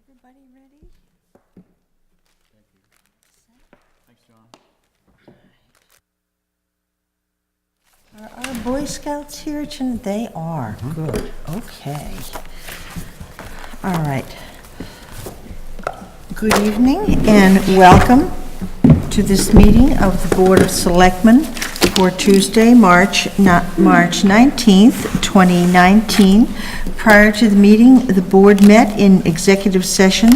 Everybody ready? Thank you. Thanks, John. Are our Boy Scouts here tonight? They are. Good. Okay. All right. Good evening and welcome to this meeting of the Board of Selectmen for Tuesday, March 19th, 2019. Prior to the meeting, the board met in executive session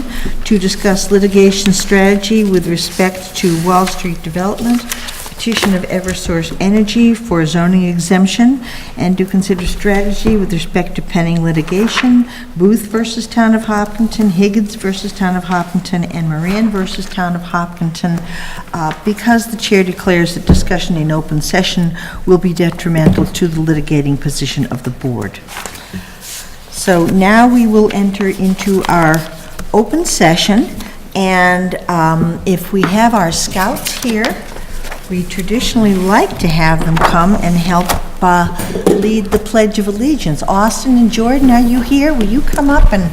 to discuss litigation strategy with respect to Wall Street development, petition of Eversource Energy for zoning exemption, and to consider strategy with respect to pending litigation, Booth versus Town of Hopkinton, Higgins versus Town of Hopkinton, and Moran versus Town of Hopkinton, because the chair declares that discussion in open session will be detrimental to the litigating position of the board. So now we will enter into our open session, and if we have our scouts here, we traditionally like to have them come and help lead the Pledge of Allegiance. Austin and Jordan, are you here? Will you come up and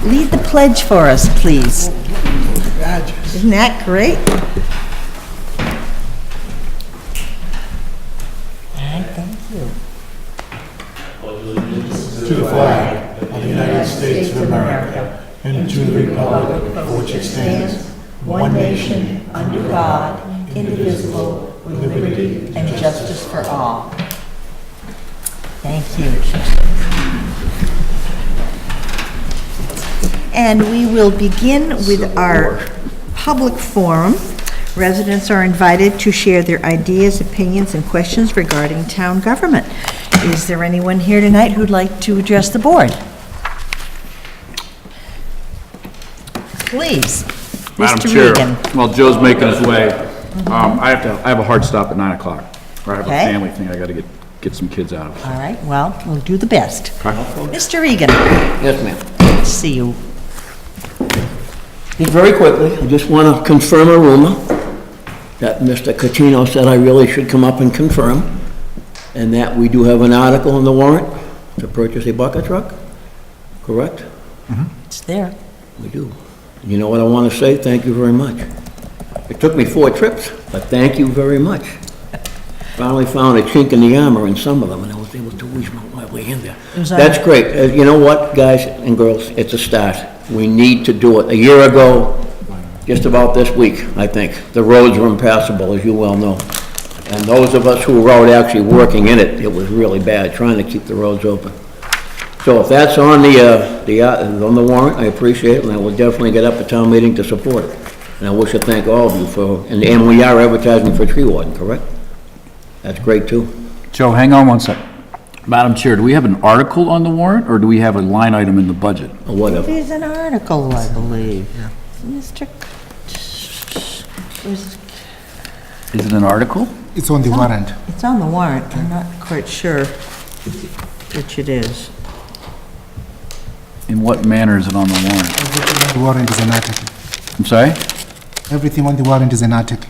lead the pledge for us, please? Isn't that great? All right, thank you. To the flag of the United States of America and to the republic for which it stands, one nation, under God, indivisible, with liberty and justice for all. Thank you. And we will begin with our public forum. Residents are invited to share their ideas, opinions, and questions regarding town government. Is there anyone here tonight who'd like to address the board? Please, Madam Mr. Chair, Regan. while Joe's making his way, I have a hard stop at 9 o'clock. I have a Okay. family thing I gotta get some kids out of. All right, well, we'll do the best. Mr. Regan, Yes, ma'am. good to see you. Just very quickly, I just want to confirm a rumor that Mr. Catino said I really should come up and confirm, and that we do have an article in the warrant to purchase a bucket truck, correct? It's there. We do. You know what I want to say? Thank you very much. It took me 4 trips, but thank you very much. Finally found a chink in the armor in some of them, and I was able to weasel my way in there. That's great. You know what, guys and girls? It's a start. We need to do it. A year ago, just about this week, I think, the roads were impassable, as you well know. And those of us who were out actually working in it, it was really bad, trying to keep the roads open. So if that's on on the warrant, I appreciate it, and I will definitely get up at town meeting to support it. And I wish to thank all of you for, and we are advertising for tree warden, correct? That's great, too. Joe, hang on one second. Madam Chair, do we have an article on the warrant, or do we have a line item in the budget? Or whatever. There's an article, I believe. Mr. Is it an article? It's on the warrant. It's on the warrant. I'm not quite sure which it is. In what manner is it on the warrant? Everything on the warrant is an article. I'm sorry? Everything on the warrant is an article.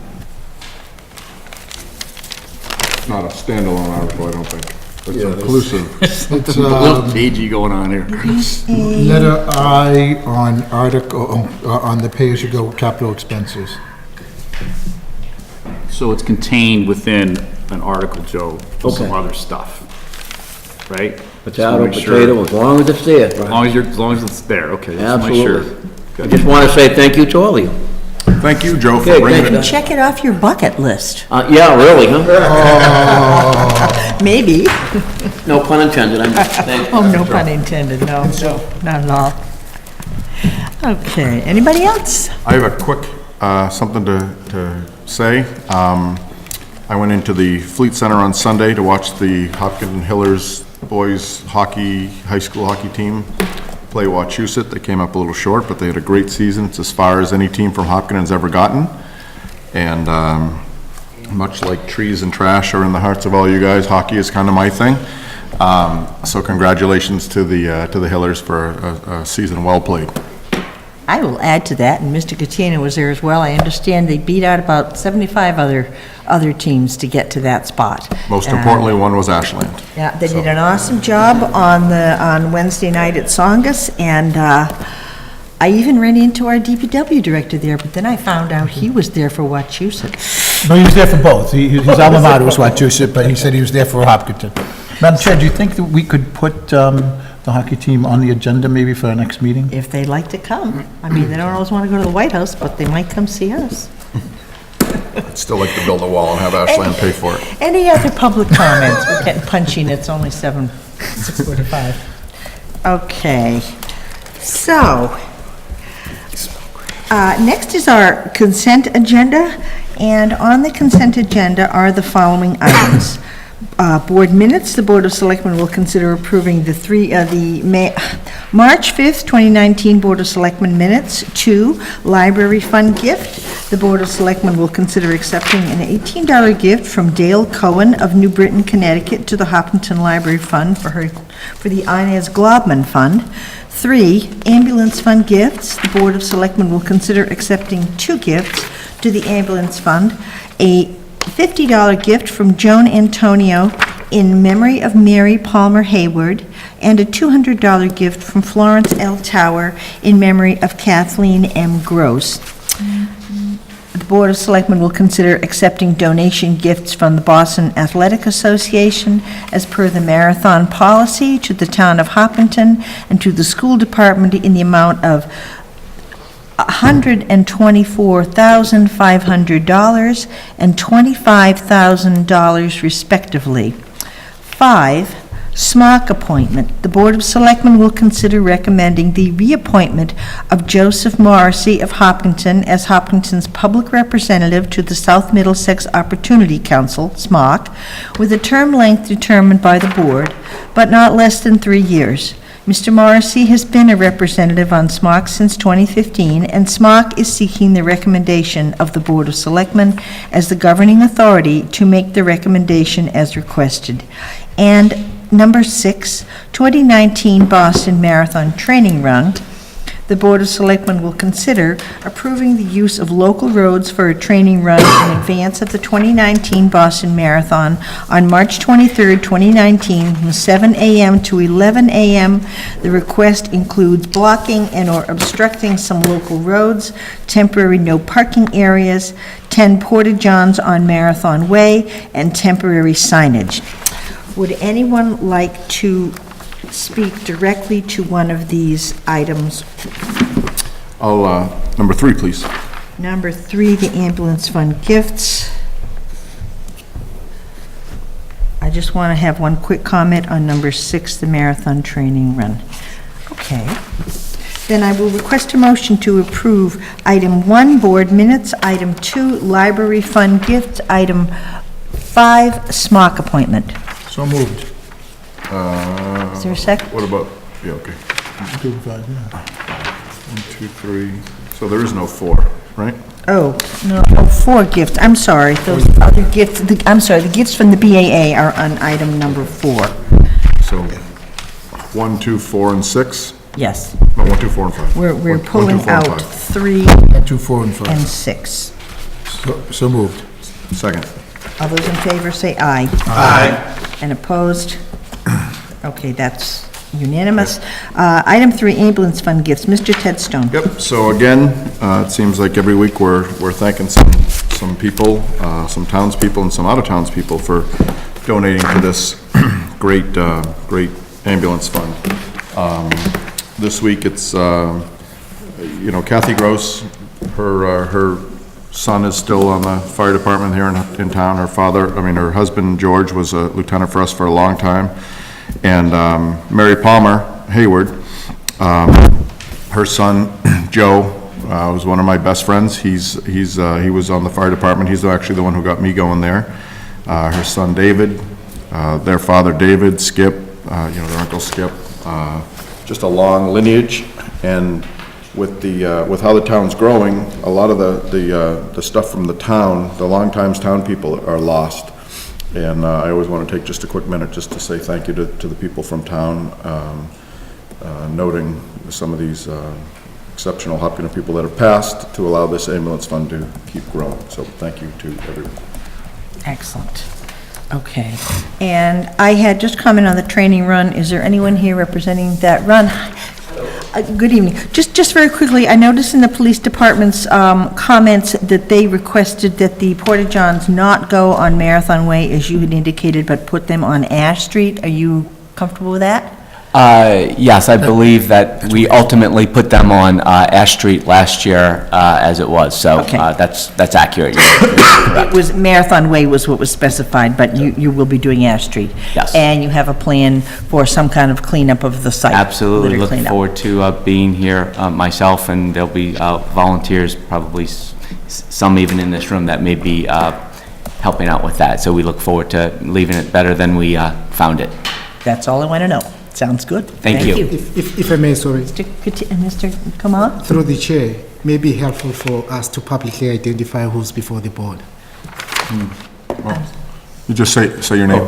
It's not a standalone article, I don't think. It's inclusive. It's A little cagey going on here. letter I on article, on the pay-as-you-go capital expenses. So it's contained within an article, Joe, with some Okay. other stuff, right? Potato, Just make sure. potato, as long as it's there. As long as it's there, okay. Just make sure. Absolutely. I just want to say thank you to all of you. Thank you, Joe, Okay, for bringing thank it. you. Check it off your bucket list. Yeah, really, huh? Maybe. No pun intended, thank you. Oh, no pun intended. No, not at all. Okay, anybody else? I have a quick, something to say. I went into the Fleet Center on Sunday to watch the Hopkinton Hillers boys hockey, high school hockey team play Wachusett. They came up a little short, but they had a great season. It's as far as any team from Hopkinton's ever gotten. And much like trees and trash are in the hearts of all you guys, hockey is kind of my thing. So congratulations to the Hillers for a season well played. I will add to that, and Mr. Katina was there as well. I understand they beat out about 75 other teams to get to that spot. Most importantly, one was Ashland. Yeah, they did an awesome job on Wednesday night at Songus, and I even ran into our DPW director there, but then I found out he was there for Wachusett. No, he was there for both. His alma mater was Wachusett, but he said he was there for Hopkinton. Madam Chair, do you think that we could put the hockey team on the agenda maybe for our next meeting? If they'd like to come. I mean, they don't always want to go to the White House, but they might come see us. I'd still like to build a wall and have Ashland pay for it. Any other public comments? We're getting punchy, and it's only 6:45. Okay, so, next is our consent agenda, and on the consent agenda are the following items. Board minutes, the Board of Selectmen will consider approving the March 5th, 2019 Board of Selectmen minutes. 2, library fund gift. The Board of Selectmen will consider accepting an $18 gift from Dale Cohen of New Britain, Connecticut to the Hopkinton Library Fund for the Inez Globman Fund. 3, ambulance fund gifts. The Board of Selectmen will consider accepting 2 gifts to the ambulance fund. A $50 gift from Joan Antonio in memory of Mary Palmer Hayward, and a $200 gift from Florence L. Tower in memory of Kathleen M. Gross. The Board of Selectmen will consider accepting donation gifts from the Boston Athletic Association as per the marathon policy to the town of Hopkinton and to the school department in the amount of $124,500 and $25,000 respectively. 5, smock appointment. The Board of Selectmen will consider recommending the reappointment of Joseph Morrissey of Hopkinton as Hopkinton's public representative to the South Middlesex Opportunity Council, SMOC, with a term length determined by the board, but not less than 3 years. Mr. Morrissey has been a representative on SMOC since 2015, and SMOC is seeking the recommendation of the Board of Selectmen as the governing authority to make the recommendation as requested. And number 6, 2019 Boston Marathon Training Run. The Board of Selectmen will consider approving the use of local roads for a training run in advance of the 2019 Boston Marathon on March 23, 2019, from 7 a.m. to 11 a.m. The request includes blocking and/or obstructing some local roads, temporary no parking areas, 10 porta-johns on Marathon Way, and temporary signage. Would anyone like to speak directly to one of these items? Number 3, please. Number 3, the ambulance fund gifts. I just want to have one quick comment on number 6, the marathon training run. Okay. Then I will request a motion to approve item 1, board minutes, item 2, library fund gifts, item 5, SMOC appointment. So moved. Is there a second? What about, yeah, okay. 1, 2, 3, so there is no 4, right? Oh, no, 4 gifts, I'm sorry, those other gifts, I'm sorry, the gifts from the BAA are on item number 4. So 1, 2, 4, and 6? Yes, No, 1, 2, 4, and 5. we're 1, 2, 4, pulling and out 5. 3 2, 4, and 5. and 6. So moved. Second. All those in favor say aye. Aye. And opposed? Okay, that's unanimous. Item 3, ambulance fund gifts. Mr. Tedstone. Yep, so again, it seems like every week we're thanking some people, some townspeople and some out-of-townspeople for donating to this great ambulance fund. This week it's, Kathy Gross, her son is still on the fire department here in town. Her husband, George, was a lieutenant for us for a long time. And Mary Palmer Hayward, her son, Joe, was one of my best friends. He was on the fire department. He's actually the one who got me going there. Her son, David, their father, David, Skip, their uncle Skip, just a long lineage. And with how the town's growing, a lot of the stuff from the town, the long-time town people are lost. And I always want to take just a quick minute just to say thank you to the people from town, noting some of these exceptional Hopkinton people that have passed to allow this ambulance fund to keep growing. So thank you to everyone. Excellent. Okay. And I had just commented on the training run. Is there anyone here representing that run? Good evening. Just very quickly, I noticed in the police department's comments that they requested that the Porta-Johns not go on Marathon Way, as you had indicated, but put them on Ash Street. Are you comfortable with that? Yes, I believe that we ultimately put them on Ash Street last year as it was, so Okay. that's accurate. It was, Marathon Way was what was specified, but you will be doing Ash Street. Yes. And you have a plan for some kind of cleanup of the site? Absolutely, litter look cleanup. forward to being here myself, and there'll be volunteers, probably some even in this room that may be helping out with that, so we look forward to leaving it better than we found it. That's all I want to know. Sounds good. Thank you. If I may, sorry, Mr. Kamal? through the chair, may be helpful for us to publicly identify who's before the board. You just say your name.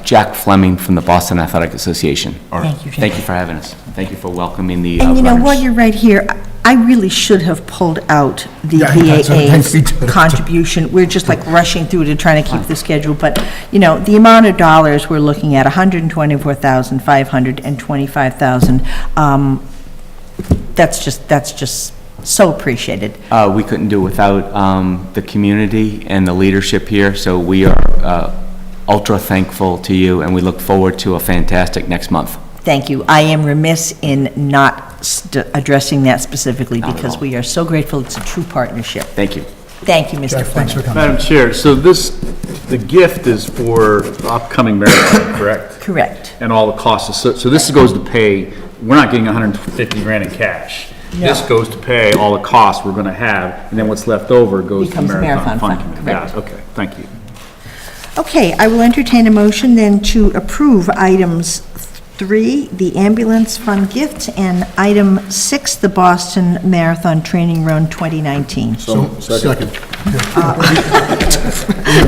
Jack Fleming from the Boston Athletic Association. Thank you, Jack. Thank you for having us. Thank you for welcoming the And you know, while runners. you're right here, I really should have pulled out the that's what I think. VAA's contribution. We're just like rushing through to trying to keep the schedule, but, you know, the amount of dollars we're looking at, $124,500 and $25,000, that's just so appreciated. We couldn't do it without the community and the leadership here, so we are ultra thankful to you, and we look forward to a fantastic next month. Thank you. I am remiss in not addressing that specifically Not at because all. we are so grateful. It's a true partnership. Thank you. Thank you, Mr. Jack, thanks for Fleming. coming. Madam Chair, so the gift is for the upcoming marathon, correct? Correct. And all the costs, so this goes to pay, we're not getting 150 grand in cash. This No. goes to pay all the costs we're gonna have, and then what's left over goes to the Becomes the Marathon Marathon Fund Fund, Committee. correct. Yeah, okay, thank you. Okay, I will entertain a motion then to approve items 3, the ambulance fund gift, and item 6, the Boston Marathon Training Run 2019. Second.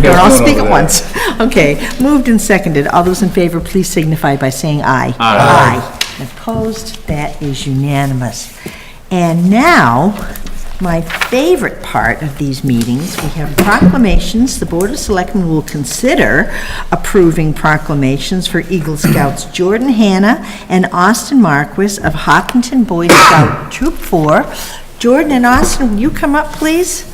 They'll all speak at once. Okay, moved and seconded. All those in favor, please signify by saying aye. Aye. Opposed? That is unanimous. And now, my favorite part of these meetings, we have proclamations. The Board of Selectmen will consider approving proclamations for Eagle Scouts Jordan Hanna and Austin Marquis of Hopkinton Boy Scout Troop 4. Jordan and Austin, will you come up, please?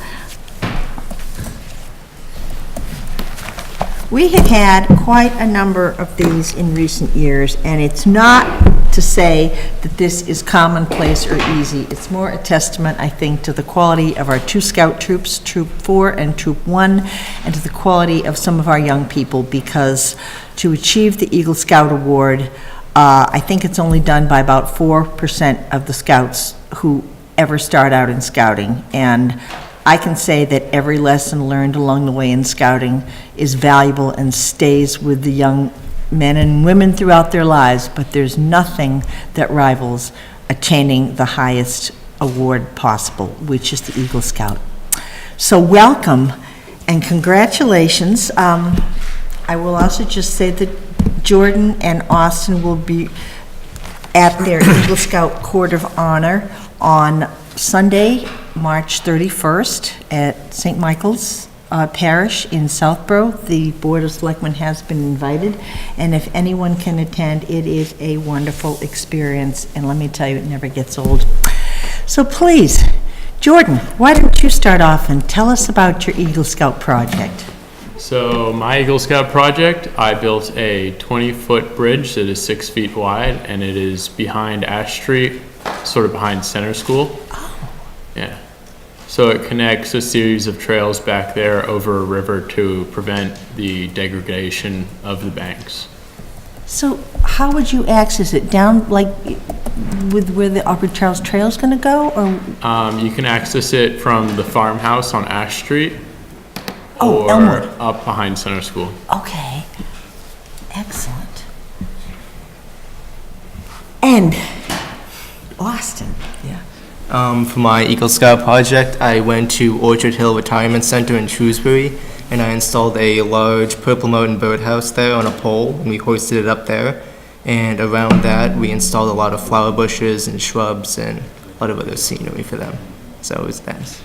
We have had quite a number of these in recent years, and it's not to say that this is commonplace or easy. It's more a testament, I think, to the quality of our two scout troops, Troop 4 and Troop 1, and to the quality of some of our young people, because to achieve the Eagle Scout Award, I think it's only done by about 4% of the scouts who ever start out in scouting. And I can say that every lesson learned along the way in scouting is valuable and stays with the young men and women throughout their lives, but there's nothing that rivals attaining the highest award possible, which is the Eagle Scout. So welcome and congratulations. I will also just say that Jordan and Austin will be at their Eagle Scout Court of Honor on Sunday, March 31st at St. Michael's Parish in Southborough. The Board of Selectmen has been invited, and if anyone can attend, it is a wonderful experience, and let me tell you, it never gets old. So please, Jordan, why don't you start off and tell us about your Eagle Scout project? So my Eagle Scout project, I built a 20-foot bridge that is 6 feet wide, and it is behind Ash Street, sort of behind Center School. Oh. Yeah. So it connects a series of trails back there over a river to prevent the degradation of the banks. So how would you access it? Down, like, with where the Upper Charles Trail's gonna go, or? You can access it from the farmhouse on Ash Street. Oh, or Elmwood. up behind Center School. Okay, excellent. And Austin, yeah. For my Eagle Scout project, I went to Orchard Hill Retirement Center in Shrewsbury, and I installed a large purple mountain birdhouse there on a pole, and we hoisted it up there. And around that, we installed a lot of flower bushes and shrubs and a lot of other scenery for them. So it was nice.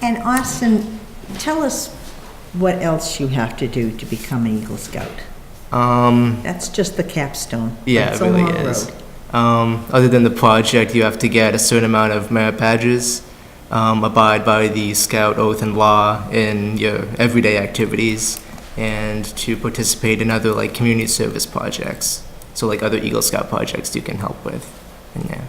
And Austin, tell us what else you have to do to become an Eagle Scout. That's just the capstone. Yeah, It's it a really long is. road. Other than the project, you have to get a certain amount of merit badges, abide by the Scout oath and law in your everyday activities, and to participate in other like community service projects. So like other Eagle Scout projects you can help with. And yeah.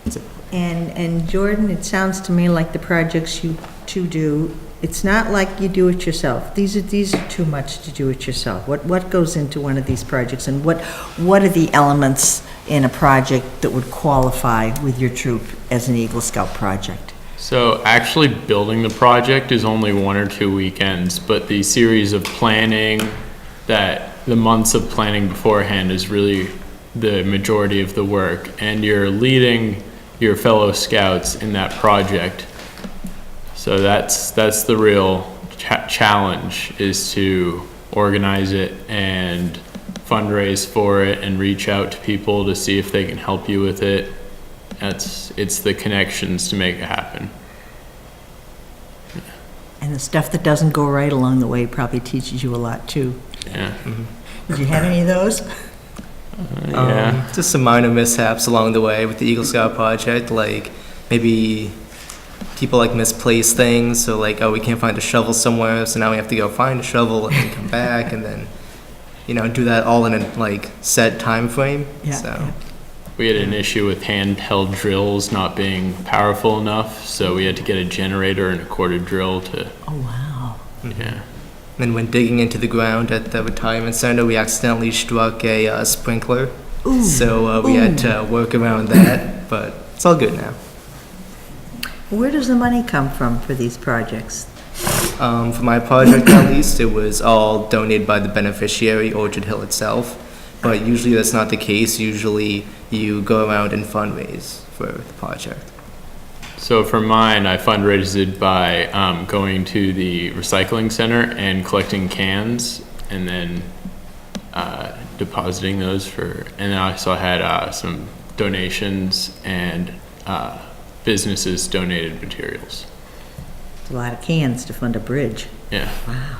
That's it. And Jordan, it sounds to me like the projects you two do, it's not like you do it yourself. These are too much to do it yourself. What goes into one of these projects, and what are the elements in a project that would qualify with your troop as an Eagle Scout project? So actually building the project is only 1 or 2 weekends, but the series of planning, the months of planning beforehand is really the majority of the work, and you're leading your fellow scouts in that project. So that's the real challenge, is to organize it and fundraise for it and reach out to people to see if they can help you with it. It's the connections to make it happen. And the stuff that doesn't go right along the way probably teaches you a lot too. Yeah. Did you have any of those? Yeah. Just some minor mishaps along the way with the Eagle Scout project, like maybe people like misplace things, so like, oh, we can't find a shovel somewhere, so now we have to go find a shovel and then come back and then, do that all in a like set time frame. Yeah, So yeah. We had an issue with handheld drills not being powerful enough, so we had to get a generator and a corded drill to, Oh, wow. yeah. then when digging into the ground at the retirement center, we accidentally struck a sprinkler. So we had to work around that, but it's all good now. Where does the money come from for these projects? For my project, at least, it was all donated by the beneficiary, Orchard Hill itself. But usually that's not the case. Usually you go around and fundraise for the project. So for mine, I fundraised by going to the recycling center and collecting cans, and then depositing those and then I also had some donations and businesses donated materials. It's a lot of cans to fund a bridge. Yeah. Wow.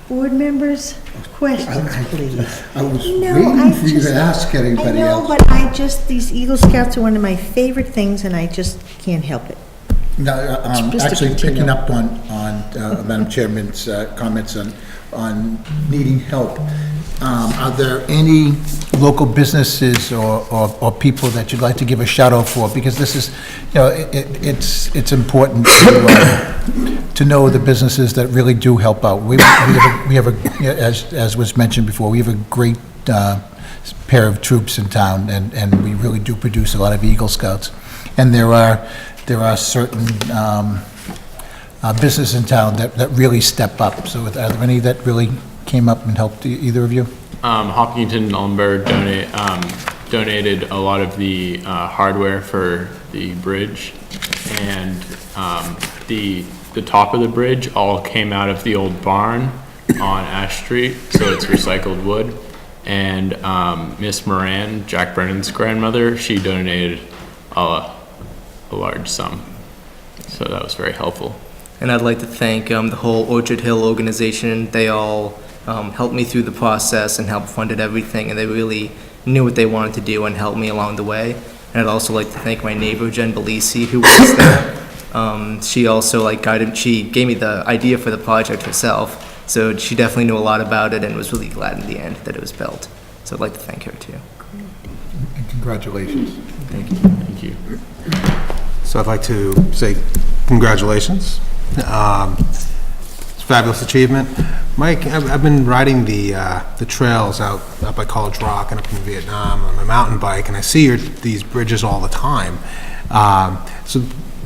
Board members, questions, please. I was No, waiting for you to ask I anybody know, else. but these Eagle Scouts are one of my favorite things, and I just can't help it. No, Just to actually continue. picking up on Madam Chairman's comments on needing help. Are there any local businesses or people that you'd like to give a shout out for? Because this is, it's important to know the businesses that really do help out. We have as was mentioned before, we have a great pair of troops in town, and we really do produce a lot of Eagle Scouts. And there are certain businesses in town that really step up. So are there any that really came up and helped either of you? Hopkinton Lumber donated a lot of the hardware for the bridge, and the top of the bridge all came out of the old barn on Ash Street, so it's recycled wood. And Miss Moran, Jack Brennan's grandmother, she donated a large sum, so that was very helpful. And I'd like to thank the whole Orchard Hill organization. They all helped me through the process and helped funded everything, and they really knew what they wanted to do and helped me along the way. And I'd also like to thank my neighbor, Jen Belisi, who was there. She also she gave me the idea for the project herself, so she definitely knew a lot about it and was really glad in the end that it was built. So I'd like to thank her too. And congratulations. Thank you. Thank you. So I'd like to say congratulations. It's a fabulous achievement. Mike, I've been riding the trails out by College Rock and up in Vietnam on my mountain bike, and I see these bridges all the time. So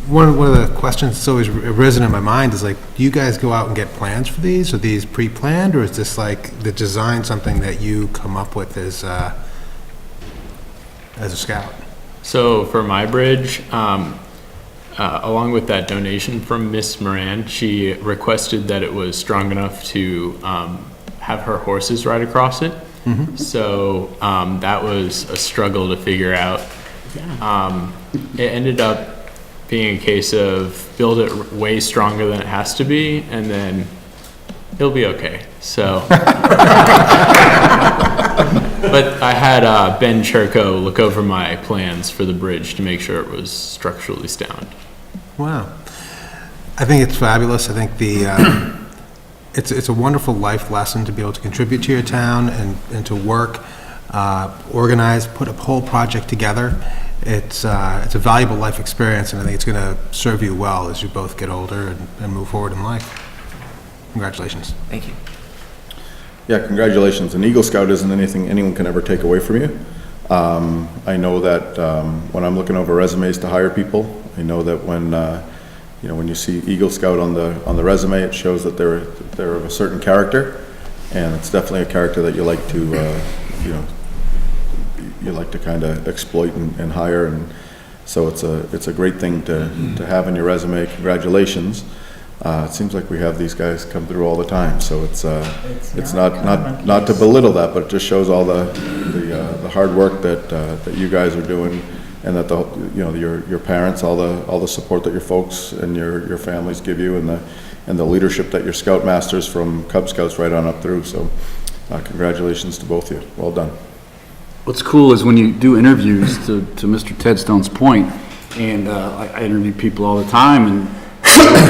one of the questions that's always arisen in my mind is like, do you guys go out and get plans for these? Are these pre-planned, or is this like the design something that you come up with as a scout? So for my bridge, along with that donation from Miss Moran, she requested that it was strong enough to have her horses ride across it. Mm-hmm. So that was a struggle to figure out. It ended up being a case of build it way stronger than it has to be, and then it'll be okay. So But I had Ben Cherko look over my plans for the bridge to make sure it was structurally sound. Wow. I think it's fabulous. I think it's a wonderful life lesson to be able to contribute to your town and to work, organize, put a whole project together. It's a valuable life experience, and I think it's going to serve you well as you both get older and move forward in life. Congratulations. Thank you. Yeah, congratulations. An Eagle Scout isn't anything anyone can ever take away from you. I know that when I'm looking over resumes to hire people, I know that when when you see Eagle Scout on the resume, it shows that they're of a certain character, and it's definitely a character that you like to you like to kind of exploit and hire, and so it's a great thing to have in your resume. Congratulations. It seems like we have these guys come through all the time, so it's not to belittle that, but it just shows all the hard work that you guys are doing, and that your parents, all the support that your folks and your families give you, and the leadership that your Scoutmasters from Cub Scouts right on up through. So congratulations to both of you. Well done. What's cool is when you do interviews, to Mr. Ted Stone's point, and I interview people all the time, and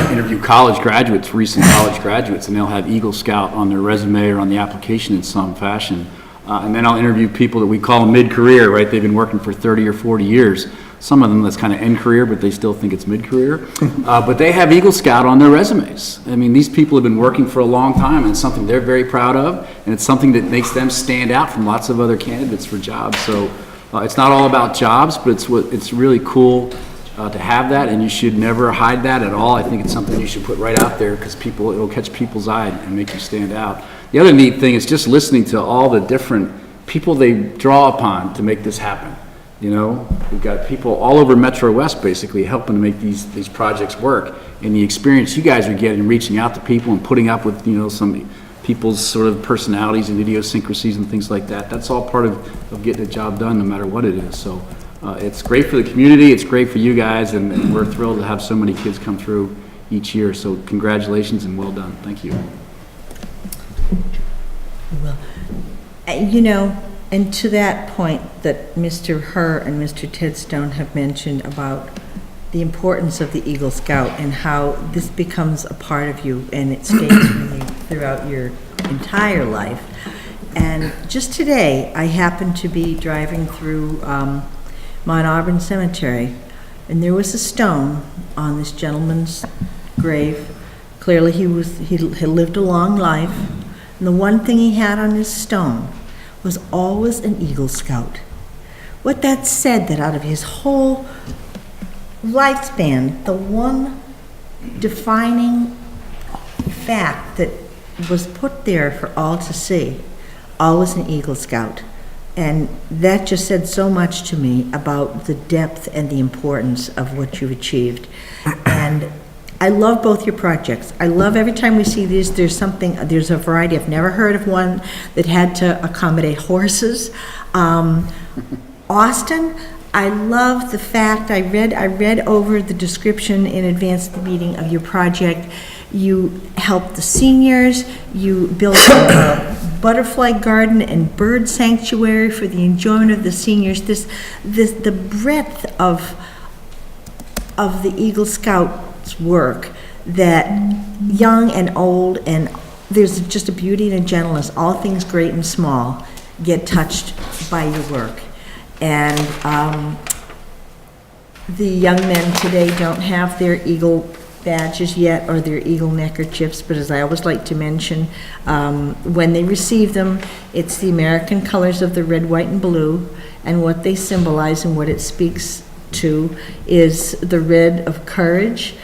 interview college graduates, recent college graduates, and they'll have Eagle Scout on their resume or on the application in some fashion. And then I'll interview people that we call mid-career, right? They've been working for 30 or 40 years. Some of them that's kind of end career, but they still think it's mid-career. But they have Eagle Scout on their resumes. I mean, these people have been working for a long time, and it's something they're very proud of, and it's something that makes them stand out from lots of other candidates for jobs. So it's not all about jobs, but it's really cool to have that, and you should never hide that at all. I think it's something you should put right out there, because it'll catch people's eye and make you stand out. The other neat thing is just listening to all the different people they draw upon to make this happen. We've got people all over Metro West basically helping to make these projects work, and the experience you guys are getting reaching out to people and putting up with some people's sort of personalities and idiosyncrasies and things like that. That's all part of getting a job done, no matter what it is. So it's great for the community, it's great for you guys, and we're thrilled to have so many kids come through each year. So congratulations and well done. Thank you. Well, and to that point that Mr. Herr and Mr. Ted Stone have mentioned about the importance of the Eagle Scout and how this becomes a part of you and it stays with you throughout your entire life. And just today, I happened to be driving through Mount Auburn Cemetery, and there was a stone on this gentleman's grave. Clearly he lived a long life, and the one thing he had on his stone was always an Eagle Scout. What that said, that out of his whole lifespan, the one defining fact that was put there for all to see, always an Eagle Scout. And that just said so much to me about the depth and the importance of what you've achieved. And I love both your projects. I love every time we see these, there's a variety. I've never heard of one that had to accommodate horses. Austin, I love the fact, I read over the description in advance of the meeting of your project. You helped the seniors, you built a butterfly garden and bird sanctuary for the enjoyment of the seniors. The breadth of the Eagle Scouts work, that young and old, and there's just a beauty and a gentleness, all things great and small get touched by your work. And the young men today don't have their Eagle badges yet or their Eagle neckerchiefs, but as I always like to mention, when they receive them, it's the American colors of the red, white, and blue, and what they symbolize and what it speaks to is the red of courage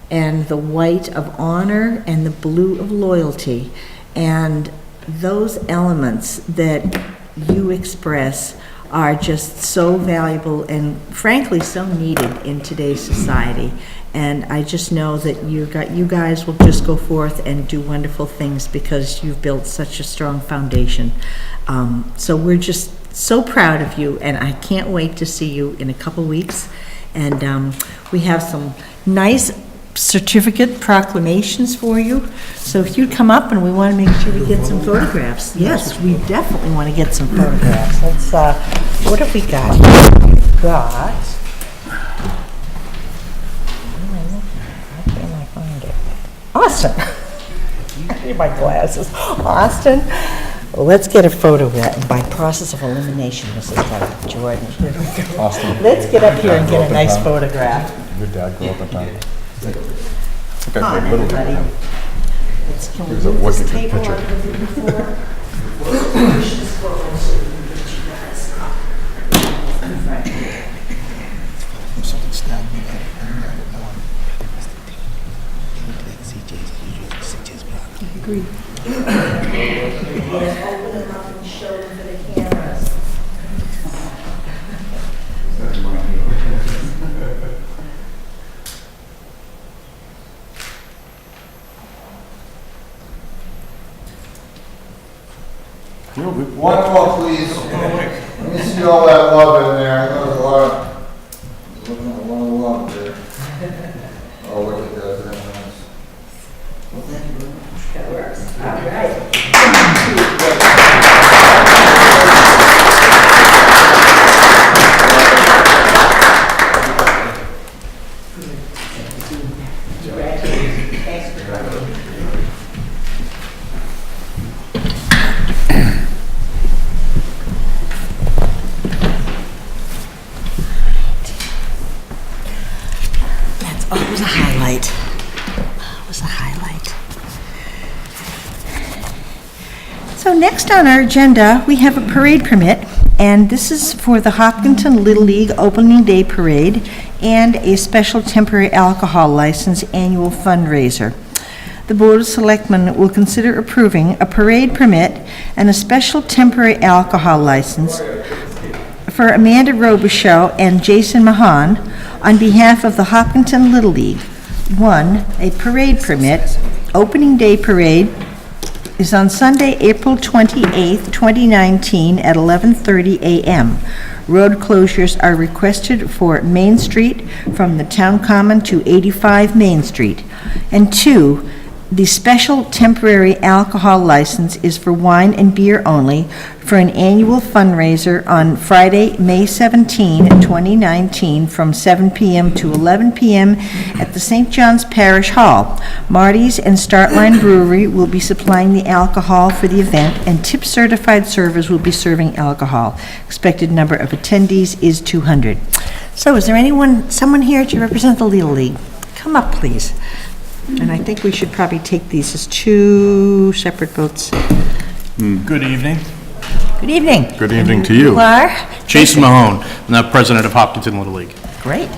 and the white of honor and the blue of loyalty. And those elements that you express are just so valuable and frankly so needed in today's society. And I just know that you guys will just go forth and do wonderful things because you've built such a strong foundation. So we're just so proud of you, and I can't wait to see you in a couple weeks. And we have some nice certificate proclamations for you. So if you'd come up, and we want to make sure we get some photographs. Yes, we definitely want to get some photographs. Let's, what have we got? We've got, how can I find it? Austin. I need my glasses. Austin, let's get a photo by process of elimination, Mrs. Jordan. Austin. Let's get up here and get a nice photograph. Your dad grew up in town. I think I Come on, played little everybody. with him. Can we Here's a move this wicked table picture. out of the floor? Push this forward so we can get you guys up in front. Agreed. Open them up and show them for the cameras. One more, please. Let me see all that love in there. I know there's a lot of, love there. Oh, look at that. That's nice. Well, thank you very much. That works. All right. Always a highlight. Always a highlight. So next on our agenda, we have a parade permit, and this is for the Hopkinton Little League Opening Day Parade and a special temporary alcohol license annual fundraiser. The Board of Selectmen will consider approving a parade permit and a special temporary alcohol license for Amanda Robichaux and Jason Mahan on behalf of the Hopkinton Little League. One, a parade permit. Opening day parade is on Sunday, April 28th, 2019 at 11:30 a.m. Road closures are requested for Main Street from the Town Common to 85 Main Street. And two, the special temporary alcohol license is for wine and beer only for an annual fundraiser on Friday, May 17, 2019, from 7 p.m. to 11 p.m. at the St. John's Parish Hall. Marty's and Startline Brewery will be supplying the alcohol for the event, and tip-certified servers will be serving alcohol. Expected number of attendees is 200. So is there someone here to represent the Little League? Come up, please. And I think we should probably take these as two separate votes. Good evening. Good evening. Good evening to you. You are? Jason Mahone, I'm the president of Hopkinton Little League. Great.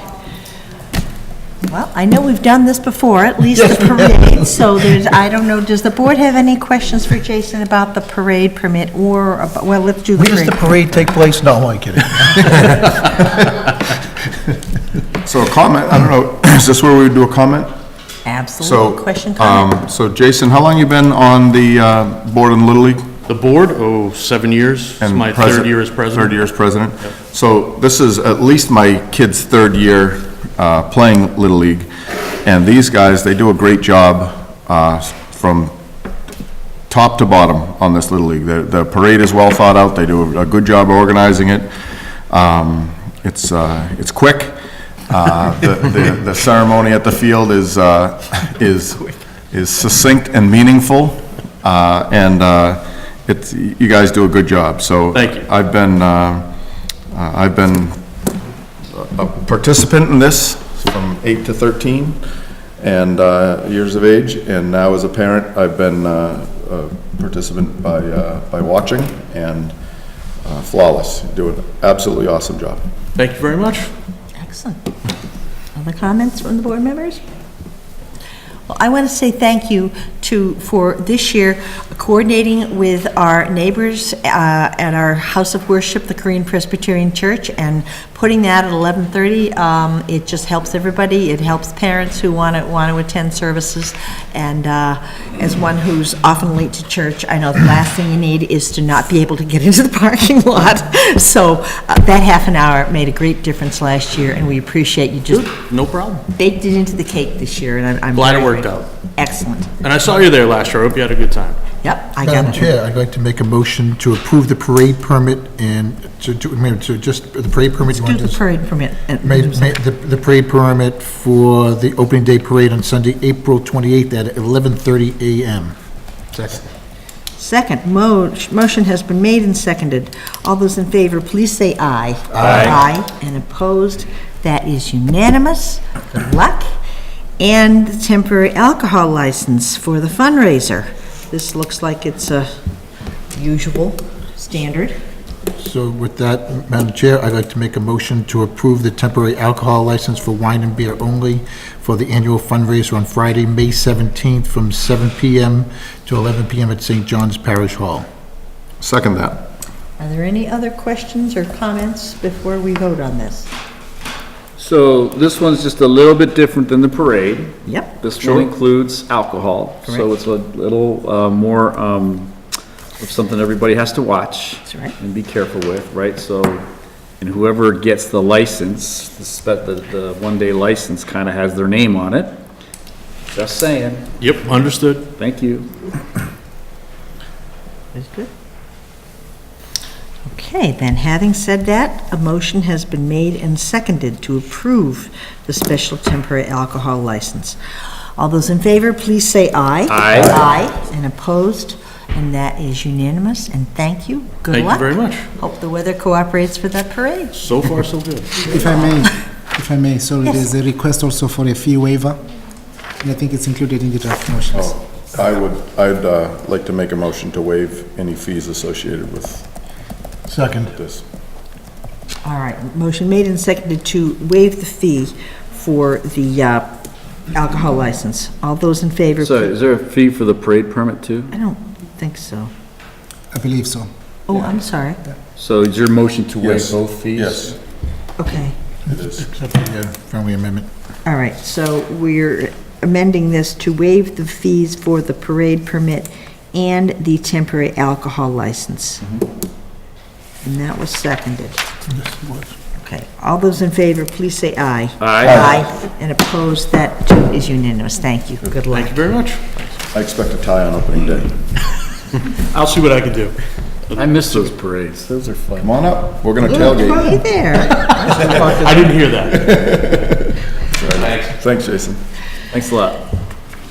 Well, I know we've done this before, at least the parade, so I don't know, does the board have any questions for Jason about the parade permit or, well, let's do the Where does the parade take place? No, I'm kidding. So a comment, I don't know, is this where we would do a comment? Absolutely. So, Question, comment? So Jason, how long you been on the board in Little League? The board, 7 years. It's And my third year as president. Third year as president? So this is at least my kid's third year playing Little League. And these guys, they do a great job from top to bottom on this Little League. The parade is well thought out. They do a good job organizing it. It's quick. The ceremony at the field is succinct and meaningful, and you guys do a good job. So thank you. I've been a participant in this from 8 to 13 and years of age, and now as a parent, I've been a participant by watching, and flawless. Do an absolutely awesome job. Thank you very much. Excellent. Other comments from the board members? Well, I want to say thank you for this year coordinating with our neighbors at our house of worship, the Korean Presbyterian Church, and putting that at 11:30. It just helps everybody. It helps parents who want to attend services. And as one who's often late to church, I know the last thing you need is to not be able to get into the parking lot. So that half an hour made a great difference last year, and we appreciate you just No problem. baked it into the cake this year, and I'm Glad it very worked grateful. out. Excellent. And I saw you there last year. I hope you had a good time. Yep, I got Madam it. Chair, I'd like to make a motion to approve the parade permit and to just, the parade permit. you Do want the to- parade permit. The parade permit for the opening day parade on Sunday, April 28th at 11:30 a.m. Second. Second, motion has been made and seconded. All those in favor, please say aye. Aye. And opposed, that is unanimous. Good luck. And the temporary alcohol license for the fundraiser. This looks like it's a usual, standard. So with that, Madam Chair, I'd like to make a motion to approve the temporary alcohol license for wine and beer only for the annual fundraiser on Friday, May 17th, from 7 p.m. to 11 p.m. at St. John's Parish Hall. Second that. Are there any other questions or comments before we vote on this? So this one's just a little bit different than the parade. Yep. This one includes alcohol, so it's a little more of something everybody has to watch. That's right. And be careful with, right? So, and whoever gets the license, the one-day license kind of has their name on it. Just saying. Yep, understood. Thank you. That's good. Okay, then, having said that, a motion has been made and seconded to approve the special temporary alcohol license. All those in favor, please say aye. Aye. Aye, and opposed, and that is unanimous, and thank you. Good Thank you luck. very much. Hope the weather cooperates for that parade. So far, so good. If I may, sorry, there's a request also for a fee waiver, and I think it's included in the draft motions. I'd like to make a motion to waive any fees associated with Second. this. All right, motion made and seconded to waive the fee for the alcohol license. All those in favor? So is there a fee for the parade permit too? I don't think so. I believe so. Oh, I'm sorry. So is your motion to waive Yes. both fees? Yes, Okay. it is. Accept the friendly amendment. All right, so we're amending this to waive the fees for the parade permit and the temporary alcohol license. And that was seconded. Okay, all those in favor, please say aye. Aye. Aye, and opposed, that too is unanimous. Thank you. Good luck. Thank you very much. I expect a tie on opening day. I'll see what I can do. I miss those parades. Those are fun. Come on up, we're gonna Hey tailgate. there. I didn't hear that. Thanks, Jason. Thanks a lot.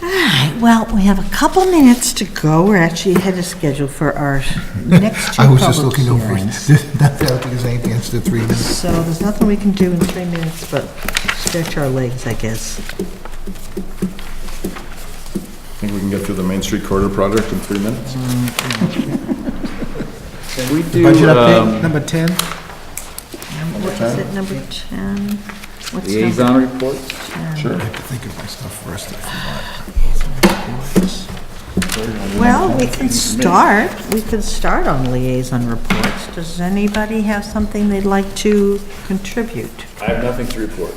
All right, well, we have a couple minutes to go. We're actually ahead of schedule for our next two I was just public looking over it. hearings. Not that I don't think there's anything against the 3 minutes. So there's nothing we can do in 3 minutes but stretch our legs, I guess. Think we can get through the Main Street Corridor project in 3 minutes? Can we do, Budget update, number 10. What is it, number 10? What's liaison reports? Sure. I have to think of my stuff first. Well, we can start on liaison reports. Does anybody have something they'd like to contribute? I have nothing to report.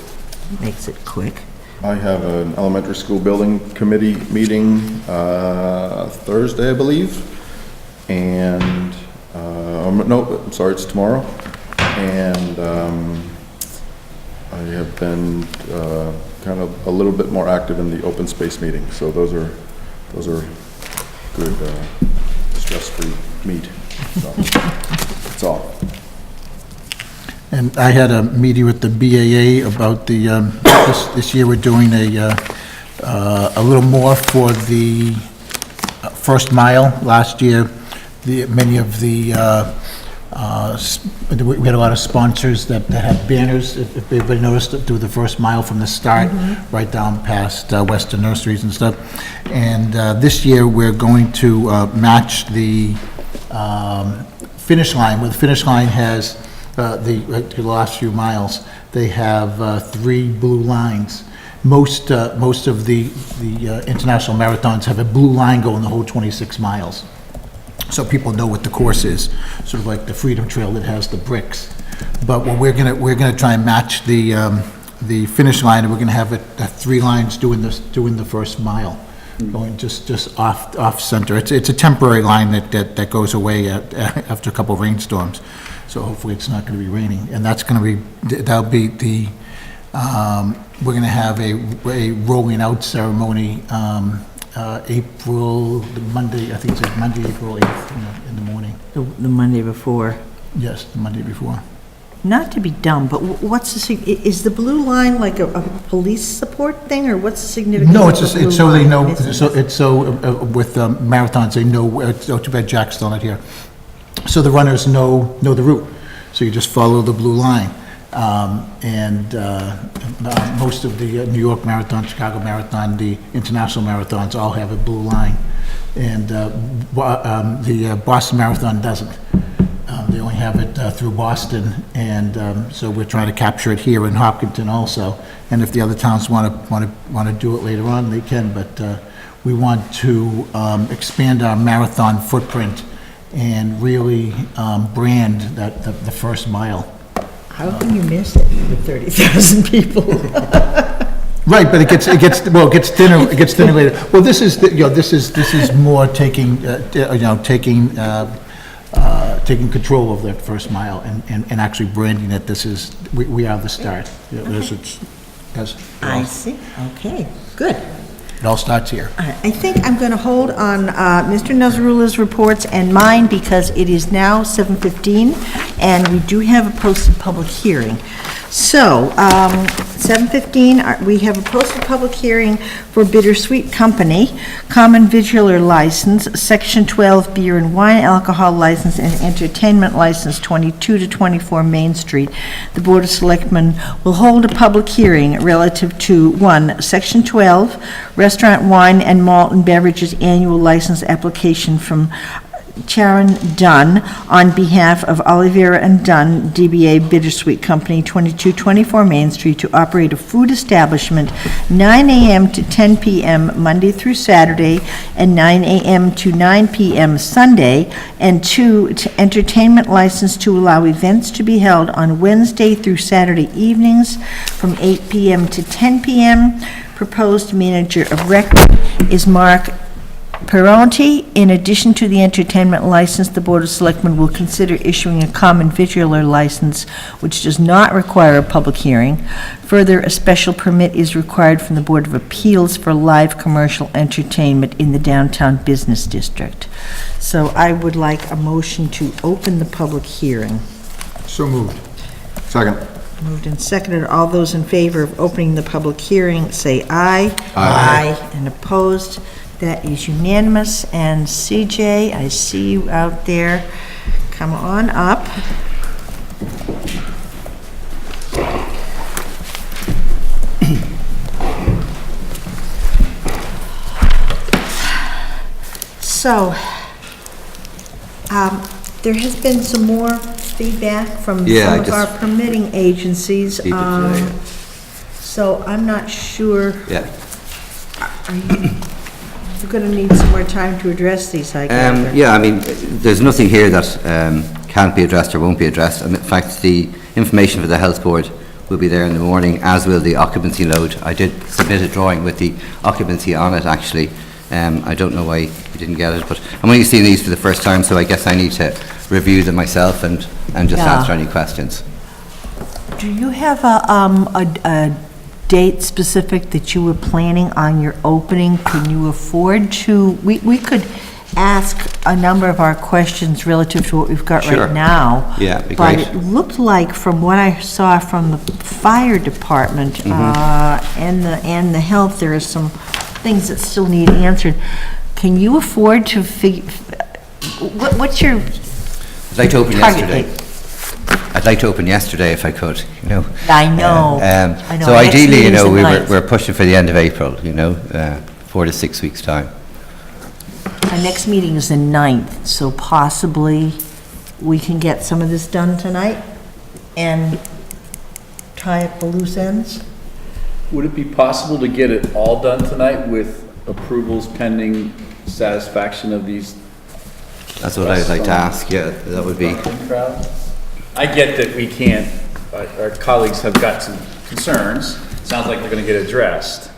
Makes it quick. I have an elementary school building committee meeting Thursday, I believe. And, no, I'm sorry, it's tomorrow. And I have been kind of a little bit more active in the open space meeting. So those are good stress-free meet. So, that's all. And I had a meeting with the BAA about the, this year we're doing a little more for the first mile. Last year, many of the, we had a lot of sponsors that had banners, if everybody noticed, do the first mile from the start, right down past Western Nurseries and stuff. And this year, we're going to match the finish line, where the finish line has the last few miles, they have 3 blue lines. Most of the international marathons have a blue line going the whole 26 miles. so people know what the course is, sort of like the Freedom Trail that has the bricks. But what we're gonna try and match the finish line, and we're gonna have it 3 lines doing the first mile, going just off center. It's a temporary line that goes away after a couple of rainstorms. So hopefully it's not gonna be raining, and that'll be the we're gonna have a rolling out ceremony. Monday, I think it's like Monday, April 8th in the morning. The Monday before. Yes, the Monday before. Not to be dumb, but is the blue line like a police support thing, or what's the significance? No, of the blue it's so they line? know, with marathons, they know, too bad Jack's still not here. So the runners know the route, so you just follow the blue line. Most of the New York Marathon, Chicago Marathon, the international marathons all have a blue line. And the Boston Marathon doesn't. They only have it through Boston, and so we're trying to capture it here in Hopkinton also. And if the other towns want to do it later on, they can. But we want to expand our marathon footprint and really brand the first mile. How can you miss it with 30,000 people? Right, but it gets thinner later. Well, this is more taking control of that first mile and actually branding it. We are the start. I see. Okay, good. It all starts here. All right, I think I'm going to hold on Mr. Nazarula's reports and mine because it is now 7:15 and we do have a posted public hearing. So, 7:15, we have a posted public hearing for Bittersweet Company, common victualer license, Section 12 beer and wine alcohol license, and entertainment license, 22 to 24 Main Street. The Board of Selectmen will hold a public hearing relative to, 1, Section 12, restaurant wine and malt and beverages annual license application from Sharon Dunn on behalf of Oliveira and Dunn, DBA Bittersweet Company, 2224 Main Street, to operate a food establishment 9 a.m. to 10 p.m. Monday through Saturday and 9 a.m. to 9 p.m. Sunday, and 2, to entertainment license to allow events to be held on Wednesday through Saturday evenings from 8 p.m. to 10 p.m. Proposed manager of record is Mark Peronti. In addition to the entertainment license, the Board of Selectmen will consider issuing a common victualer license, which does not require a public hearing. Further, a special permit is required from the Board of Appeals for live commercial entertainment in the downtown business district. So I would like a motion to open the public hearing. So moved. Second. Moved and seconded. All those in favor of opening the public hearing, say aye. Aye. And opposed? That is unanimous. And CJ, I see you out there. Come on up. So, there has been some more feedback from some of our permitting agencies. So I'm not sure. Yeah. You're going to need some more time to address these, I gather. Yeah, I mean, there's nothing here that can't be addressed or won't be addressed. And in fact, the information for the health board will be there in the morning, as will the occupancy load. I did submit a drawing with the occupancy on it, actually. I don't know why you didn't get it, but I'm only seeing these for the first time, so I guess I need to review them myself and just answer any questions. Do you have a date specific that you were planning on your opening? Can you afford to, we could ask a number of our questions relative to what we've got right now. Yeah, be but great. it looked like, from what I saw from the fire department and the health, there are some things that still need answered. Can you afford to figure, what's your I'd like to open yesterday. I'd like to open yesterday if I could, you know. I know. So ideally, you know, we're pushing for the end of April, you know, 4 to 6 weeks' time. Our next meeting is the 9th, so possibly we can get some of this done tonight and tie up the loose ends. Would it be possible to get it all done tonight with approvals pending satisfaction of these That's what I'd like to ask, yeah, that would be. I get that we can't, our colleagues have got some concerns. Sounds like they're gonna get addressed.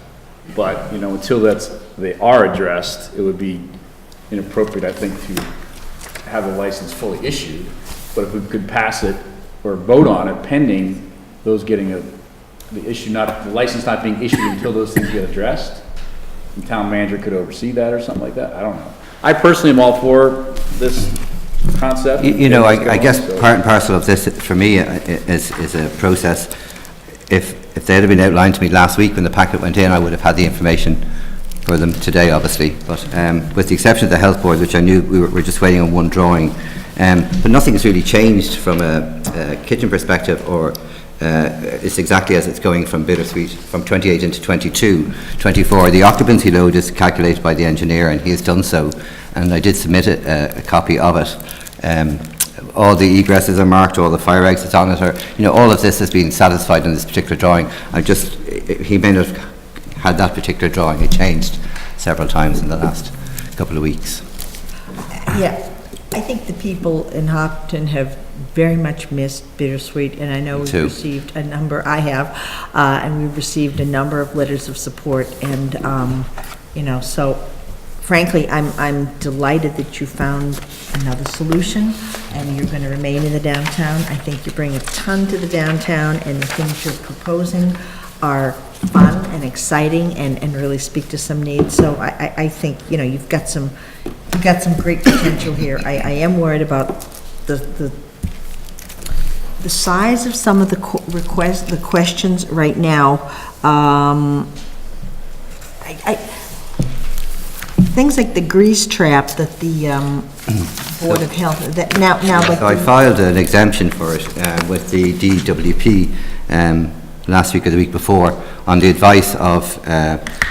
But, you know, until they are addressed, it would be inappropriate, I think, to have a license fully issued. But if we could pass it or vote on it pending those getting the license not being issued until those things get addressed, the town manager could oversee that or something like that, I don't know. I personally am all for this concept. You know, I guess part and parcel of this, for me, is a process. If they had been outlined to me last week when the packet went in, I would have had the information for them today, obviously. But with the exception of the health board, which I knew we were just waiting on one drawing, but nothing has really changed from a kitchen perspective, or it's exactly as it's going from Bittersweet, from 28 into 22, 24. The occupancy load is calculated by the engineer, and he has done so, and I did submit a copy of it. All the egresses are marked, all the fire exits on it are, you know, all of this has been satisfied in this particular drawing. He may not have had that particular drawing. It changed several times in the last couple of weeks. Yeah, I think the people in Hopkinton have very much missed Bittersweet, and I know we've received a number, I have, and we've received a number of letters of support, and, you know, so frankly, I'm delighted that you found another solution, and you're going to remain in the downtown. I think you bring a ton to the downtown, and the things you're proposing are fun and exciting, and really speak to some needs. So I think, you know, you've got some great potential here. I am worried about the size of some of the the questions right now. Things like the grease trap that the Board of Health, that now like. So I filed an exemption for it with the DWP last week or the week before, on the advice of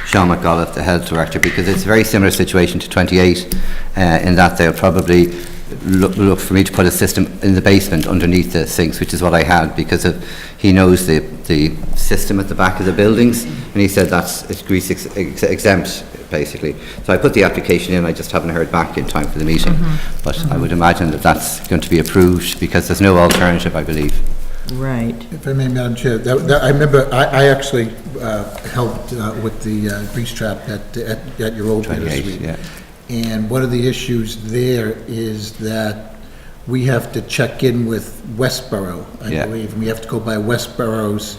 Sean McAuliffe, the Health Director, because it's a very similar situation to 28 in that they'll probably look for me to put a system in the basement underneath the sinks, which is what I had, because he knows the system at the back of the buildings, and he said it's grease exempt, basically. So I put the application in, I just haven't heard back in time for the meeting. But I would imagine that that's going to be approved, because there's no alternative, I believe. Right. If I may, Madam Chair, I remember I actually helped with the grease trap at your old Bittersweet. Yeah. And one of the issues there is that we have to check in with Westboro, I believe, and we have to go by Westboro's.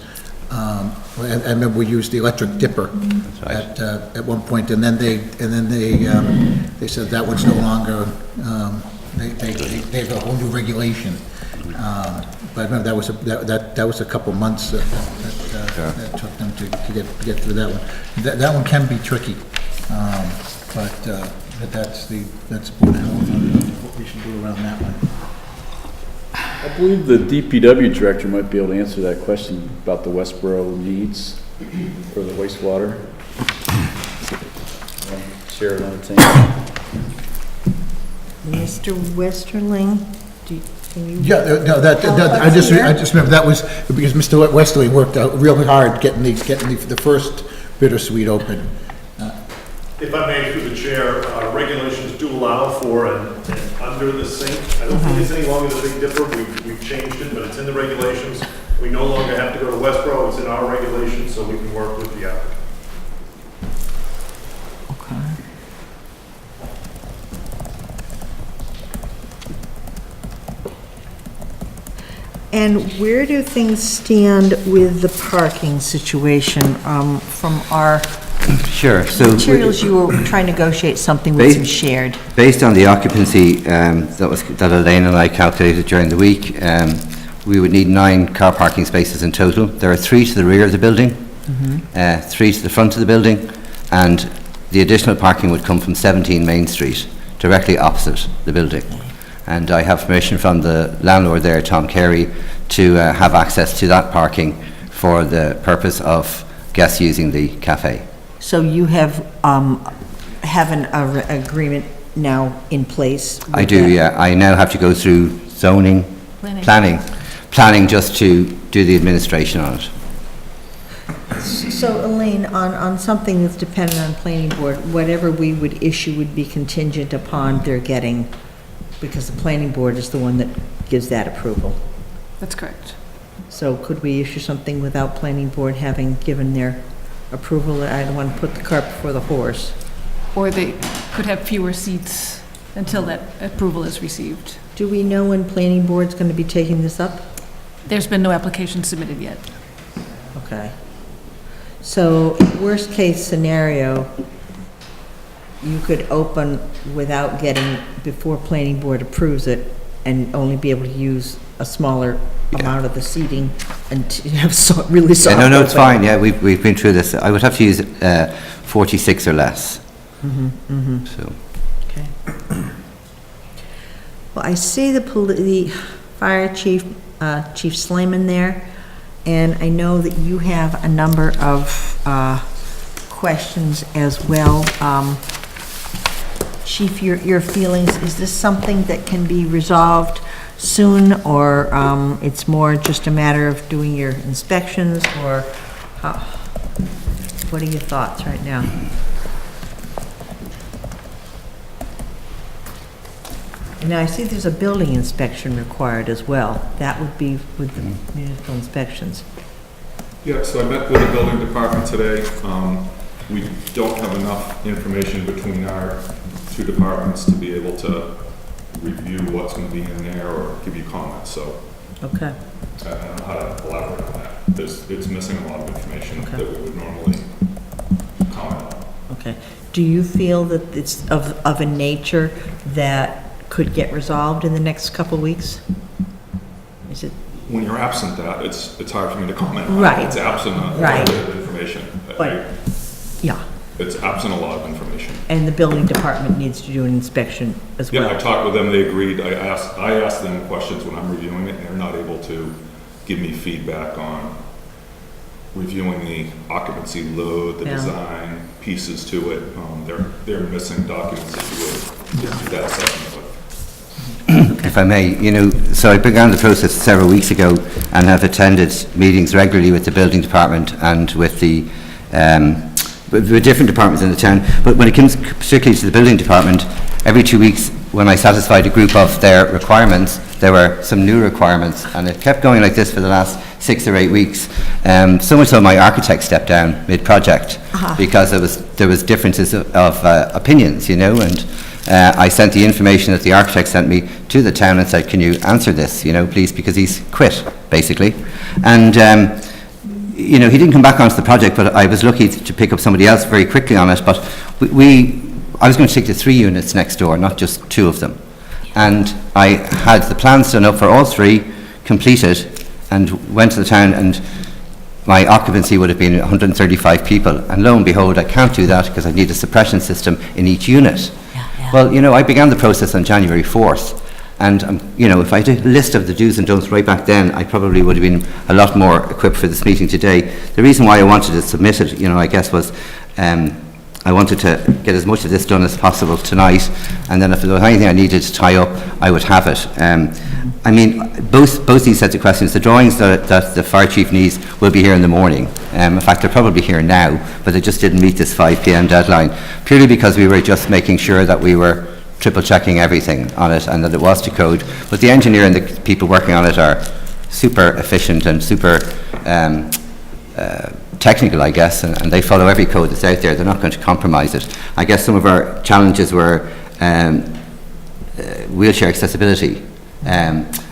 I remember we used the electric dipper at one point, and then they said that one's no longer. They have a whole new regulation. But I remember that was a couple months that took them to get through that one. That one can be tricky, but that's Board of Health, what we should do around that one. I believe the DPW director might be able to answer that question about the Westboro needs for the wastewater. Share another thing. Mr. Westerling, can you? Yeah, no, I just remember that was because Mr. Westerling worked out really hard getting the first Bittersweet open. If I may, through the chair, regulations do allow for an under the sink. I don't think it's any longer the Big Dipper. We've changed it, but it's in the regulations. We no longer have to go to Westboro. It's in our regulations, so we can work with the applicant. Okay. And where do things stand with the parking situation from our materials? You were trying to negotiate something with some shared. Based on the occupancy that Elaine and I calculated during the week, we would need 9 car parking spaces in total. There are 3 to the rear of the building, 3 to the front of the building, and the additional parking would come from 17 Main Street, directly opposite the building. And I have permission from the landlord there, Tom Carey, to have access to that parking for the purpose of guests using the cafe. So you have an agreement now in place? I do, yeah. I now have to go through zoning, planning just to do the administration on it. So Elaine, on something that's dependent on planning board, whatever we would issue would be contingent upon their getting because the planning board is the one that gives that approval. That's correct. So could we issue something without planning board having given their approval? I don't want to put the cart before the horse. Or they could have fewer seats until that approval is received. Do we know when planning board's going to be taking this up? There's been no application submitted yet. Okay. So, worst case scenario, you could open without getting, before planning board approves it, and only be able to use a smaller amount of the seating and to have really soft. Yeah, no, it's fine, yeah, we've been through this. I would have to use 46 or less. So. Okay. Well, I see the fire chief, Chief Slayman there, and I know that you have a number of questions as well. Chief, your feelings, is this something that can be resolved soon, or it's more just a matter of doing your inspections, or what are your thoughts right now? Now, I see there's a building inspection required as well. That would be with the municipal inspections. Yeah, so I met with the building department today. We don't have enough information between our two departments to be able to review what's going to be in there or give you comments, so. Okay. I don't know how to elaborate on that. It's missing a lot of information that we would normally comment on. Okay. Do you feel that it's of a nature that could get resolved in the next couple of weeks? Is it? When you're absent that, it's hard for me to comment on. Right. It's absent a Right. lot of information. But, yeah. It's absent a lot of information. And the building department needs to do an inspection as well? Yeah, I talked with them, they agreed. I asked them questions when I'm reviewing it, and they're not able to give me feedback on reviewing the occupancy load, the design pieces to it. They're missing documents that you would do that assessment with. If I may, so I began the process several weeks ago and have attended meetings regularly with the building department and with the with different departments in the town. But when it comes particularly to the building department, every 2 weeks when I satisfied a group of their requirements, there were some new requirements, and it kept going like this for the last 6 or 8 weeks. So much so my architect stepped down mid-project because there was differences of opinions, and I sent the information that the architect sent me to the town and said, can you answer this, please, because he's quit, basically. And, he didn't come back onto the project, but I was lucky to pick up somebody else very quickly on it. But I was going to take the 3 units next door, not just 2 of them. And I had the plans done up for all 3, completed, and went to the town, and my occupancy would have been 135 people. And lo and behold, I can't do that because I need a suppression system in each unit. Well, I began the process on January 4th, and, if I did a list of the do's and don'ts right back then, I probably would have been a lot more equipped for this meeting today. The reason why I wanted to submit it, I guess was I wanted to get as much of this done as possible tonight, and then if there was anything I needed to tie up, I would have it. Both these sets of questions, the drawings that the fire chief needs will be here in the morning. In fact, they're probably here now, but they just didn't meet this 5 p.m. deadline, purely because we were just making sure that we were triple checking everything on it and that it was to code. But the engineer and the people working on it are super efficient and super technical, I guess, and they follow every code that's out there. They're not going to compromise it. I guess some of our challenges were wheelchair accessibility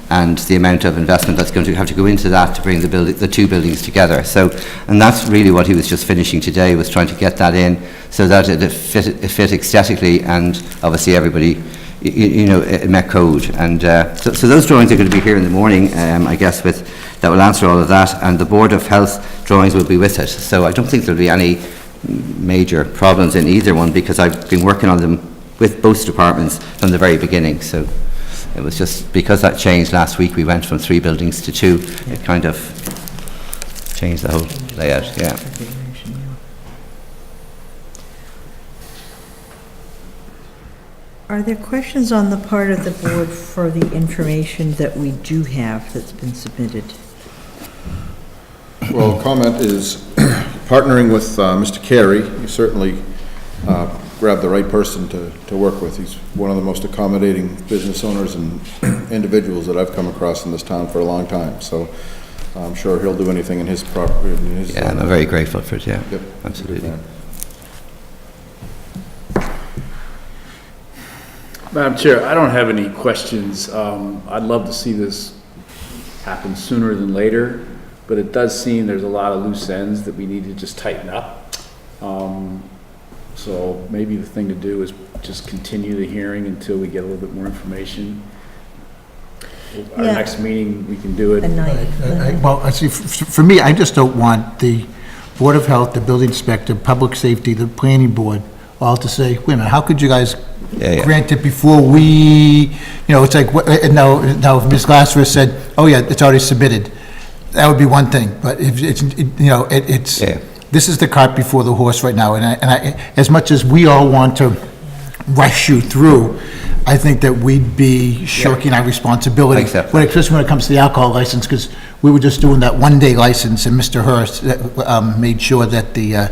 and the amount of investment that's going to have to go into that to bring the 2 buildings together. So, and that's really what he was just finishing today, was trying to get that in so that it fit aesthetically, and obviously everybody, it met code. And so those drawings are going to be here in the morning, I guess, that will answer all of that, and the Board of Health drawings will be with it. So I don't think there'll be any major problems in either one, because I've been working on them with both departments from the very beginning. So it was just because that changed last week, we went from 3 buildings to 2. It kind of changed the whole layout, yeah. Are there questions on the part of the board for the information that we do have that's been submitted? Well, comment is partnering with Mr. Carey. You certainly grabbed the right person to work with. He's one of the most accommodating business owners and individuals that I've come across in this town for a long time, so I'm sure he'll do anything in his property. Yeah, I'm very grateful for it, yeah. Yep. Absolutely. Madam Chair, I don't have any questions. I'd love to see this happen sooner than later, but it does seem there's a lot of loose ends that we need to just tighten up. So maybe the thing to do is just continue the hearing until we get a little bit more information. Our Yeah. next meeting, we can do it. Well, I see, for me, I just don't want the Board of Health, the building inspector, public safety, the planning board, all to say, wait a minute, how could you guys grant it before we, it's like, now if Ms. Glassford said, oh yeah, it's already submitted, that would be one thing, but if it's, this is the cart before the horse right now, and I, as much as we all want to rush you through, I think that we'd be shirking our responsibility, especially when it comes to the alcohol license, because we were just doing that one-day license, and Mr. Hurst made sure that the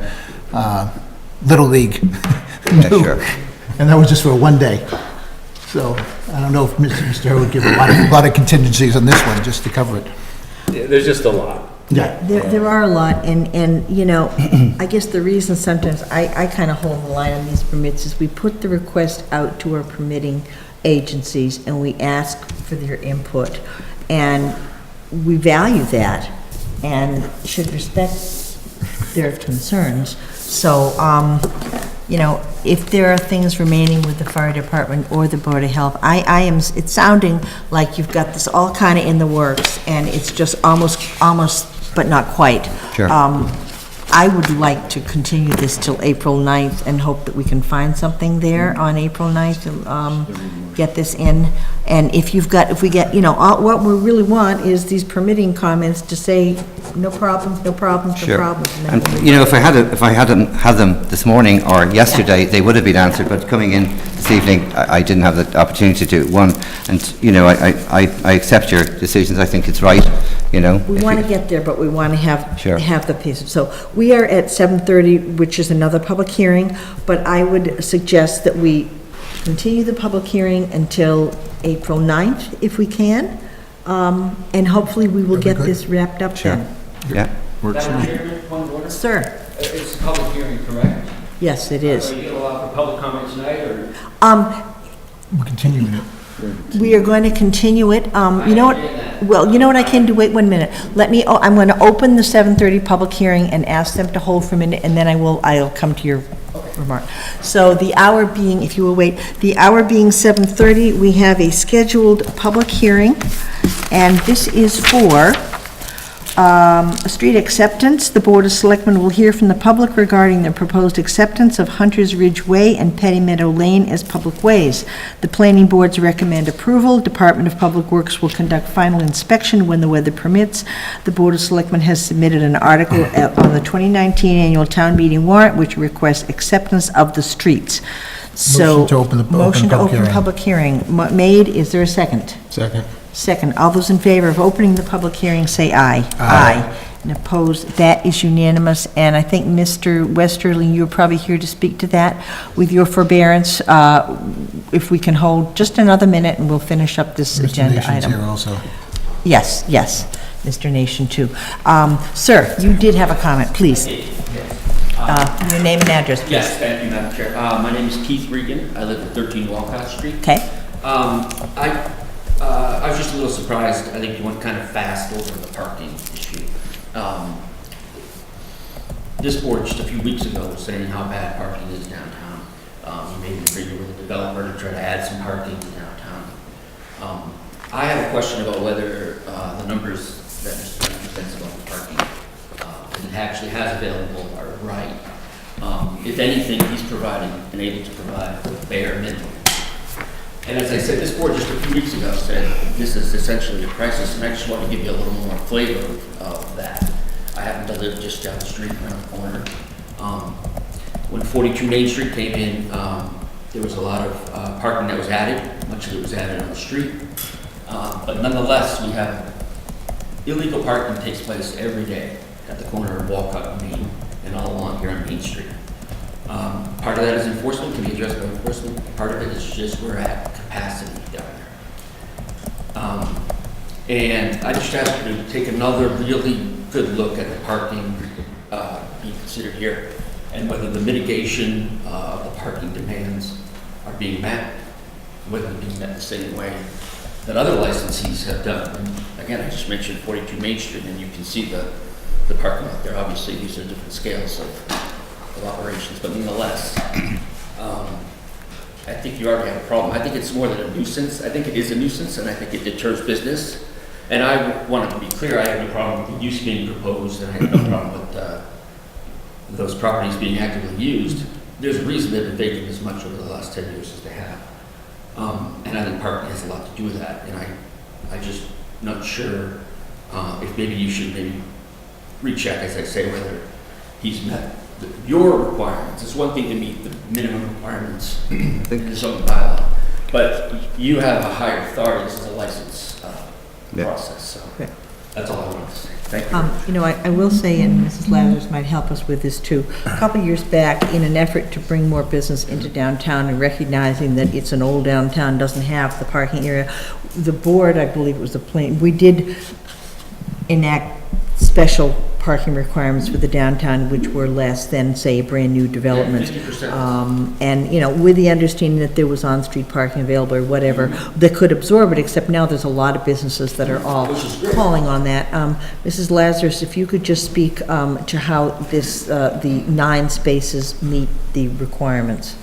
Little League knew, and that was just for one day. So I don't know if Mr. Hurst would give a lot of contingencies on this one, just to cover it. Yeah, there's just a lot. Yeah. There are a lot, and I guess the reason sometimes I kind of hold the line on these permits is we put the request out to our permitting agencies and we ask for their input, and we value that and should respect their concerns. So, if there are things remaining with the fire department or the Board of Health, it's sounding like you've got this all kind of in the works, and it's just almost, but not quite. Sure. I would like to continue this till April 9th and hope that we can find something there on April 9th to get this in. And if we get, what we really want is these permitting comments to say, no problems, no problems, no Sure. problems. And, if I hadn't had them this morning or yesterday, they would have been answered, but coming in this evening, I didn't have the opportunity to, I accept your decisions, I think it's right, We want to get there, but we want to have the piece. So we are at 7:30, which is another public hearing, but I would suggest that we continue the public hearing until April 9th, if we can, and hopefully we will get this wrapped up then. Yeah. Works for me. Sir? It's a public hearing, correct? Yes, it is. Are you going to allow for public comment tonight, or? We're continuing it. We are going to continue it. You know what? Well, you know what I can do? Wait 1 minute. I'm going to open the 7:30 public hearing and ask them to hold for a minute, and then I'll come to your remark. So the hour being, if you will wait, the hour being 7:30, we have a scheduled public hearing, and this is for street acceptance. The Board of Selectmen will hear from the public regarding the proposed acceptance of Hunter's Ridge Way and Petty Meadow Lane as public ways. The planning boards recommend approval. Department of Public Works will conduct final inspection when the weather permits. The Board of Selectmen has submitted an article on the 2019 annual town meeting warrant which requests acceptance of the streets. Motion to open the Motion to open public hearing made. Is there a second? Second. Second. All those in favor of opening the public hearing, say aye. Aye. And opposed, that is unanimous. And I think, Mr. Westerly, you're probably here to speak to that. With your forbearance, if we can hold just another minute, and we'll finish up this agenda item. Mr. Nation's here also. Yes, Mr. Nation, too. Sir, you did have a comment, please. Your name and address, please. Yes, thank you, Madam Chair. My name is Keith Regan. I live at 13 Walcott Street. Okay. I was just a little surprised. I think you went kind of fast over the parking issue. This board just a few weeks ago was saying how bad parking is downtown. You made an agreement with the developer to try to add some parking to downtown. I have a question about whether the numbers that Mr. Regan presents about the parking that he actually has available are right. If anything, he's providing and able to provide the bare minimum. And as I said, this board just a few weeks ago said this is essentially a crisis, and I just want to give you a little more flavor of that. I happen to live just down the street, around the corner. When 42 Main Street came in, there was a lot of parking that was added. Much of it was added on the street. But nonetheless, we have illegal parking takes place every day at the corner of Walcott and Main and all along here on Main Street. Part of that is enforcement, can be addressed by enforcement. Part of it is just we're at capacity down there. And I just ask you to take another really good look at the parking being considered here and whether the mitigation of the parking demands are being met, whether they're being met the same way that other licensees have done. And again, I just mentioned 42 Main Street, and you can see the parking lot there. Obviously, these are different scales of operations, but nonetheless, I think you already have a problem. I think it's more than a nuisance. I think it is a nuisance, and I think it deters business. And I want to be clear, I have no problem with the use being proposed, and I have no problem with those properties being actively used. There's a reason they've been vacant as much over the last 10 years as they have. And I think parking has a lot to do with that. And I just not sure if maybe you should maybe recheck, as I say, whether he's met your requirements. It's one thing to meet the minimum requirements in the zoning bylaw, but you have a higher authority. This is a license process, so that's all I wanted to say. Thank you. You know, I will say, and Mrs. Lazarus might help us with this too, a couple of years back, in an effort to bring more business into downtown and recognizing that it's an old downtown, doesn't have the parking area, the board, I believe it was the plan, we did enact special parking requirements for the downtown, which were less than, say, a brand-new development. 50%. And, you know, with the understanding that there was on-street parking available or whatever, that could absorb it, except now there's a lot of businesses that are all calling on that. Mrs. Lazarus, if you could just speak to how this, the 9 spaces meet the requirements.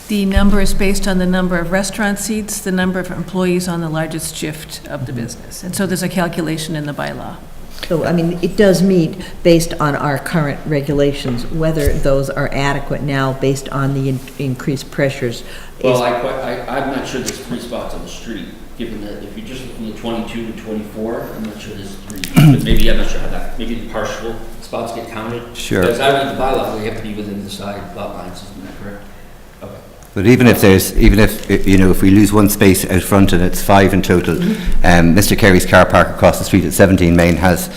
The number is based on the number of restaurant seats, the number of employees on the largest shift of the business. And so there's a calculation in the bylaw. So, I mean, it does meet based on our current regulations. Whether those are adequate now based on the increased pressures. Well, I'm not sure there's 3 spots on the street, given that if you're just looking at 22 to 24, I'm not sure there's 3. But maybe, I'm not sure how that, maybe the partial spots get counted. Sure. Because I read the bylaw, they have to be within the side lot lines, isn't that correct? Okay. But even if you know, if we lose 1 space out front and it's 5 in total, Mr. Kerry's car park across the street at 17 Main has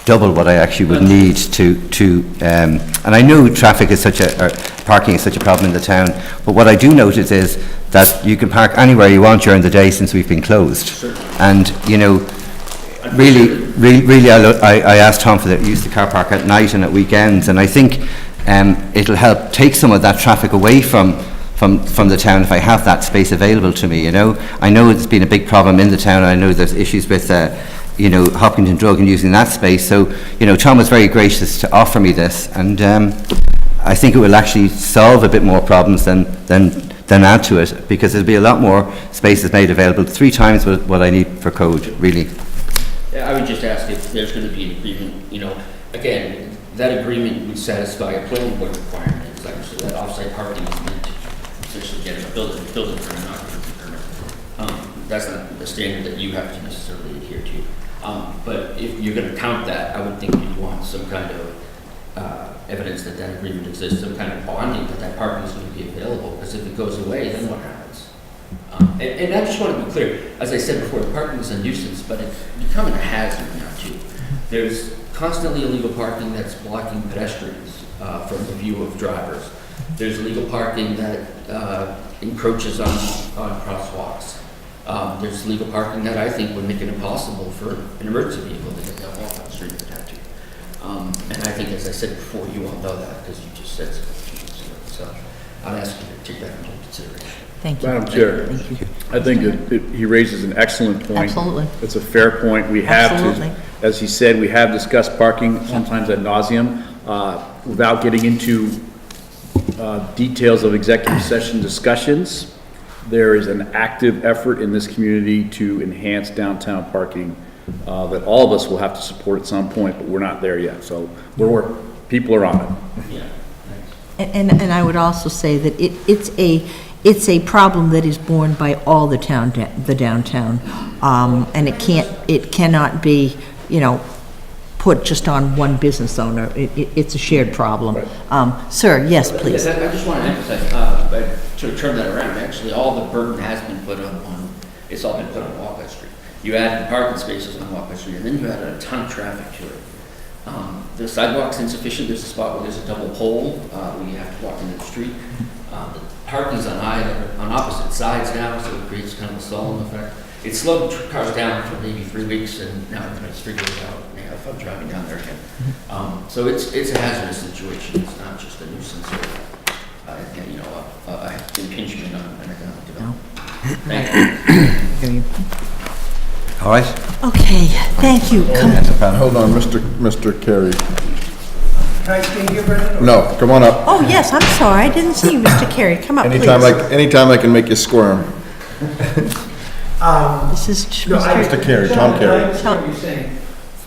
double what I actually would need to and I know traffic is parking is such a problem in the town, but what I do notice is that you can park anywhere you want during the day since we've been closed. Sure. And, you know, really I asked Tom for the use of the car park at night and at weekends, and I think it'll help take some of that traffic away from the town if I have that space available to me, you know. I know it's been a big problem in the town, and I know there's issues with, you know, Hopkinton Drug and using that space. So, you know, Tom was very gracious to offer me this, and I think it will actually solve a bit more problems than add to it, because there'll be a lot more spaces made available, 3 times what I need for code, really. I would just ask if there's going to be an agreement, you know, again, that agreement would satisfy a planning board requirement, so that off-site parking is meant to essentially get a building permit, not a permit. That's not the standard that you have to necessarily adhere to. But if you're going to count that, I would think you'd want some kind of evidence that that agreement exists, some kind of bonding that parking is going to be available, because if it goes away, then what happens? And I just want to be clear, as I said before, the parking is a nuisance, but it's becoming a hazard now too. There's constantly illegal parking that's blocking pedestrians from the view of drivers. There's illegal parking that encroaches on crosswalks. There's legal parking that I think would make it impossible for an emergency vehicle to get down off on the street if it had to. And I think, as I said before, you all know that because you just said so. So I'm asking you to take that into consideration. Thank you. Madam Chair, Thank you. I think he raises an excellent point. Absolutely. It's a fair point. We have Absolutely. to, as he said, we have discussed parking sometimes ad nauseum without getting into details of executive session discussions. There is an active effort in this community to enhance downtown parking that all of us will have to support at some point, but we're not there yet. So people are on it. Yeah. And I would also say that it's a problem that is borne by all the downtown, and it cannot be, you know, put just on one business owner. It's a shared problem. Right. Sir, yes, please. Yes, I just want to emphasize, to turn that around, actually, all the burden has been put on, it's all been put on Walcott Street. You added parking spaces on Walcott Street, and then you added a ton of traffic to it. The sidewalk's insufficient, there's a spot where there's a double pole, where you have to walk into the street. The parking's on opposite sides now, so it creates kind of a stalling effect. It slowed cars down for maybe 3 weeks, and now it's figured it out. Yeah, if I'm driving down there again. So it's a hazardous situation. It's not just a nuisance or, a impingement on an economic development. Thank you. All right? Okay, thank you. Hold on, Mr. Carey. Can I stay here, Brendan? No, come on up. Oh, yes, I'm sorry, I didn't see you, Mr. Carey. Come up, please. Anytime I can make you squirm. This is Mr. Carey, Tom Carey. I understand what you're saying.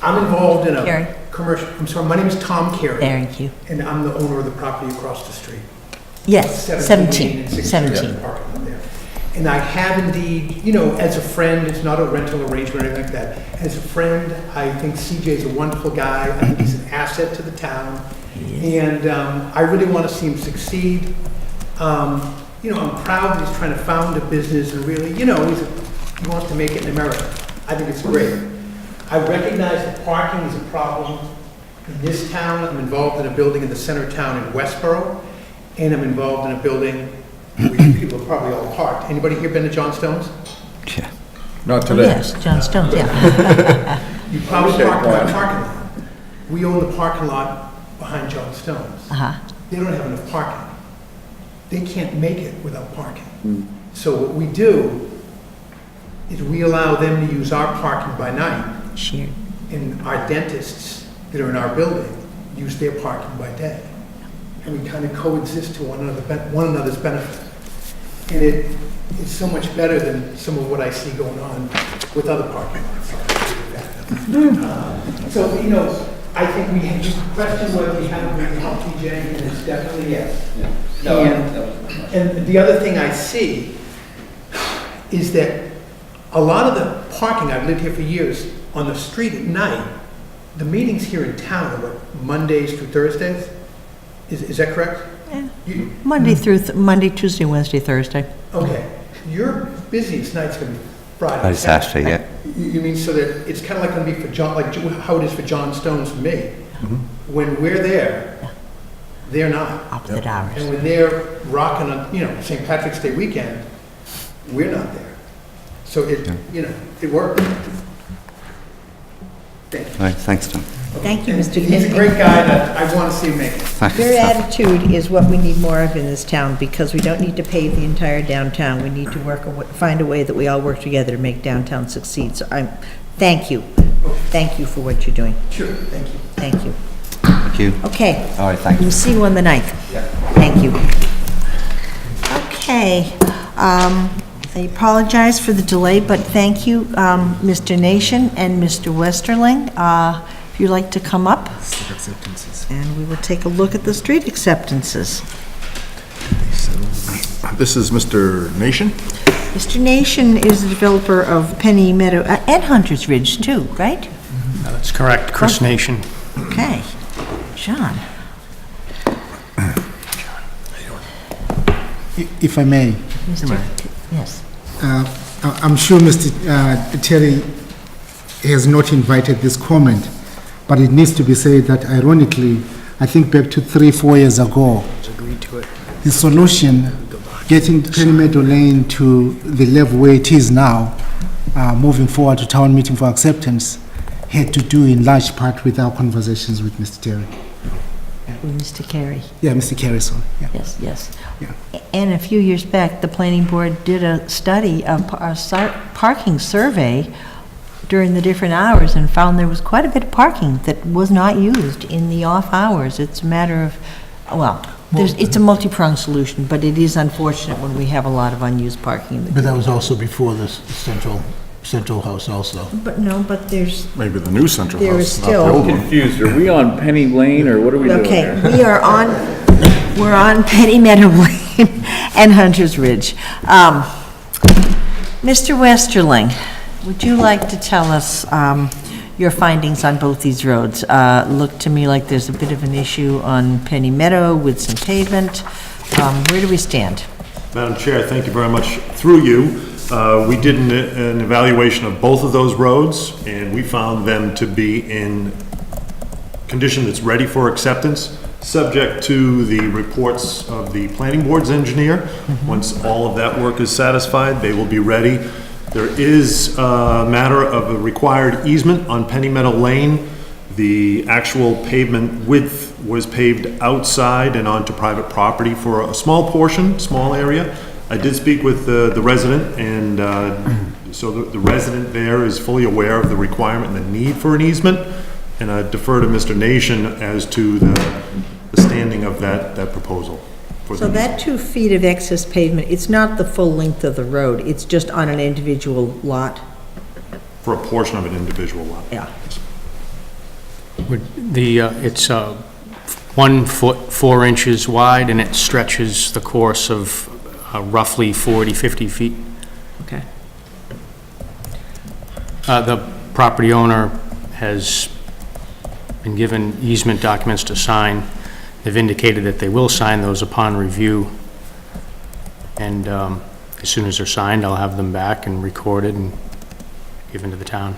I'm involved in Carey. a commercial, I'm sorry, my name is Tom Carey. Thank you. And I'm the owner of the property across the street. Yes, 17. And 16 parking lot there. And I have indeed, as a friend, it's not a rental arrangement or anything like that. As a friend, I think CJ's a wonderful guy. I think he's an asset to the town. And I really want to see him succeed. I'm proud that he's trying to found a business and really, he wants to make it in America. I think it's great. I recognize that parking is a problem in this town. I'm involved in a building in the center of town in Westboro, and I'm involved in a building where people are probably all parked. Anybody here been to John Stone's? Yeah. Not today. Yes, John Stone's, yeah. You probably parked in my parking lot. We own the parking lot behind John Stone's. They don't have enough parking. They can't make it without parking. So what we do is we allow them to use our parking by night. Sure. And our dentists that are in our building use their parking by day. And we kind of coexist to one another's benefit. And it's so much better than some of what I see going on with other parking lots. I think we had just questioned whether we have a help TJ, and it's definitely yes. And the other thing I see is that a lot of the parking, I've lived here for years, on the street at night, the meetings here in town are what, Mondays through Thursdays? Is that correct? Yeah. Monday, Tuesday, Wednesday, Thursday. Okay. Your busiest night's going to be Friday. Friday, Saturday, yeah. You mean so that it's kind of like going to be for John, like how it is for John Stone's for me. When we're there, they're not. Opposite hours. And when they're rocking on, St. Patrick's Day weekend, we're not there. So it worked. Thank you. All right, thanks, Tom. Thank you, Mr. He's a great guy that I want to see him make it. Their attitude is what we need more of in this town, because we don't need to pave the entire downtown. We need to find a way that we all work together to make downtown succeed. So thank you. Thank you for what you're doing. Sure, thank you. Thank you. Thank you. Okay. All right, thank you. We'll see you on the 9th. Yeah. Thank you. Okay. I apologize for the delay, but thank you, Mr. Nation and Mr. Westerling. If you'd like to come up, and we will take a look at the street acceptances. This is Mr. Nation? Mr. Nation is the developer of Penny Meadow, and Hunter's Ridge too, right? That's correct, Chris Nation. Okay. John. If I may. Yes. I'm sure Mr. Terry has not invited this comment, but it needs to be said that ironically, I think back to 3-4 years ago, Agreed to it. the solution, getting Penny Meadow Lane to the level where it is now, moving forward to town meeting for acceptance, had to do in large part with our conversations with Mr. Terry. With Mr. Carey. Yeah, Mr. Carey, sorry. Yeah. Yes. Yeah. And a few years back, the planning board did a study, a parking survey during the different hours, and found there was quite a bit of parking that was not used in the off hours. It's a matter of, it's a multi-pronged solution, but it is unfortunate when we have a lot of unused parking. But that was also before the central house also. But there's... Maybe the new central There house, is not the still- old one. Confused, are we on Penny Lane, or what are we doing Okay, there? we're on Penny Meadow Lane and Hunter's Ridge. Mr. Westerling, would you like to tell us your findings on both these roads? Look to me like there's a bit of an issue on Penny Meadow with some pavement. Where do we stand? Madam Chair, thank you very much. Through you, we did an evaluation of both of those roads, and we found them to be in condition that's ready for acceptance, subject to the reports of the planning board's engineer. Once all of that work is satisfied, they will be ready. There is a matter of a required easement on Penny Meadow Lane. The actual pavement width was paved outside and onto private property for a small portion, small area. I did speak with the resident, and so the resident there is fully aware of the requirement and the need for an easement, and I defer to Mr. Nation as to the standing of that proposal. So that 2 feet of excess pavement, it's not the full length of the road, it's just on an individual lot? For a portion of an individual lot. Yeah. It's 1 foot 4 inches wide, and it stretches the course of roughly 40, 50 feet. Okay. The property owner has been given easement documents to sign. They've indicated that they will sign those upon review. And as soon as they're signed, I'll have them back and recorded and given to the town.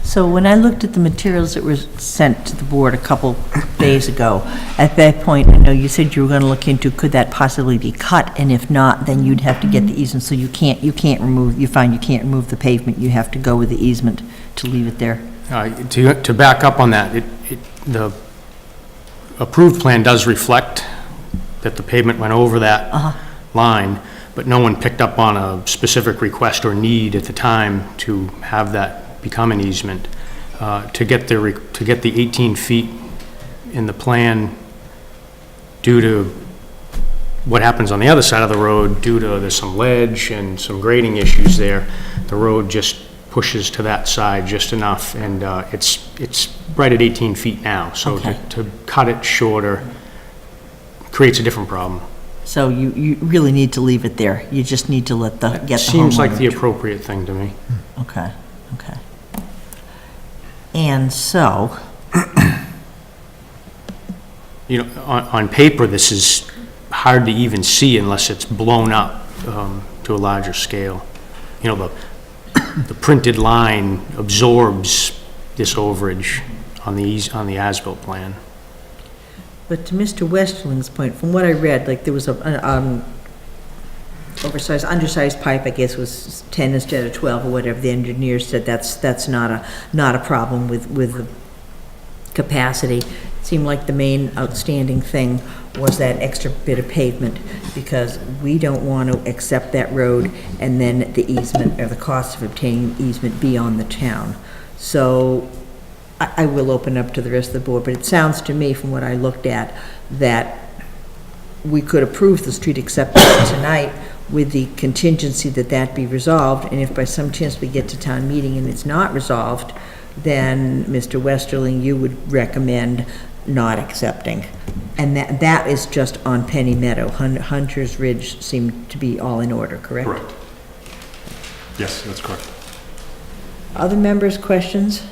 So when I looked at the materials that were sent to the board a couple days ago, at that point, I know you said you were going to look into, could that possibly be cut? And if not, then you'd have to get the easement. So you can't remove, you find you can't remove the pavement. You have to go with the easement to leave it there. To back up on that, the approved plan does reflect that the pavement went over that line, but no one picked up on a specific request or need at the time to have that become an easement. To get the 18 feet in the plan, due to what happens on the other side of the road, due to there's some ledge and some grading issues there, the road just pushes to that side just enough, and it's right at 18 feet now, so Okay. to cut it shorter creates a different problem. So you really need to leave it there. You just need to get the homeowner. Seems like the appropriate thing to me. Okay, okay. And so, You know, on paper, this is hard to even see unless it's blown up to a larger scale. You know, the printed line absorbs this overage on the as-built plan. but to Mr. Westerling's point, from what I read, like there was a undersized pipe, I guess was 10 instead of 12 or whatever. The engineer said that's not a problem with the capacity. It seemed like the main outstanding thing was that extra bit of pavement, because we don't want to accept that road and then the easement or the cost of obtaining easement be on the town. So I will open up to the rest of the board, but it sounds to me from what I looked at that we could approve the street acceptance tonight with the contingency that that be resolved, and if by some chance we get to town meeting and it's not resolved, then Mr. Westerling, you would recommend not accepting. And that is just on Penny Meadow. Hunter's Ridge seemed to be all in order, correct? Correct. Yes, that's correct. Other members' questions?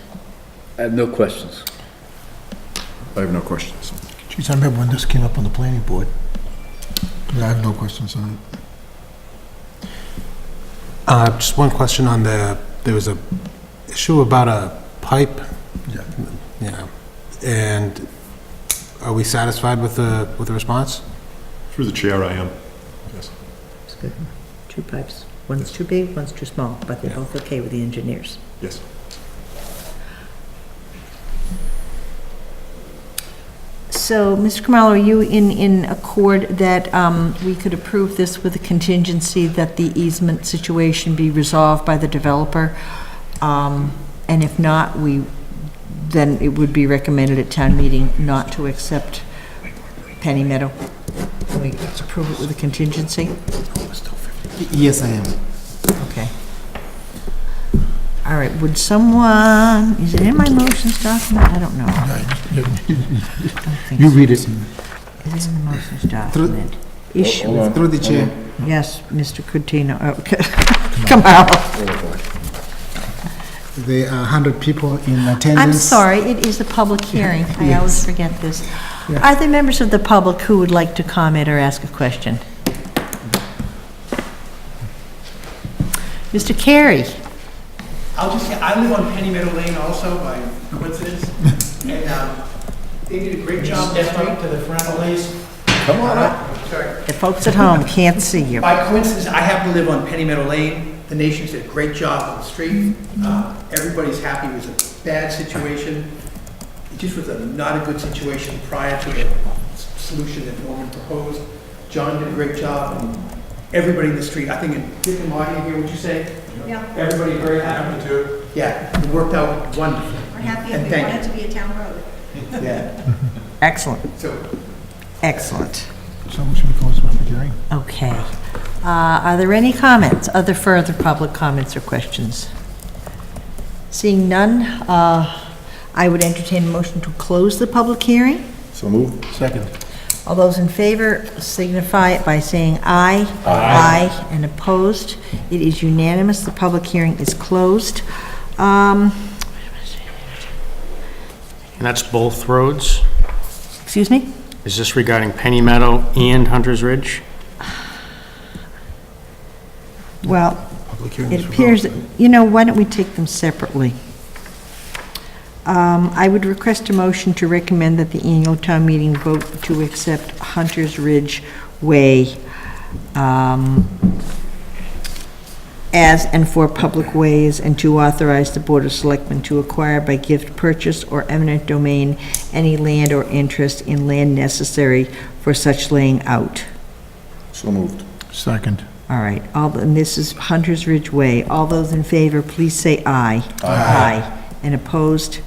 I have no questions. I have no questions. Geez, I remember when this came up on the planning board. I have no questions on it. Just one question on there was a issue about a pipe. Yeah. And are we satisfied with the response? Through the chair, I am. Yes. That's good. 2 pipes. One's too big, one's too small, but they're both okay with the engineers. Yes. So, Mr. Kamalo, are you in accord that we could approve this with a contingency that the easement situation be resolved by the developer? And if not, then it would be recommended at town meeting not to accept Penny Meadow? Can we approve it with a contingency? Yes, I am. Okay. All right, would someone, is it in my motions document? I don't know. You read it. Is it in the motions document? Issue. Through the chair. Yes, Mr. Coutinho. Okay. Come on. There are 100 people in attendance. I'm sorry, it is a public hearing. I Yes. always forget this. Yeah. Are there members of the public who would like to comment or ask a question? Mr. Carey? I'll just say, I live on Penny Meadow Lane also, by coincidence. And they did a great job. Step up to the front, please. Come on up. Sorry. The folks at home can't see you. By coincidence, I happen to live on Penny Meadow Lane. The Nations did a great job on the street. Everybody's happy. It was a bad situation. It just was not a good situation prior to the solution that Norman proposed. John did a great job, and everybody in the street, I think, Dick and Marty here, would you say? Yeah. Everybody very happy too. Yeah, it worked out wonderful. We're happy And if we thank want it to be a town road. Yeah. Excellent. So, Excellent. So should we close the public hearing? Okay. Are there any comments, other further public comments or questions? Seeing none, I would entertain a motion to close the public hearing. So moved. Second. All those in favor signify it by saying aye. Aye. And opposed? It is unanimous. The public hearing is closed. And that's both roads? Excuse me? Is this regarding Penny Meadow and Hunter's Ridge? Well, Public hearing it is for appears, both. that why don't we take them separately? I would request a motion to recommend that the annual town meeting vote to accept Hunter's Ridge Way as and for public ways, and to authorize the Board of Selectmen to acquire by gift, purchase, or eminent domain any land or interest in land necessary for such laying out. So moved. Second. All right, and this is Hunter's Ridge Way. All those in favor, please say aye. Aye. And opposed?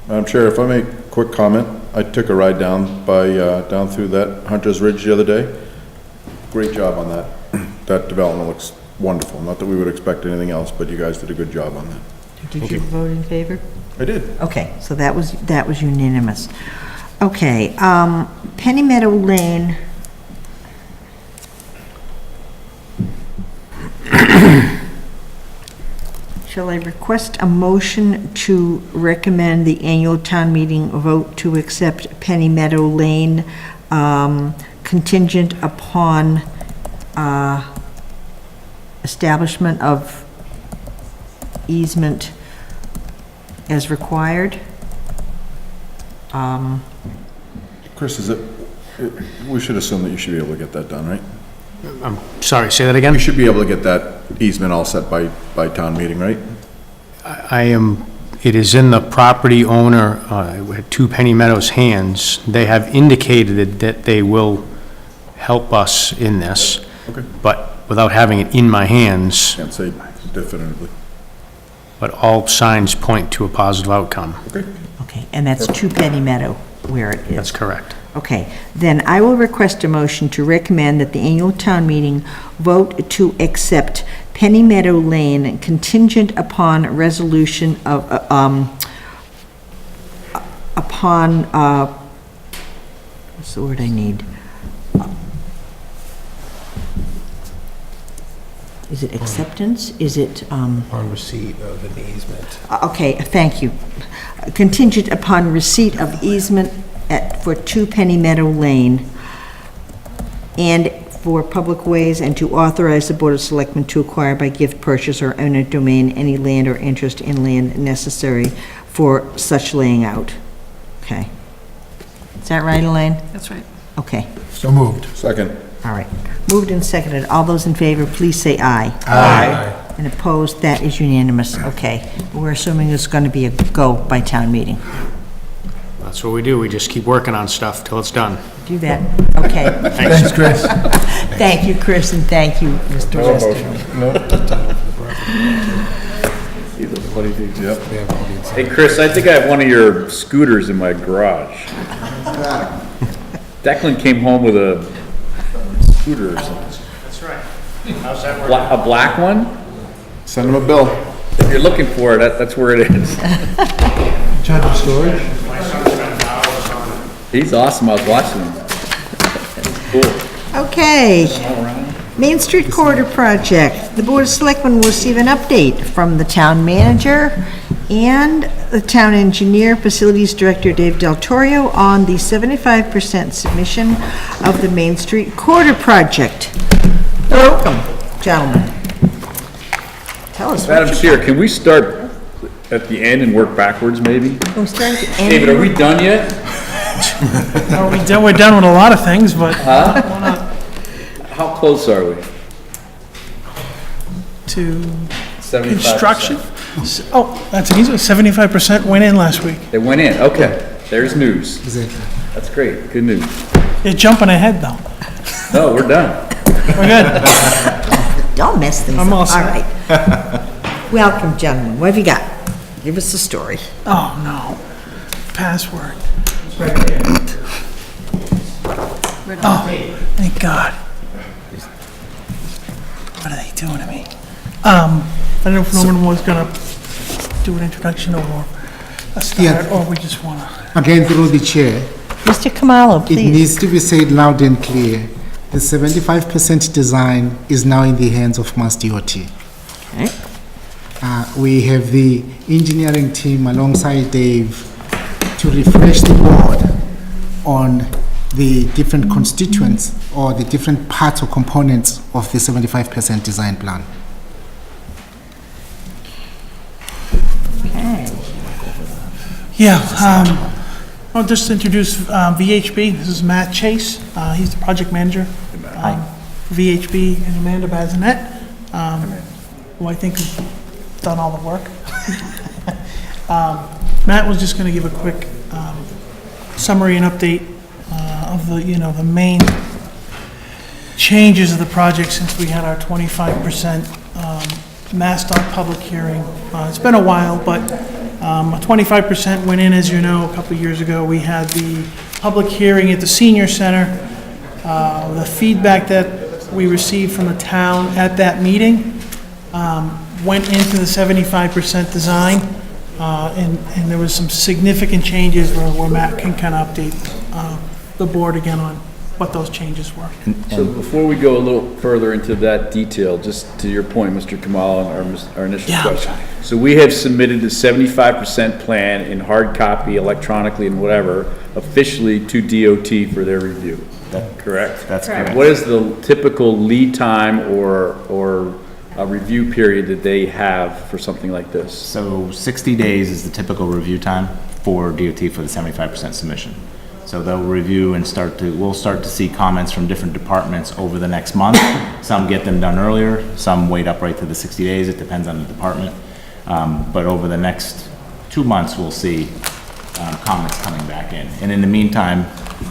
Madam Chair, if I may, quick comment. I took a ride down down through that Hunter's Ridge the other day. Great job on that. That development looks wonderful. Not that we would expect anything else, but you guys did a good job on that. Did you vote in favor? I did. Okay, so that was unanimous. Okay, Penny Meadow Lane. Shall I request a motion to recommend the annual town meeting vote to accept Penny Meadow Lane contingent upon establishment of easement as required? Chris, we should assume that you should be able to get that done, right? I'm sorry, say that again? We should be able to get that easement all set by town meeting, right? It is in the property owner, to Penny Meadows' hands. They have indicated that they will help us in this. Okay. But without having it in my hands, Can't say definitively. but all signs point to a positive outcome. Okay. Okay, and that's to Penny Meadow where it is? That's correct. Okay, then I will request a motion to recommend that the annual town meeting vote to accept Penny Meadow Lane contingent upon resolution of, what's the word I need? Is it acceptance? Is it, On receipt of an easement. okay, thank you. Contingent upon receipt of easement for 2 Penny Meadow Lane and for public ways, and to authorize the Board of Selectmen to acquire by gift, purchase, or eminent domain any land or interest in land necessary for such laying out. Okay. Is that right, Elaine? That's right. Okay, So moved. Second. all right. Moved and seconded. All those in favor, please say aye. Aye. And opposed, that is unanimous. Okay. We're assuming it's going to be a go by town meeting. That's what we do. We just keep working on stuff till it's done. Do that. Okay. Thanks, Chris. Thank you, Chris, and thank you, Mr. Weston. These are funny things. Yep. Hey, Chris, I think I have one of your scooters in my garage. Declan came home with a scooter or something. that's right. How's that work? A black one? Send him a bill. If you're looking for it, that's where it is. Charge of storage? My son's got hours on it. He's awesome. I was watching him. Cool. Okay. Main Street Corridor Project. The Board of Selectmen will receive an update from the town manager and the town engineer, facilities director Dave Del Torio, on the 75% submission of the Main Street Corridor Project. Welcome, gentlemen. Tell us what Madam Chair, can we start at the end and work backwards, maybe? We start at the end. David, are we done yet? We're done with a lot of things, but How close are we? to 75%. construction. Oh, that's an easy, 75% went in last week. It went in, okay. There's news. Exactly. That's great, good news. You're jumping ahead, though. No, we're done. We're good. Don't mess things I'm up. all All set. right. Welcome, gentlemen. What have you got? Give us the story. Oh, no. Password. Oh, thank God. What are they doing to me? I don't know if Norman was gonna do an introduction or a start, Yeah. or we just wanna. Again, through the chair, Mr. Kamalo, it please. needs to be said loud and clear. The 75% design is now in the hands of Mass DOT. Okay. We have the engineering team alongside Dave to refresh the board on the different constituents or the different parts or components of the 75% design plan. Okay. Yeah, I'll just introduce VHB. This is Matt Chase. He's the project manager. VHB and Amanda Bazinet, who I think has done all the work. Matt was just going to give a quick summary and update of the main changes of the project since we had our 25% MassDOT public hearing. It's been a while, but 25% went in, as you know, a couple of years ago. We had the public hearing at the senior center. The feedback that we received from the town at that meeting went into the 75% design, and there was some significant changes where Matt can kind of update the board again on what those changes were. So before we go a little further into that detail, just to your point, Mr. Kamala, our initial question. So we have submitted the 75% plan in hard copy, electronically and whatever, officially to DOT for their review. Correct? That's correct. What is the typical lead time or a review period that they have for something like this? So 60 days is the typical review time for DOT for the 75% submission. So they'll review and we'll start to see comments from different departments over the next month. Some get them done earlier, some wait up right to the 60 days. It depends on the department. But over the next 2 months, we'll see comments coming back in. And in the meantime,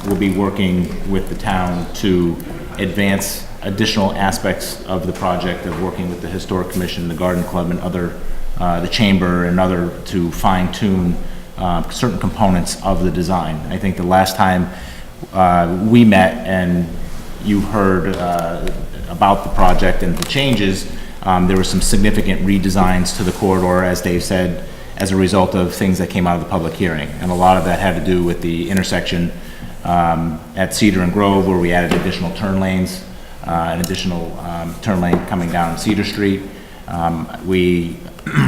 we'll be working with the town to advance additional aspects of the project, of working with the Historic Commission, the Garden Club, and other, the Chamber and other, to fine tune certain components of the design. I think the last time we met and you heard about the project and the changes, there were some significant redesigns to the corridor, as Dave said, as a result of things that came out of the public hearing. And a lot of that had to do with the intersection at Cedar and Grove, where we added additional turn lanes, an additional turn lane coming down Cedar Street. We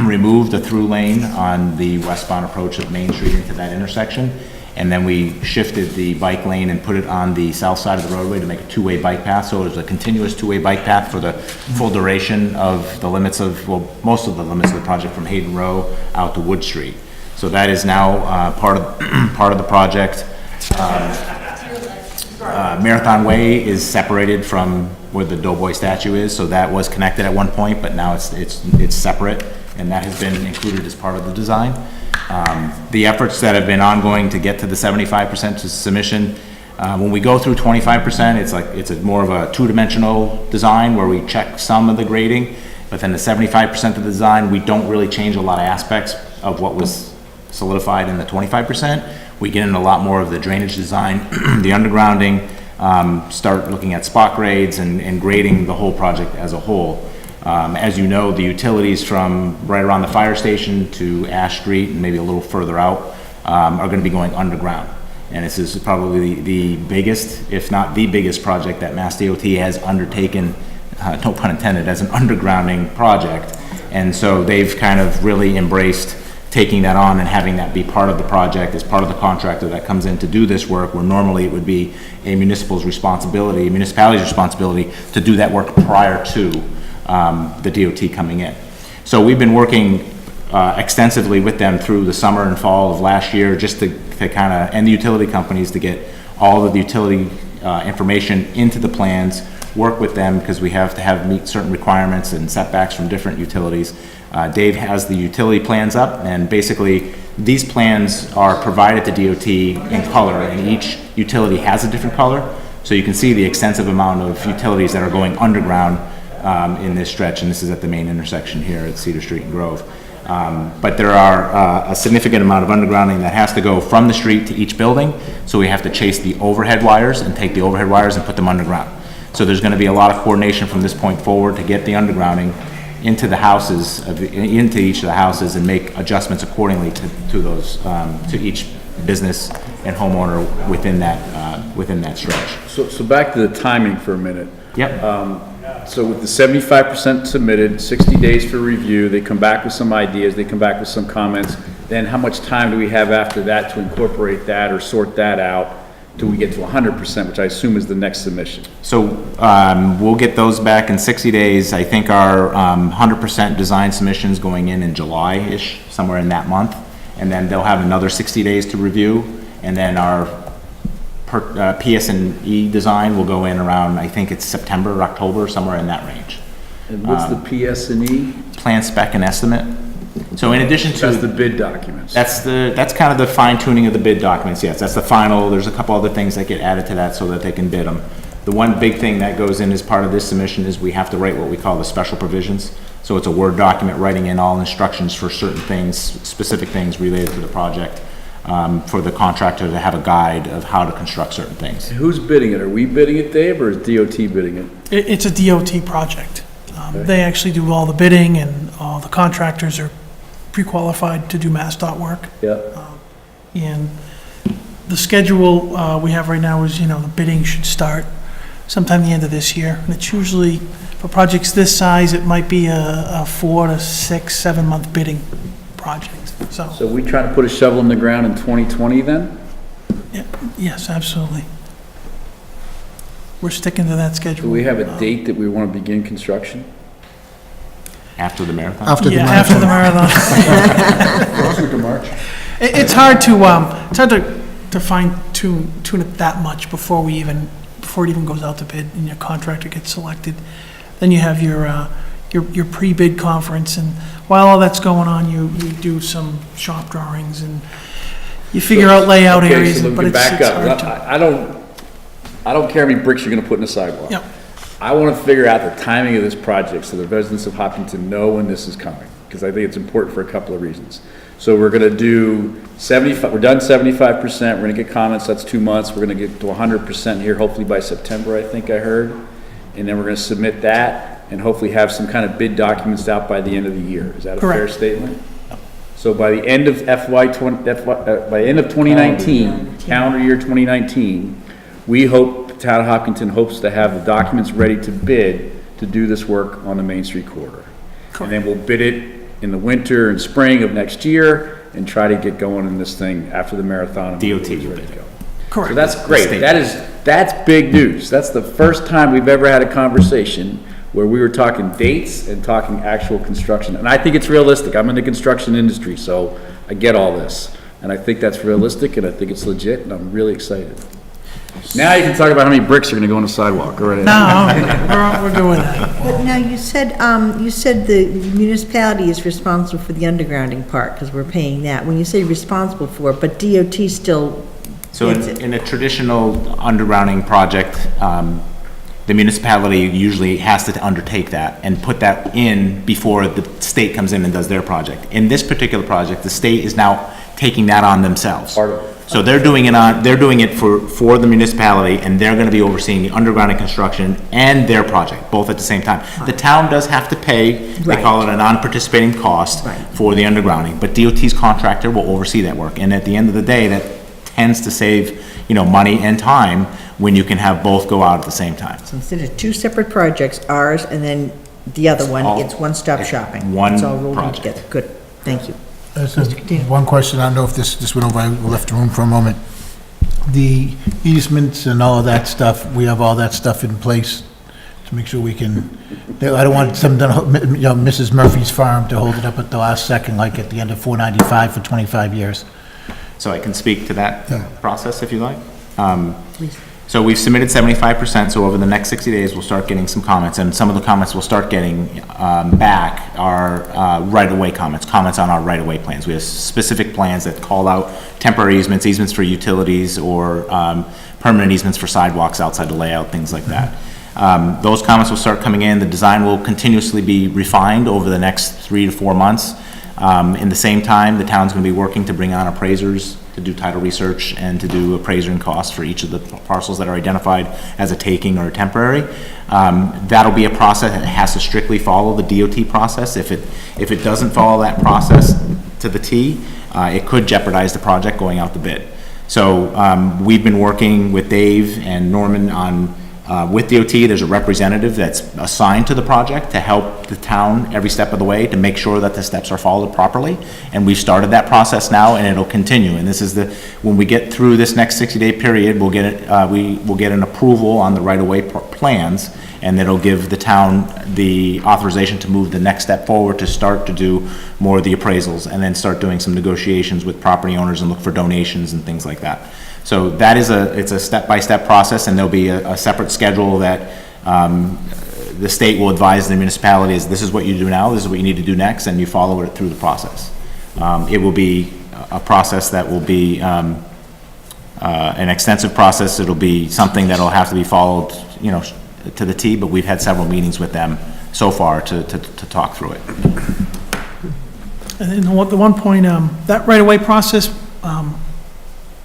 removed the through lane on the westbound approach of Main Street into that intersection, and then we shifted the bike lane and put it on the south side of the roadway to make a two-way bike path, so it was a continuous two-way bike path for the full duration of the limits of, well, most of the limits of the project from Hayden Row out to Wood Street. So that is now part of the project. Marathon Way is separated from where the Doughboy statue is, so that was connected at one point, but now it's separate, and that has been included as part of the design. The efforts that have been ongoing to get to the 75% submission, when we go through 25%, it's more of a two-dimensional design where we check some of the grading, but then the 75% of the design, we don't really change a lot of aspects of what was solidified in the 25%. We get into a lot more of the drainage design, the undergrounding, start looking at spot grades and grading the whole project as a whole. As you know, the utilities from right around the fire station to Ash Street and maybe a little further out are going to be going underground. And this is probably the biggest, if not the biggest project that Mass DOT has undertaken, no pun intended, as an undergrounding project. And so they've kind of really embraced taking that on and having that be part of the project as part of the contractor that comes in to do this work, where normally it would be a municipality's responsibility to do that work prior to the DOT coming in. So we've been working extensively with them through the summer and fall of last year, just to kind of, and the utility companies, to get all of the utility information into the plans, work with them, because we have to meet certain requirements and setbacks from different utilities. Dave has the utility plans up, and basically these plans are provided to DOT in color, and each utility has a different color, so you can see the extensive amount of utilities that are going underground in this stretch, and this is at the main intersection here at Cedar Street and Grove. But there are a significant amount of undergrounding that has to go from the street to each building, so we have to chase the overhead wires and take the overhead wires and put them underground. So there's going to be a lot of coordination from this point forward to get the undergrounding into the houses, into each of the houses, and make adjustments accordingly to those, to each business and homeowner within that stretch. So back to the timing for a minute. Yep. So with the 75% submitted, 60 days for review, they come back with some ideas, they come back with some comments, then how much time do we have after that to incorporate that or sort that out till we get to 100%, which I assume is the next submission? So we'll get those back in 60 days. I think our 100% design submissions going in July-ish, somewhere in that month, and then they'll have another 60 days to review, and then our PS&E design will go in around, I think it's September or October, somewhere in that range. And what's the PS&E? Plan, spec, and estimate. So in addition to... That's the bid documents. That's kind of the fine tuning of the bid documents, yes. That's the final. There's a couple other things that get added to that so that they can bid them. The one big thing that goes in as part of this submission is we have to write what we call the special provisions. So it's a Word document writing in all instructions for certain things, specific things related to the project, for the contractor to have a guide of how to construct certain things. Who's bidding it? Are we bidding it, Dave, or is DOT bidding it? It's a DOT project. They actually do all the bidding, and all the contractors are pre-qualified to do MassDOT work. Yeah. And the schedule we have right now is, the bidding should start sometime the end of this year. And it's usually, for projects this size, it might be a 4 to 6, 7 month bidding project. So we trying to put a shovel in the ground in 2020 then? Yeah, yes, absolutely. We're sticking to that schedule. Do we have a date that we want to begin construction? After the marathon? After the marathon. First week of March. It's hard to fine tune it that much before it even goes out to bid and your contractor gets selected. Then you have your pre-bid conference, and while all that's going on, you do some shop drawings and you figure out layout areas, so but it's back hard up. to. I don't care how many bricks you're going to put in the sidewalk. Yep. I want to figure out the timing of this project so the residents of Hopkinton know when this is coming, because I think it's important for a couple of reasons. So we're going to do 75, we're done 75%, we're going to get comments, that's 2 months, we're going to get to 100% here hopefully by September, I think I heard. And then we're going to submit that and hopefully have some kind of bid documents out by the end of the year. Is that a fair statement? So by the end of by the end of 2019, calendar year 2019, we hope, the town of Hopkinton hopes to have the documents ready to bid to do this work on the Main Street corridor. And then we'll bid it in the winter and spring of next year and try to get going in this thing after the marathon. And DOT is ready to go. Correct. So that's great. That's big news. That's the first time we've ever had a conversation where we were talking dates and talking actual construction. And I think it's realistic. I'm in the construction industry, so I get all this. And I think that's realistic, and I think it's legit, and I'm really excited. Now you can talk about how many bricks are going to go on the sidewalk. Right? No, we're good with that. But now, you said the municipality is responsible for the undergrounding part, because we're paying that. When you say responsible for it, but DOT still... So in a traditional undergrounding project, the municipality usually has to undertake that and put that in before the state comes in and does their project. In this particular project, the state is now taking that on themselves. So they're doing it for the municipality, and they're going to be overseeing the undergrounding construction and their project, both at the same time. The town does have to pay, they call it a non-participating cost for the undergrounding, but DOT's contractor will oversee that work. And at the end of the day, that tends to save, money and time when you can have both go out at the same time. So instead of 2 separate projects, ours and then the other one, it's one-stop shopping. One It's all rolled in project. together. Good, thank you. One question, I don't know if this went over, I left the room for a moment. The easements and all of that stuff, we have all that stuff in place to make sure we can, I don't want some, Mrs. Murphy's Farm to hold it up at the last second, like at the end of 495 for 25 years. So I can speak to that Yeah. process if you like. So we've submitted 75%, so over the next 60 days, we'll start getting some comments, and some of the comments we'll start getting back are right-of-way comments on our right-of-way plans. We have specific plans that call out temporary easements, easements for utilities, or permanent easements for sidewalks outside the layout, things like that. Those comments will start coming in. The design will continuously be refined over the next 3 to 4 months. In the same time, the town's going to be working to bring on appraisers to do title research and to do appraising costs for each of the parcels that are identified as a taking or a temporary. That'll be a process that has to strictly follow the DOT process. If it doesn't follow that process to the T, it could jeopardize the project going out the bid. So we've been working with Dave and Norman on with DOT. There's a representative that's assigned to the project to help the town every step of the way to make sure that the steps are followed properly. And we've started that process now, and it'll continue. And this is when we get through this next 60-day period, we'll get we will get an approval on the right-of-way plans, and that'll give the town the authorization to move the next step forward to start to do more of the appraisals, and then start doing some negotiations with property owners and look for donations and things like that. So that is it's a step-by-step process, and there'll be a separate schedule that the state will advise the municipalities, this is what you do now, this is what you need to do next, and you follow it through the process. It will be a process that will be an extensive process. It'll be something that'll have to be followed, to the T, but we've had several meetings with them so far to talk through it. And then the one point, that right-of-way process,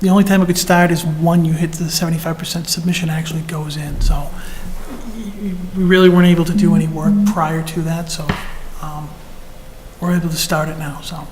the only time it could start is when you hit the 75% submission actually goes in. So we really weren't able to do any work prior to that, so we're able to start it now, so.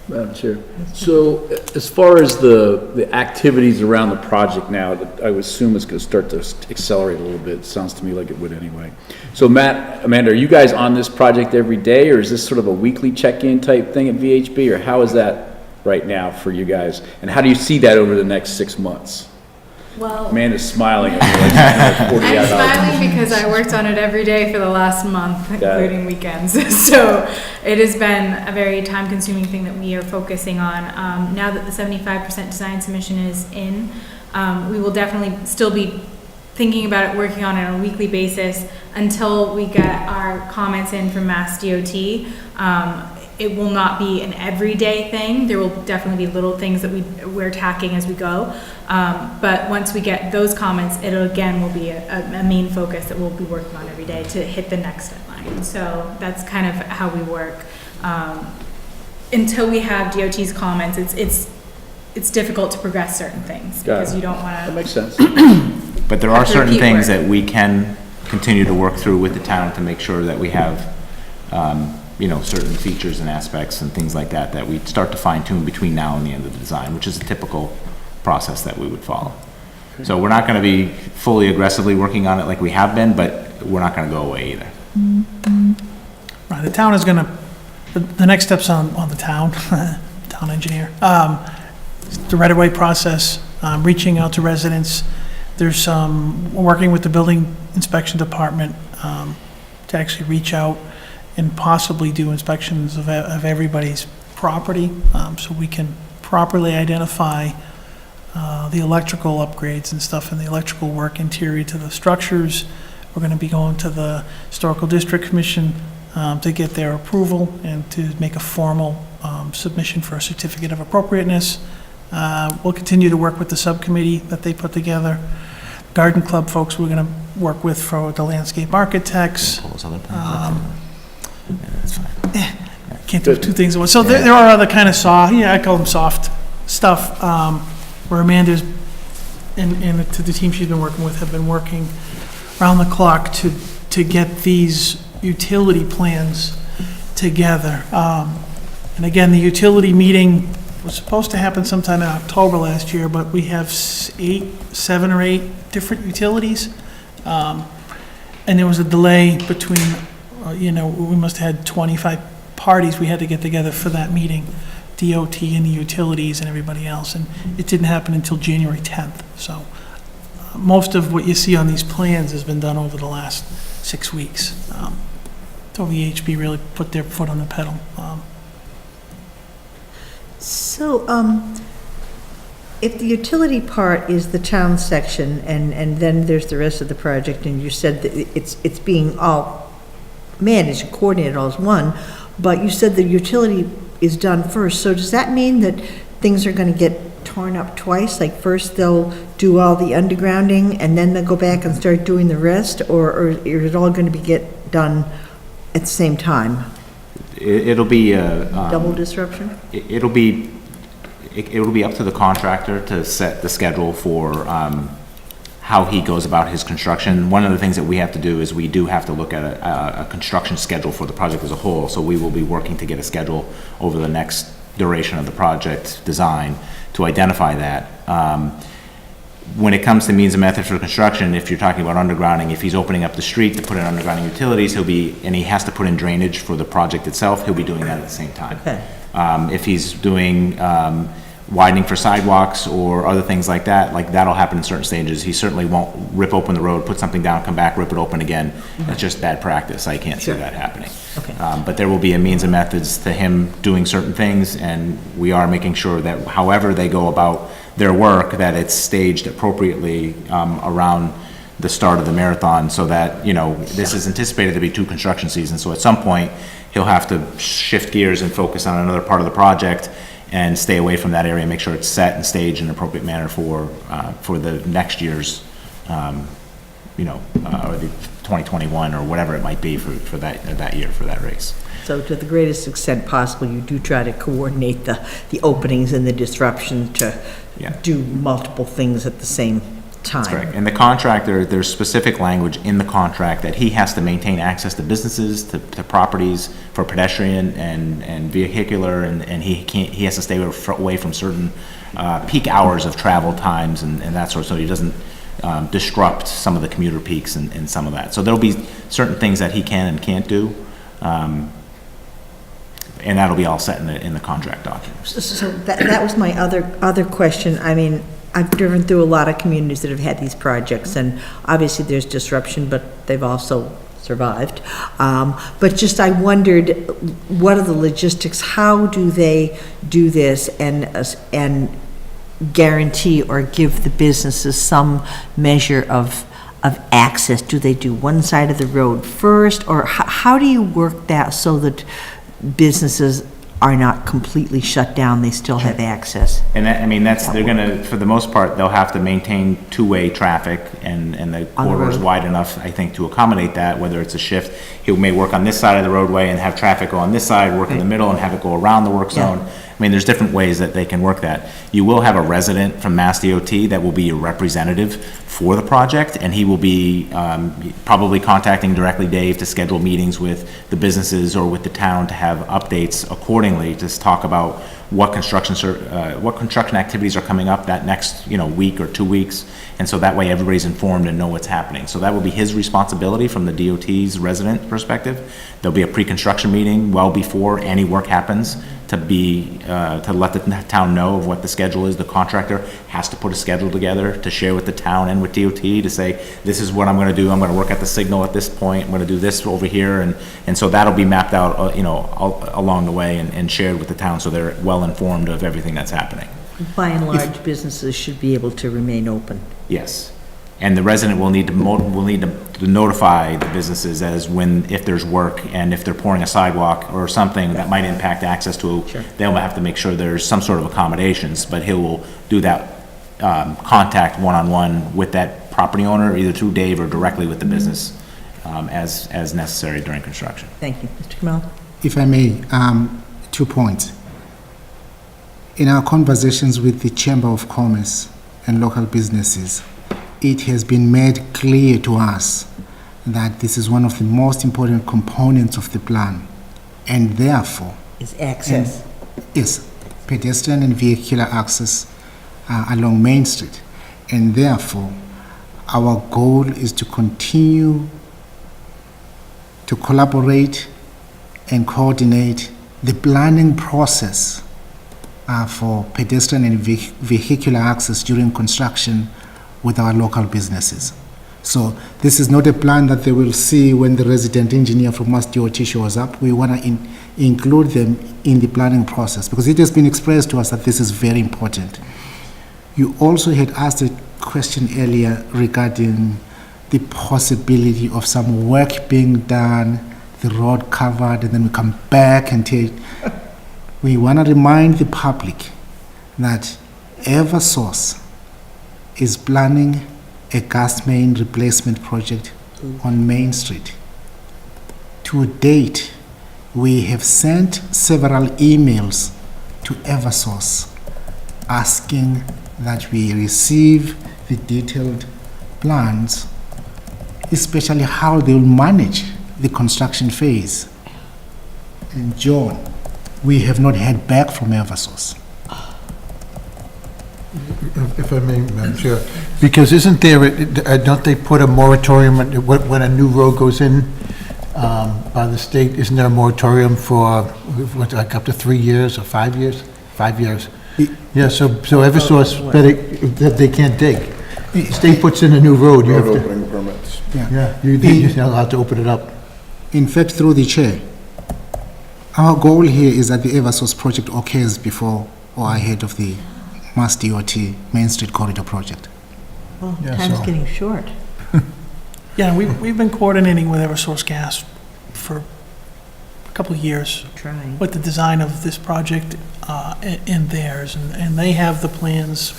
Madam Chair. So as far as the activities around the project now, I would assume it's going to start to accelerate a little bit. It sounds to me like it would anyway. So Matt, Amanda, are you guys on this project every day, or is this sort of a weekly check-in type thing at VHB, or how is that right now for you guys? And how do you see that over the next 6 months? Well, Amanda's smiling at me like 40 I'm hours. smiling because I worked on it every day for the last month, including weekends. So it has been a very time-consuming thing that we are focusing on. Now that the 75% design submission is in, we will definitely still be thinking about it, working on it on a weekly basis until we get our comments in from Mass DOT. It will not be an everyday thing. There will definitely be little things that we're tacking as we go. But once we get those comments, it again will be a main focus that we'll be working on every day to hit the next deadline. So that's kind of how we work. Until we have DOT's comments, it's difficult to progress certain things because you don't want to. That makes sense. But there are certain things that we can continue to work through with the town to make sure that we have certain features and aspects and things like that we start to fine tune between now and the end of the design, which is a typical process that we would follow. So we're not going to be fully aggressively working on it like we have been, but we're not going to go away either. Right, the town is going to, the next step's on the town, town engineer. The right-of-way process, reaching out to residents. There's some, working with the building inspection department to actually reach out and possibly do inspections of everybody's property, so we can properly identify the electrical upgrades and stuff and the electrical work interior to the structures. We're going to be going to the Historical District Commission to get their approval and to make a formal submission for a certificate of appropriateness. We'll continue to work with the subcommittee that they put together. Garden Club folks we're going to work with for the landscape architects. Can't do two things at once. So there are other kind of I call them soft stuff, where Amanda's and to the team she's been working with have been working around the clock to get these utility plans together. And again, the utility meeting was supposed to happen sometime in October last year, but we have 7 or 8 different utilities. And there was a delay between, we must have had 25 parties we had to get together for that meeting, DOT and the utilities and everybody else, and it didn't happen until January 10th. So most of what you see on these plans has been done over the last 6 weeks. So VHB really put their foot on the pedal. So, if the utility part is the town section, and then there's the rest of the project, and you said that it's being all managed and coordinated all as one, but you said the utility is done first, so does that mean that things are gonna get torn up twice? Like first they'll do all the undergrounding, and then they'll go back and start doing the rest, or is it all gonna be get done at the same time? It'll be Double disruption? It'll be up to the contractor to set the schedule for how he goes about his construction. One of the things that we have to do is we do have to look at a construction schedule for the project as a whole. So we will be working to get a schedule over the next duration of the project design to identify that. When it comes to means and methods for construction, if you're talking about undergrounding, if he's opening up the street to put in undergrounding utilities, and he has to put in drainage for the project itself, he'll be doing that at the same time. Okay. If he's doing widening for sidewalks or other things like that, that'll happen in certain stages. He certainly won't rip open the road, put something down, come back, rip it open again. That's just bad practice. I can't see that happening. Okay. But there will be a means and methods to him doing certain things, and we are making sure that however they go about their work, that it's staged appropriately around the start of the marathon, so that, this is anticipated to be 2 construction seasons, so at some point, he'll have to shift gears and focus on another part of the project and stay away from that area and make sure it's set and staged in an appropriate manner for the next year's, or the 2021 or whatever it might be for that year, for that race. So to the greatest extent possible, you do try to coordinate the openings and the disruption to do multiple things at the same time. That's correct. And the contractor, there's specific language in the contract that he has to maintain access to businesses, to properties for pedestrian and vehicular, and he has to stay away from certain peak hours of travel times and that sort, so he doesn't disrupt some of the commuter peaks and some of that. So there'll be certain things that he can and can't do. And that'll be all set in the contract documents. So that was my other question. I mean, I've driven through a lot of communities that have had these projects, and obviously there's disruption, but they've also survived. But just I wondered, what are the logistics? How do they do this and guarantee or give the businesses some measure of access? Do they do one side of the road first, or how do you work that so that businesses are not completely shut down, they still have access? And they're gonna, for the most part, they'll have to maintain two-way traffic, and the corridor is wide enough, I think, to accommodate that, whether it's a shift. He may work on this side of the roadway and have traffic go on this side, work in the middle and have it go around the work zone. There's different ways that they can work that. You will have a resident from Mass DOT that will be your representative for the project, and he will be probably contacting directly Dave to schedule meetings with the businesses or with the town to have updates accordingly, to talk about what construction activities are coming up that next week or 2 weeks, and so that way everybody's informed and know what's happening. So that will be his responsibility from the DOT's resident perspective. There'll be a pre-construction meeting well before any work happens to let the town know of what the schedule is. The contractor has to put a schedule together to share with the town and with DOT to say, this is what I'm going to do. I'm going to work at the signal at this point. I'm going to do this over here, and so that'll be mapped out, along the way and shared with the town, so they're well informed of everything that's happening. By and large, businesses should be able to remain open. Yes. And the resident will need to notify the businesses if there's work, and if they're pouring a sidewalk or something that might impact access to, they'll have to make sure there's some sort of accommodations, but he will do that contact one-on-one with that property owner, either through Dave or directly with the business, as necessary during construction. Thank you. Mr. Kamel? If I may, 2 points. In our conversations with the Chamber of Commerce and local businesses, it has been made clear to us that this is one of the most important components of the plan, and therefore is access. Is pedestrian and vehicular access along Main Street, and therefore our goal is to continue to collaborate and coordinate the planning process for pedestrian and vehicular access during construction with our local businesses. So this is not a plan that they will see when the resident engineer from Mass DOT shows up. We want to include them in the planning process because it has been expressed to us that this is very important. You also had asked a question earlier regarding the possibility of some work being done, the road covered, and then we come back and take. We want to remind the public that Eversource is planning a gas main replacement project on Main Street. To date, we have sent several emails to Eversource asking that we receive the detailed plans, especially how they will manage the construction phase. And John, we have not heard back from Eversource. If I may, Madam Chair, because isn't there, don't they put a moratorium when a new road goes in by the state? Isn't there a moratorium for, what, like up to 3 years or 5 years? 5 years. Yeah, so Eversource, they can't dig. State puts in a new road, you have to. Opening permits. Yeah, you're allowed to open it up. In fact, through the chair, our goal here is that the Eversource project occurs before or ahead of the Mass DOT Main Street Corridor project. Well, Yeah, time's so- getting short. Yeah, we've been coordinating with Eversource Gas for a couple of years Trying. with the design of this project and theirs, and they have the plans,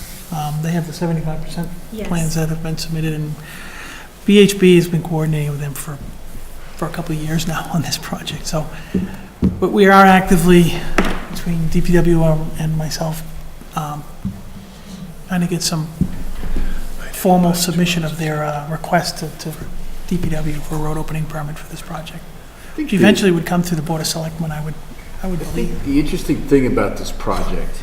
they have the 75% Yes. plans that have been submitted, and BHB has been coordinating with them for a couple of years now on this project, so, but we are actively, between DPW and myself, trying to get some formal submission of their request to DPW for a road opening permit for this project. Which eventually would come through the Board of Selectmen, I would believe. The interesting thing about this project,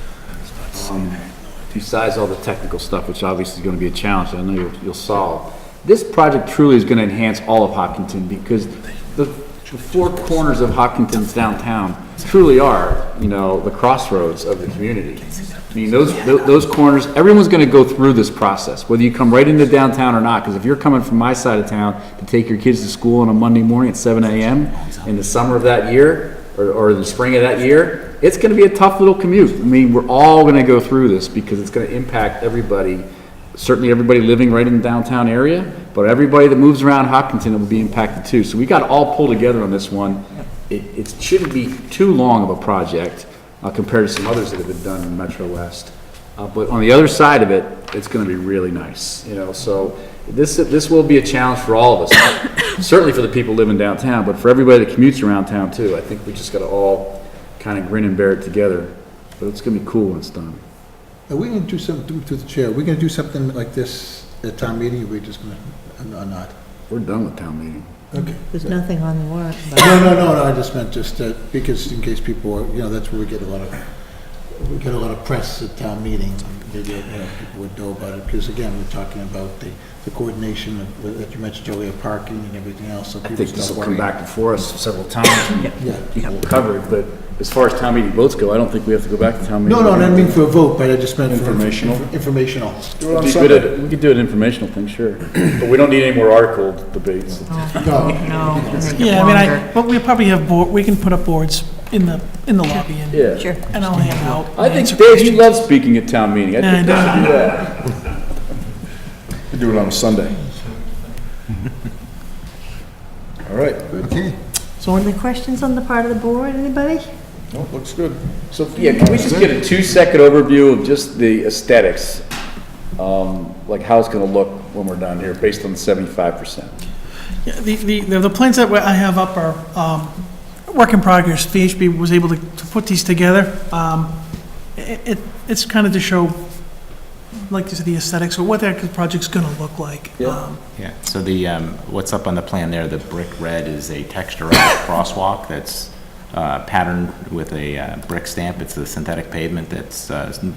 besides all the technical stuff, which obviously is going to be a challenge, I know you'll solve, this project truly is going to enhance all of Hopkinton because the four corners of Hopkinton's downtown truly are, you know, the crossroads of the community. I mean, those corners, everyone's going to go through this process, whether you come right into downtown or not, because if you're coming from my side of town to take your kids to school on a Monday morning at 7 a.m. in the summer of that year, or the spring of that year, it's going to be a tough little commute. I mean, we're all going to go through this because it's going to impact everybody, certainly everybody living right in the downtown area, but everybody that moves around Hopkinton will be impacted too. So we got to all pull together on this one. It shouldn't be too long of a project compared to some others that have been done in Metro West. But on the other side of it, it's going to be really nice, you know. So this will be a challenge for all of us, certainly for the people living downtown, but for everybody that commutes around town too. I think we just got to all kind of grin and bear it together. But it's going to be cool when it's done. Are we going to do something, through the chair, are we going to do something like this at town meeting, or are we just going to, or not? We're done with town meeting. Okay. There's nothing on the warrant. No, I just meant just because in case people are, you know, that's where we get a lot of press at town meeting. Maybe, you know, people would know about it, because again, we're talking about the coordination of, that you mentioned earlier, parking and everything else, so I people think this start will come worrying. back before us several times. Yeah. People will cover it, but as far as town meeting votes go, I don't think we have to go back to town meeting. No, I didn't mean for a vote, but I just meant Informational. for informational. It'd be good at- we could do an informational thing, sure. But we don't need any more article debates. No, make it Yeah, I mean, longer. but we probably have we can put up boards in the lobby and. Yeah. Sure. And I'll hand out. I think, answer Dave, you questions. love speaking at town meeting. I Yeah, think I we should do that. We do it on a Sunday. All right. Okay. So any questions on the part of the board, anybody? Oh, looks good. So, yeah, can we just get a 2-second overview of just the aesthetics? Like how it's gonna look when we're done here, based on the 75%? Yeah, the plans that I have up are work in progress. VHB was able to put these together. It's kind of to show, like, just the aesthetics, or what that project's gonna look like. Yeah. Yeah, so the, what's up on the plan there, the brick red is a texturized crosswalk that's patterned with a brick stamp. It's a synthetic pavement that's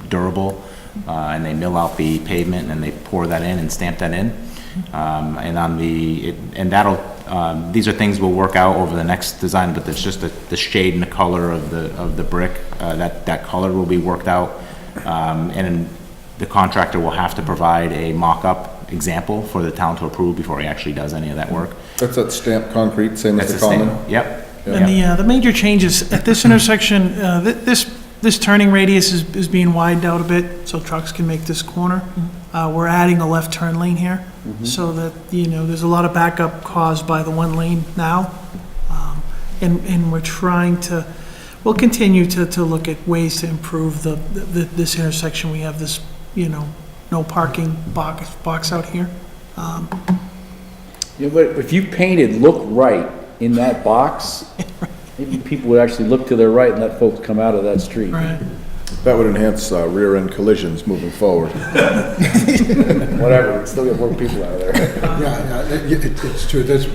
durable, and they mill out the pavement and they pour that in and stamp that in. And on the, and that'll, these are things we'll work out over the next design, but it's just the shade and the color of the brick, that color will be worked out. And the contractor will have to provide a mock-up example for the town to approve before he actually does any of that work. That's that stamped concrete, same as That's the a common? stamp. Yep. And the major changes at this intersection, this turning radius is being widened out a bit, so trucks can make this corner. We're adding a left turn lane here, so that, there's a lot of backup caused by the one lane now. And we're trying to, we'll continue to look at ways to improve this intersection. We have this, no parking box out here. But if you painted "look right" in that box, maybe people would actually look to their right and let folks come out of that street. Right. That would enhance rear end collisions moving forward. Whatever, it's still gonna work people out of there. It's true, that's.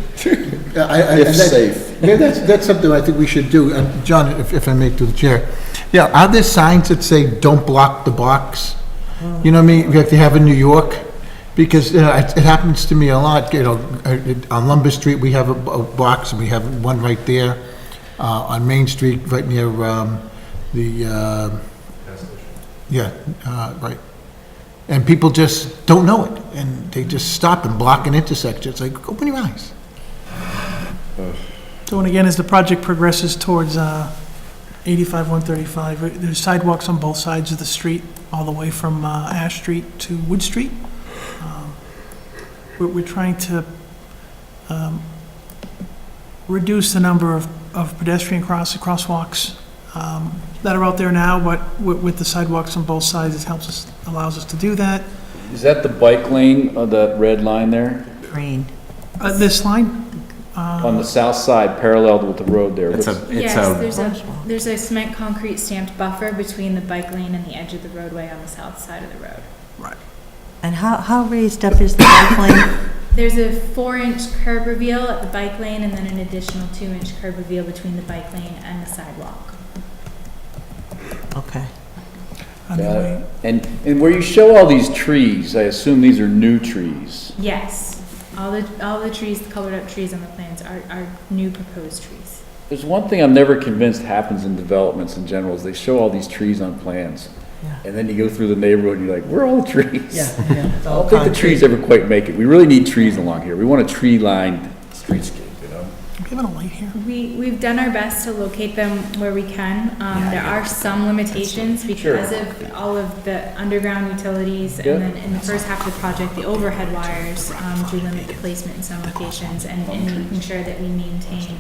If safe. Yeah, that's something I think we should do. John, if I may, to the chair. Yeah, are there signs that say, "Don't block the box"? You know what I mean, like they have in New York? Because, it happens to me a lot, on Lumber Street, we have a box, and we have one right there. On Main Street, right near, right. And people just don't know it, and they just stop and block an intersection. It's like, open your eyes. So, and again, as the project progresses towards 85, 135, there's sidewalks on both sides of the street, all the way from Ash Street to Wood Street. We're trying to reduce the number of pedestrian crosswalks that are out there now, but with the sidewalks on both sides, it allows us to do that. Is that the bike lane, that red line there? Green. This line? On the south side, parallel with the road there. There's a cement concrete stamped buffer between the bike lane and the edge of the roadway on the south side of the road. Right. And how raised up is the bike lane? There's a 4-inch curb reveal at the bike lane and then an additional 2-inch curb reveal between the bike lane and the sidewalk. Okay. And where you show all these trees, I assume these are new trees. Yes, all the trees, the colored up trees on the plans are new proposed trees. There's one thing I'm never convinced happens in developments in general, is they show all these trees on plans. Yeah. And then you go through the neighborhood and you're like, where are all the trees? Yeah. I don't think the trees ever quite make it. We really need trees along here. We want a tree-lined streetscape, Give it a light here. We've done our best to locate them where we can. There are some limitations because of all of the underground utilities, and then in the first half of the project, the overhead wires do limit the placement in some locations, and making sure that we maintain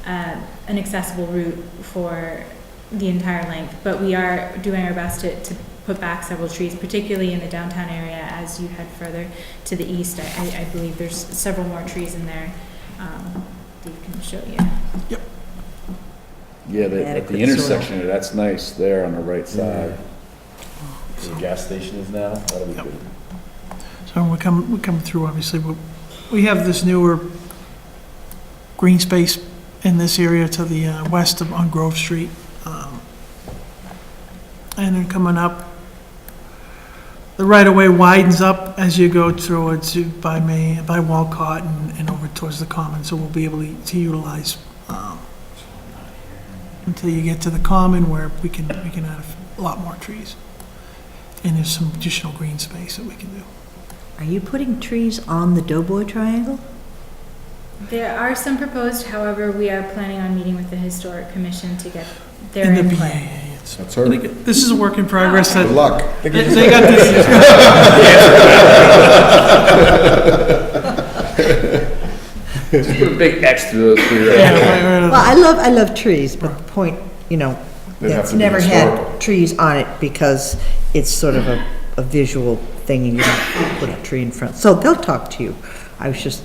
an accessible route for the entire length. But we are doing our best to put back several trees, particularly in the downtown area. As you head further to the east, I believe there's several more trees in there. Steve can show you. Yep. Yeah, at the intersection, that's nice there on the right side. Where the gas station is now, that'll be good. So we're coming through, obviously, we have this newer green space in this area to the west on Grove Street. And then coming up, the right-of-way widens up as you go towards by Walcott and over towards the Common, so we'll be able to utilize until you get to the Common, where we can add a lot more trees. And there's some additional green space that we can do. Are you putting trees on the Doughboy Triangle? There are some proposed, however, we are planning on meeting with the Historic Commission to get their input. That's her. This is a work in progress. Good luck. They got this. Just put a big X through those three. Well, I love trees, but the point, it's never had trees on it because it's sort of a visual thing, and you don't put a tree in front. So they'll talk to you. I was just.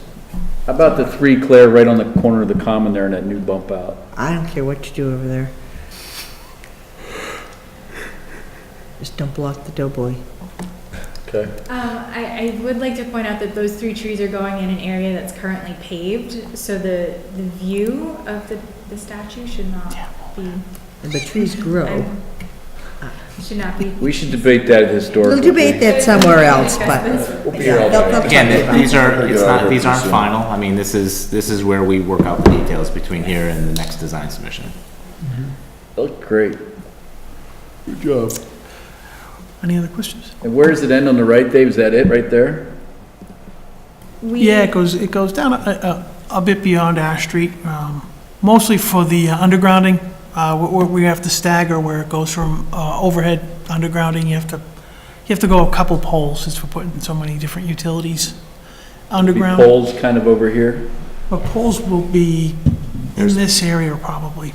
How about the 3 Claire right on the corner of the Common there and that new bump out? I don't care what you do over there. Just don't block the Doughboy. Okay. I would like to point out that those 3 trees are going in an area that's currently paved, so the view of the statue should not be. And the trees grow. Should not be. We should debate that at Historic. We'll debate that somewhere else, but. We'll be here all day. Again, these aren't final. I mean, this is where we work out the details between here and the next design submission. Look great. Good job. Any other questions? And where does it end on the right, Dave? Is that it right there? Yeah, it goes down a bit beyond Ash Street, mostly for the undergrounding, where we have to stagger where it goes from overhead undergrounding. You have to go a couple poles since we're putting so many different utilities underground. Poles kind of over here? But poles will be in this area probably.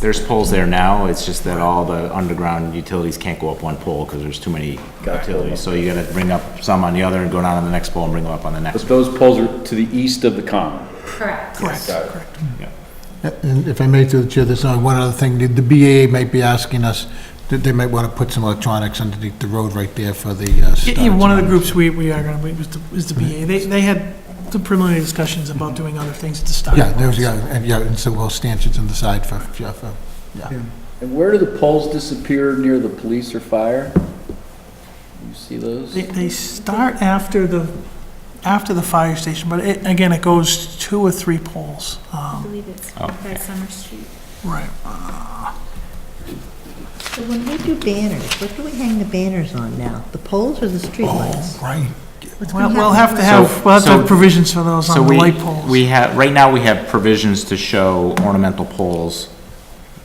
There's poles there now, it's just that all the underground utilities can't go up one pole because there's too many utilities. So you gotta bring up some on the other and go down on the next pole and bring them up on the next. But those poles are to the east of the common? Correct. Correct. Yeah. And if I may, through the chair, there's only one other thing. The BAA might be asking us that they might want to put some electronics underneath the road right there for the Yeah, one of the groups we are going to meet is the BA. They had some preliminary discussions about doing other things at the start. Yeah, there's, and some little stanchions on the side for, yeah. And where do the poles disappear near the police or fire? You see those? They start after the fire station, but again, it goes 2 or 3 poles. I believe it's by Summer Street. Right. So when we do banners, what do we hang the banners on now? The poles or the streetlights? Oh, right. Well, we'll have to have provisions for those on the light poles. Right now we have provisions to show ornamental poles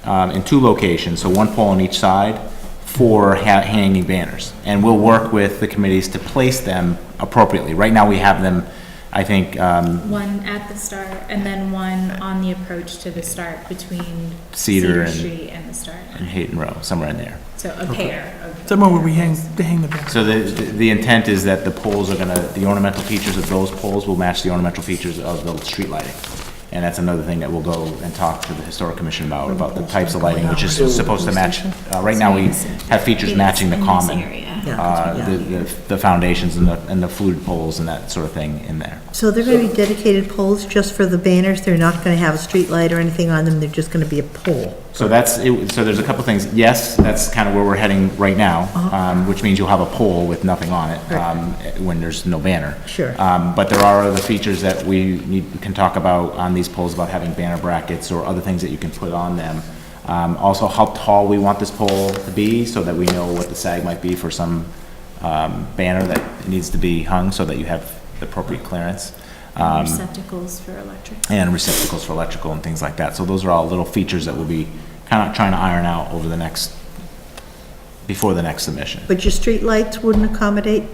in 2 locations, so 1 pole on each side for hanging banners. And we'll work with the committees to place them appropriately. Right now we have them, I think. One at the start, and then one on the approach to the start between Cedar Street and the start. And Hayden Row, somewhere in there. So a pair of. Somewhere where we hang the banners. So the intent is that the poles are the ornamental features of those poles will match the ornamental features of the street lighting. And that's another thing that we'll go and talk to the Historic Commission about the types of lighting, which is supposed to match. Right now, we have features matching the common, the foundations and the fluted poles and that sort of thing in there. So they're going to be dedicated poles just for the banners? They're not going to have a street light or anything on them? They're just going to be a pole? So so there's a couple things. Yes, that's kind of where we're heading right now, which means you'll have a pole with nothing on it when there's no banner. Sure. But there are other features that we can talk about on these poles, about having banner brackets or other things that you can put on them. Also, how tall we want this pole to be so that we know what the sag might be for some banner that needs to be hung so that you have the appropriate clearance. Receptacles for electric. And receptacles for electrical and things like that. So those are all little features that we'll be kind of trying to iron out before the next submission. But your street lights wouldn't accommodate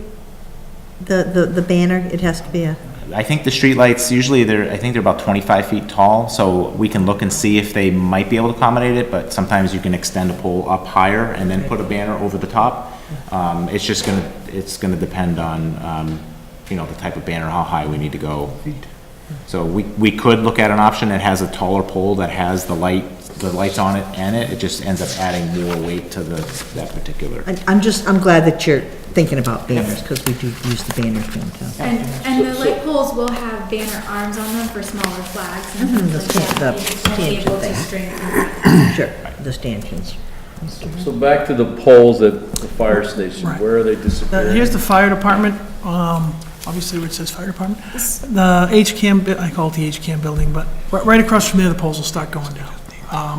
the banner? It has to be I think the streetlights, usually they're about 25 feet tall, so we can look and see if they might be able to accommodate it, but sometimes you can extend a pole up higher and then put a banner over the top. It's gonna depend on, the type of banner, how high we need to go. So we could look at an option that has a taller pole that has the lights on it, and it just ends up adding more weight to that particular. I'm glad that you're thinking about banners, because we do use the banners downtown. And the light poles will have banner arms on them for smaller flags and things like that. You just won't be able to string them. Sure, the stanchions. So back to the poles at the fire station, where are they disappearing? Here's the fire department, obviously where it says fire department. The HCAM, I call it the HCAM building, but right across from there, the poles will start going down.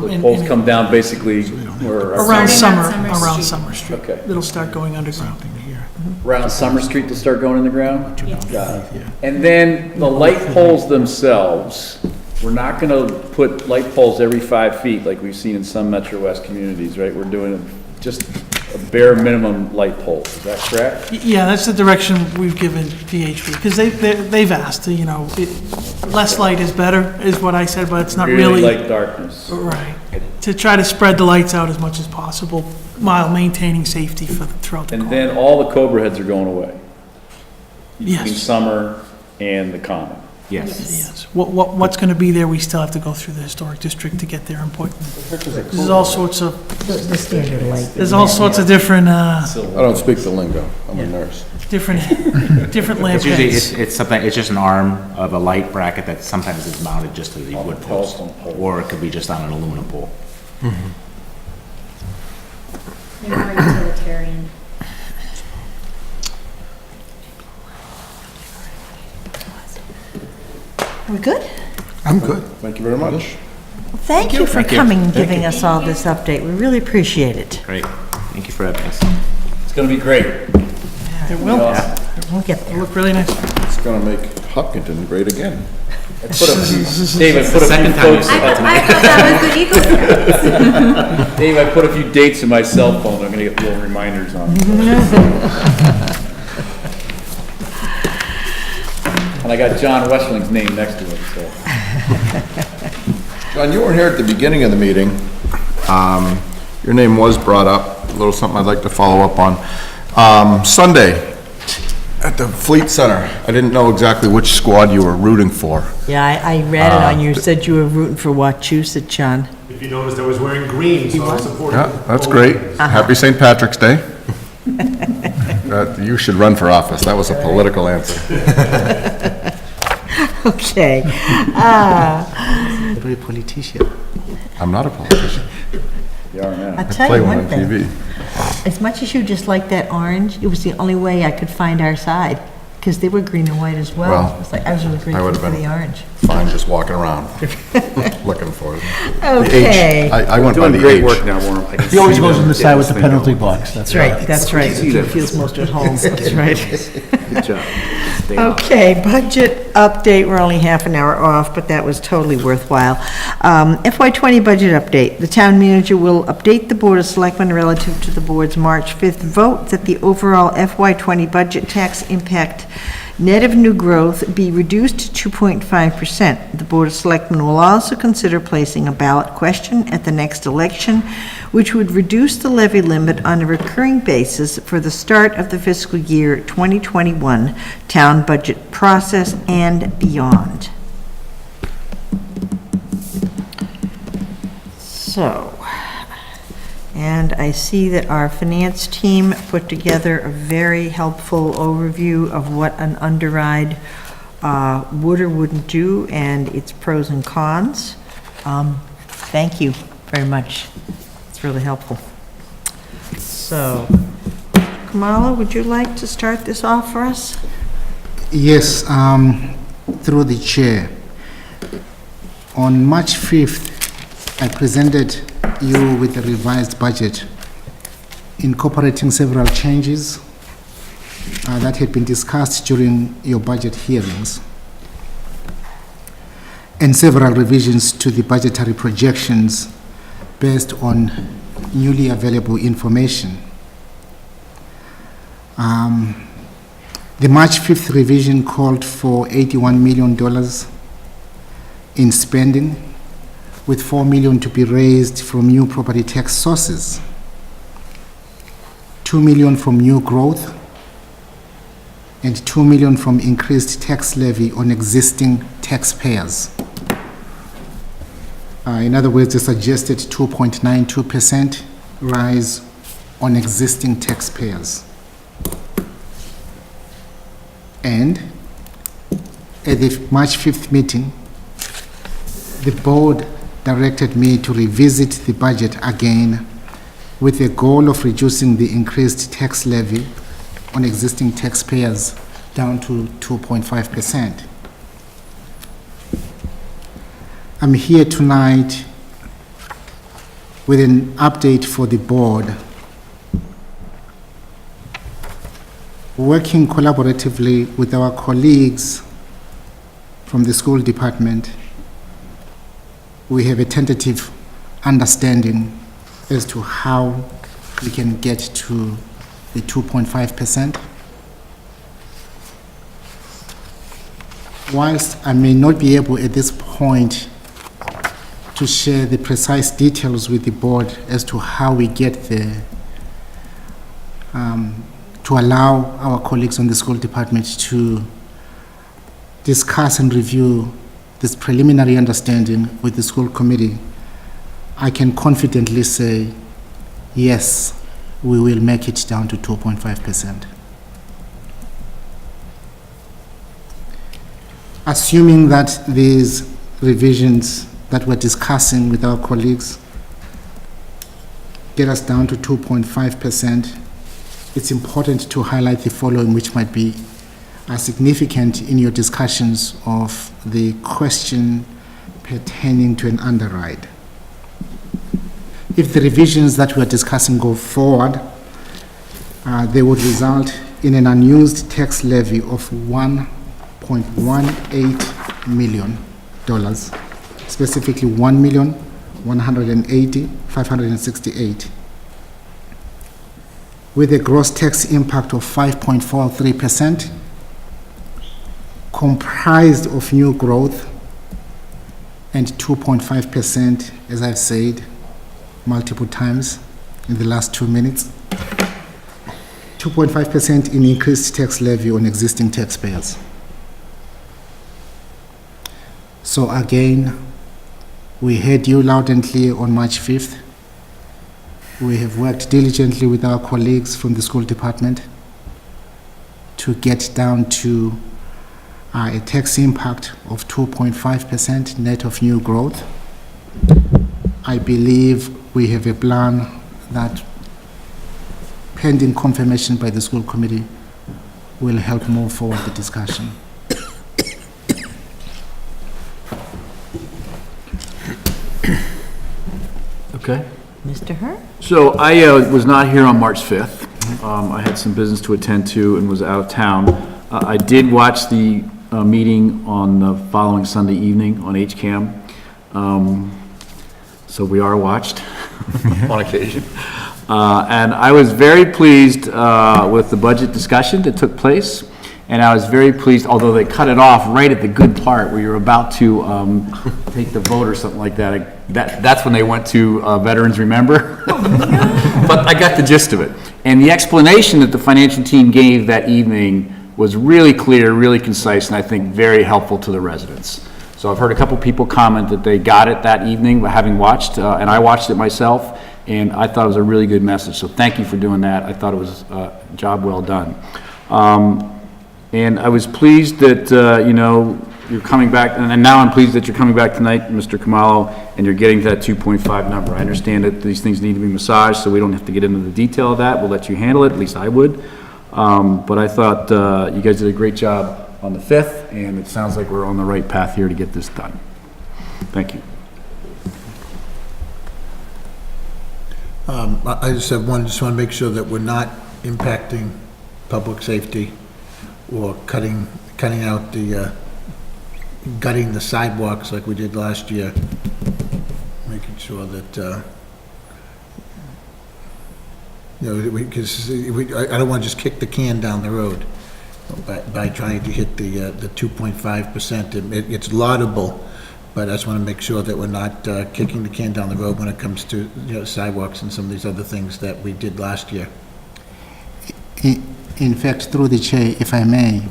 The poles come down basically around Summer Street. Okay. It'll start going underground. Around Summer Street to start going in the ground? Yes. Got it. And then the light poles themselves, we're not gonna put light poles every 5 feet like we've seen in some Metro West communities, right? We're doing just a bare minimum light pole, is that correct? Yeah, that's the direction we've given VHB, because they've asked, less light is better, is what I said, but it's not really. Like darkness. Right. To try to spread the lights out as much as possible while maintaining safety throughout the. And then all the Cobra heads are going away? Yes. Between Summer and the Common? Yes. What's going to be there, we still have to go through the historic district to get their input. There's all sorts of. The standard light. There's all sorts of different. I don't speak the lingo, I'm a nurse. Different lamp Usually heads. it's just an arm of a light bracket that sometimes is mounted just to the wood post, or it could be just on an aluminum pole. They're more utilitarian. Are we good? I'm good. Thank you very much. Thank you for Thank you. coming and Thank giving you. us all this update. We really appreciate it. Great, thank you for having us. It's gonna be great. It will. We'll get there. It'll look really nice. gonna make Hopkinton great again. Dave, I put a few folks. I thought that was the Eagle Scouts. Dave, I put a few dates in my cell phone. I'm gonna get little reminders on. And I got John Westling's name next to it, so. John, you weren't here at the beginning of the meeting. Your name was brought up, a little something I'd like to follow up on. Sunday, at the Fleet Center, I didn't know exactly which squad you were rooting for. Yeah, I read it on you, said you were rooting for Wachusett, John. If you noticed, I was wearing green, so I was supporting. Yeah, that's great. Happy St. Patrick's Day. You should run for office. That was a political answer. Okay. Very politician. I'm not a politician. You are now. I'll I tell play you one one on thing. TV. As much as you just like that orange, it was the only way I could find our side, because they were green and white as well. Well, It was like, I was really I grateful would've for been the orange. Fine, just walking around, looking for it. Okay. The H, I went by Doing the great H. work now, Warren. I can He always see goes them on the side with the getting this penalty thing going. box, That's right, that's right. see He that. feels most at home, that's right. Good job. Stay on. Okay, budget update, we're only half an hour off, but that was totally worthwhile. FY20 budget update. The town manager will update the Board of Selectmen relative to the board's March 5th vote that the overall FY20 budget tax impact net of new growth be reduced to 2.5%. The Board of Selectmen will also consider placing a ballot question at the next election, which would reduce the levy limit on a recurring basis for the start of the fiscal year 2021 town budget process and beyond. So, and I see that our finance team put together a very helpful overview of what an underride would or wouldn't do, and its pros and cons. Thank you very much. It's really helpful. So, Kamala, would you like to start this off for us? Yes, through the chair. On March 5th, I presented you with a revised budget incorporating several changes that had been discussed during your budget hearings and several revisions to the budgetary projections based on newly available information. The March 5th revision called for $81 million in spending, with $4 million to be raised from new property tax sources, $2 million from new growth, and $2 million from increased tax levy on existing taxpayers. In other words, the suggested 2.92% rise on existing taxpayers. And at the March 5th meeting, the board directed me to revisit the budget again with the goal of reducing the increased tax levy on existing taxpayers down to 2.5%. I'm here tonight with an update for the board. Working collaboratively with our colleagues from the school department, we have a tentative understanding as to how we can get to the 2.5%. Whilst I may not be able at this point to share the precise details with the board as to how we get there, to allow our colleagues on the school department to discuss and review this preliminary understanding with the school committee, I can confidently say, yes, we will make it down to 2.5%. Assuming that these revisions that we're discussing with our colleagues get us down to 2.5%, it's important to highlight the following, which might be significant in your discussions of the question pertaining to an underride. If the revisions that we are discussing go forward, they would result in an unused tax levy of $1 $2.18 million, specifically $1,180,568, with a gross tax impact of 5.43%, comprised of new growth and 2.5%, as I've said multiple times in the last 2 minutes, 2.5% in increased tax levy on existing taxpayers. So again, we heard you loud and clear on March 5th. We have worked diligently with our colleagues from the school department to get down to a tax impact of 2.5% net of new growth. I believe we have a plan that, pending confirmation by the school committee, will help move forward the discussion. Okay. Mr. Hur? So I was not here on March 5th. I had some business to attend to and was out of town. I did watch the meeting on the following Sunday evening on HCAM. So we are watched on occasion. And I was very pleased with the budget discussion that took place. And I was very pleased, although they cut it off right at the good part where you're about to take the vote or something like that. That's when they went to Veterans Remember. But I got the gist of it. And the explanation that the financial team gave that evening was really clear, really concise, and I think very helpful to the residents. So I've heard a couple people comment that they got it that evening, having watched, and I watched it myself, and I thought it was a really good message. So thank you for doing that. I thought it was a job well done. And I was pleased that, you're coming back, and now I'm pleased that you're coming back tonight, Mr. Kamalo, and you're getting to that 2.5 number. I understand that these things need to be massaged, so we don't have to get into the detail of that. We'll let you handle it, at least I would. But I thought you guys did a great job on the 5th, and it sounds like we're on the right path here to get this done. Thank you. I just have one, just want to make sure that we're not impacting public safety or cutting out the, gutting the sidewalks like we did last year, making sure that, because I don't want to just kick the can down the road by trying to hit the 2.5%. It's laudable, but I just want to make sure that we're not kicking the can down the road when it comes to sidewalks and some of these other things that we did last year. In fact, through the chair, if I may,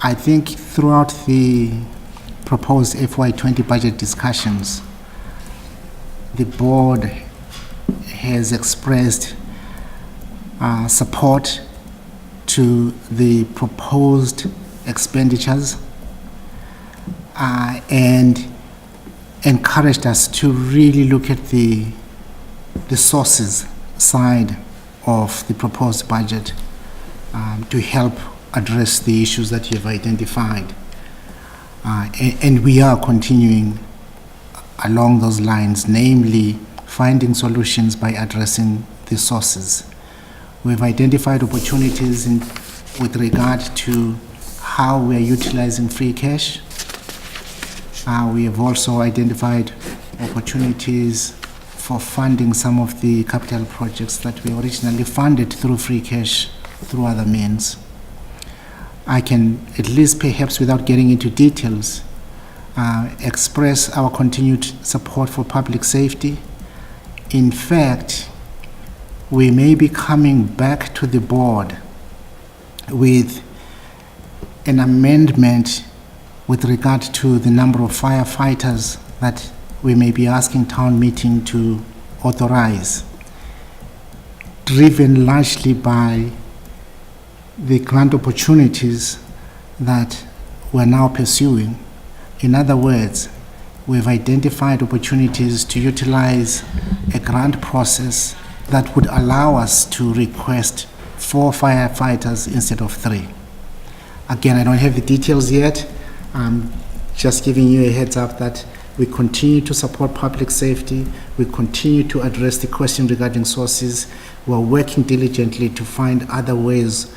I think throughout the proposed FY20 budget discussions, the board has expressed support to the proposed expenditures and encouraged us to really look at the sources side of the proposed budget to help address the issues that you've identified. And we are continuing along those lines, namely finding solutions by addressing the sources. We've identified opportunities with regard to how we're utilizing free cash. We have also identified opportunities for funding some of the capital projects that we originally funded through free cash through other means. I can, at least perhaps without getting into details, express our continued support for public safety. In fact, we may be coming back to the board with an amendment with regard to the number of firefighters that we may be asking town meeting to authorize, driven largely by the grant opportunities that we're now pursuing. In other words, we've identified opportunities to utilize a grant process that would allow us to request 4 firefighters instead of 3. Again, I don't have the details yet. I'm just giving you a heads up that we continue to support public safety. We continue to address the question regarding sources. We're working diligently to find other ways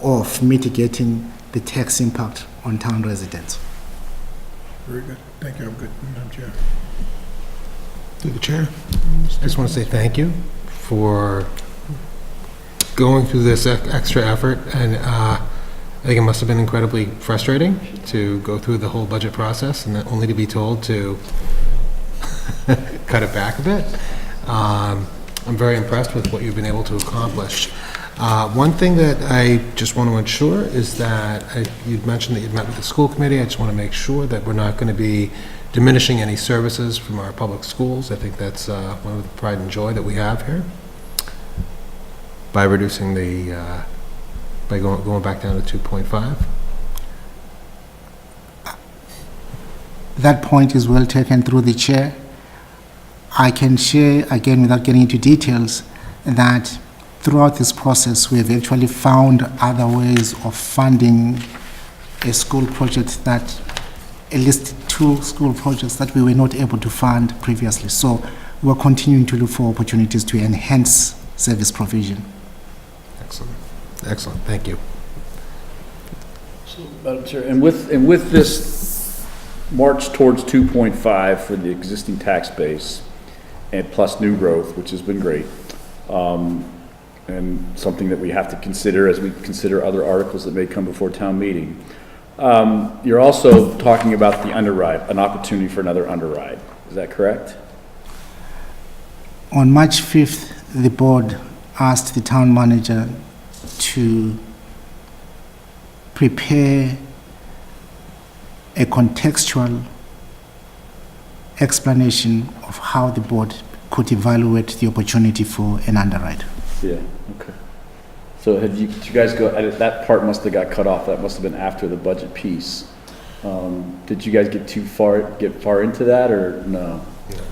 of mitigating the tax impact on town residents. Very good. Thank you. I'm good, Madam Chair. Through the chair, I just want to say thank you for going through this extra effort, and I think it must have been incredibly frustrating to go through the whole budget process and then only to be told to cut it back a bit. I'm very impressed with what you've been able to accomplish. One thing that I just want to ensure is that you'd mentioned that you'd met with the school committee. I just want to make sure that we're not going to be diminishing any services from our public schools. I think that's one of the pride and joy that we have here. By reducing the, by going back down to 2.5. That point is well taken through the chair. I can share, again, without getting into details, that throughout this process, we have actually found other ways of funding a school project that, at least 2 school projects that we were not able to fund previously. So we're continuing to look for opportunities to enhance service provision. Excellent. Excellent. Thank you. So, Madam Chair, and with this march towards 2.5 for the existing tax base, and plus new growth, which has been great, and something that we have to consider as we consider other articles that may come before town meeting. You're also talking about the underride, an opportunity for another underride. Is that correct? On March 5th, the board asked the town manager to prepare a contextual explanation of how the board could evaluate the opportunity for an underride. Yeah, okay. So did you guys go, that part must have got cut off, that must have been after the budget piece. Did you guys get far into that, or no?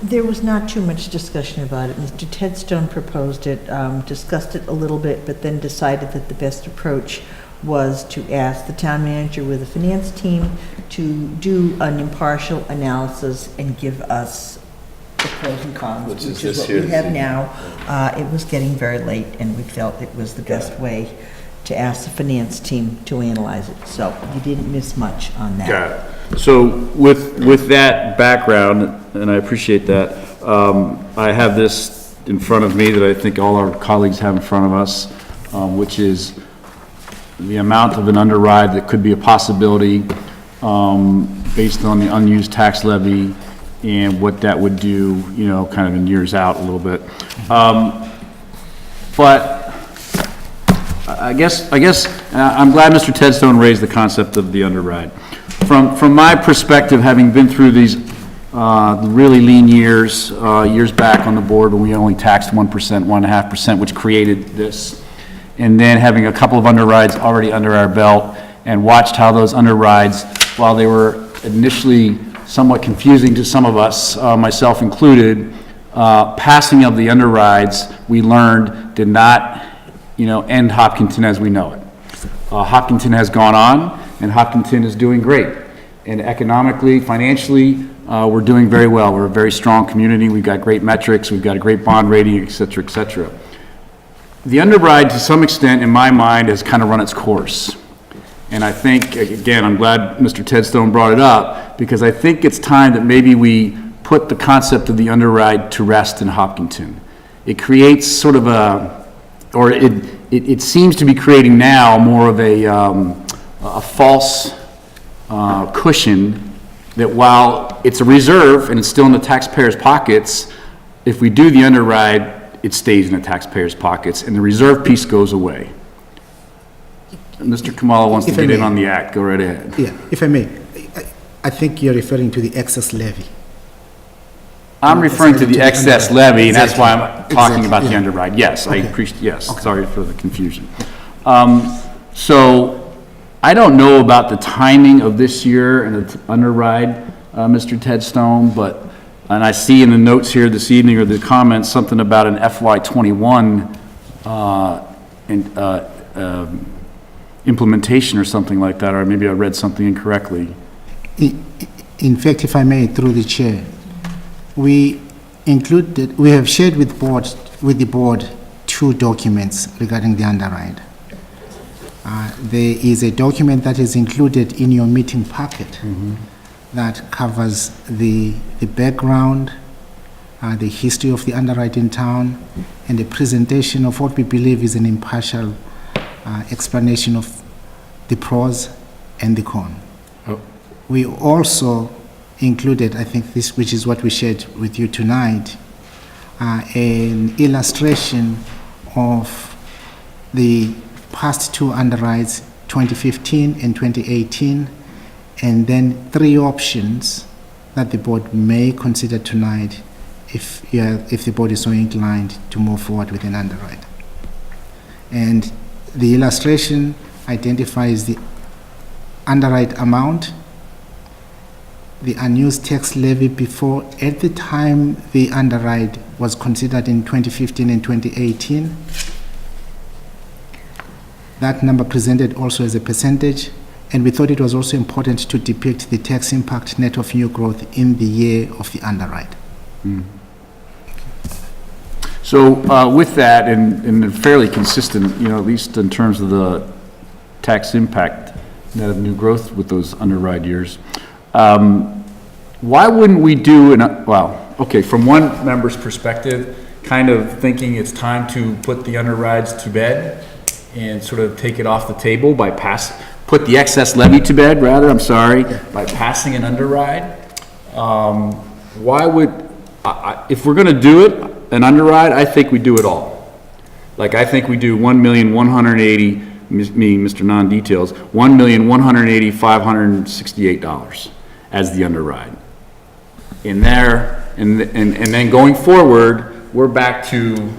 There was not too much discussion about it. Mr. Tedstone proposed it, discussed it a little bit, but then decided that the best approach was to ask the town manager with the finance team to do an impartial analysis and give us the pros and cons, which is what we have now. It was getting very late, and we felt it was the best way to ask the finance team to analyze it. So you didn't miss much on that. Got it. So with that background, and I appreciate that, I have this in front of me that I think all our colleagues have in front of us, which is the amount of an underride that could be a possibility based on the unused tax levy and what that would do, you know, kind of in years out a little bit. But I guess I'm glad Mr. Tedstone raised the concept of the underride. From my perspective, having been through these really lean years back on the board when we only taxed 1%, 1.5%, which created this, and then having a couple of underrides already under our belt, and watched how those underrides, while they were initially somewhat confusing to some of us, myself included, passing of the underrides, we learned, did not, end Hopkinton as we know it. Hopkinton has gone on, and Hopkinton is doing great. And economically, financially, we're doing very well. We're a very strong community. We've got great metrics. We've got a great bond rating, et cetera, et cetera. The underride, to some extent, in my mind, has kind of run its course. And I think, again, I'm glad Mr. Tedstone brought it up, because I think it's time that maybe we put the concept of the underride to rest in Hopkinton. It creates sort of it seems to be creating now more of a false cushion that while it's a reserve and it's still in the taxpayers' pockets, if we do the underride, it stays in the taxpayers' pockets and the reserve piece goes away. Mr. Kamala wants to get in on the act. Go right ahead. Yeah, if I may, I think you're referring to the excess levy. I'm referring to the excess levy, and that's why I'm talking about the underride. Yes, I appreciate, yes, sorry for the confusion. So I don't know about the timing of this year and the underride, Mr. Tedstone, and I see in the notes here this evening or the comments something about an FY21 implementation or something like that, or maybe I read something incorrectly. In fact, if I may, through the chair, we have shared with the board 2 documents regarding the underride. There is a document that is included in your meeting packet that covers the background, the history of the underwrite in town, and a presentation of what we believe is an impartial explanation of the pros and the con. We also included, I think this, which is what we shared with you tonight, an illustration of the past two underwrites, 2015 and 2018, and then 3 options that the board may consider tonight if the board is so inclined to move forward with an underwrite. And the illustration identifies the underwrite amount, the unused tax levy before, at the time the underwrite was considered in 2015 and 2018. That number presented also as a percentage, and we thought it was also important to depict the tax impact net of new growth in the year of the underwrite. So with that, and fairly consistent, at least in terms of the tax impact net of new growth with those underwrite years, why wouldn't we do, from one member's perspective, kind of thinking it's time to put the underwrites to bed and sort of take it off the table by put the excess levy to bed, by passing an underride. Why would, if we're gonna do it, an underride, I think we do it all. Like, I think we do 1,180,000, me, Mr. Non-Details, $1,180,568 as the underride. In there, and then going forward, we're back to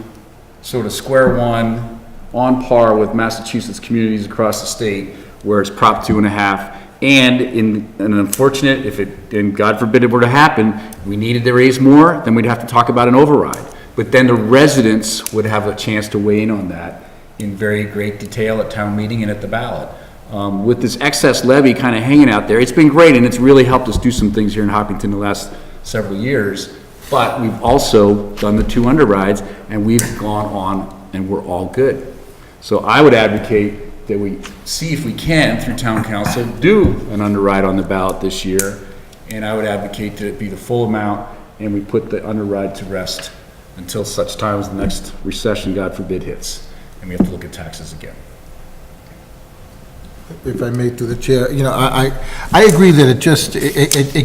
sort of square one, on par with Massachusetts communities across the state, where it's Prop 2.5. And in an unfortunate, and God forbid it were to happen, we needed to raise more, then we'd have to talk about an override. But then the residents would have a chance to weigh in on that in very great detail at town meeting and at the ballot. With this excess levy kind of hanging out there, it's been great, and it's really helped us do some things here in Hopkinton the last several years. But we've also done the 2 underrides, and we've gone on, and we're all good. So I would advocate that we see if we can, through town council, do an underride on the ballot this year. And I would advocate that it be the full amount, and we put the underride to rest until such time as the next recession, God forbid, hits, and we have to look at taxes again. If I may, through the chair, I agree that it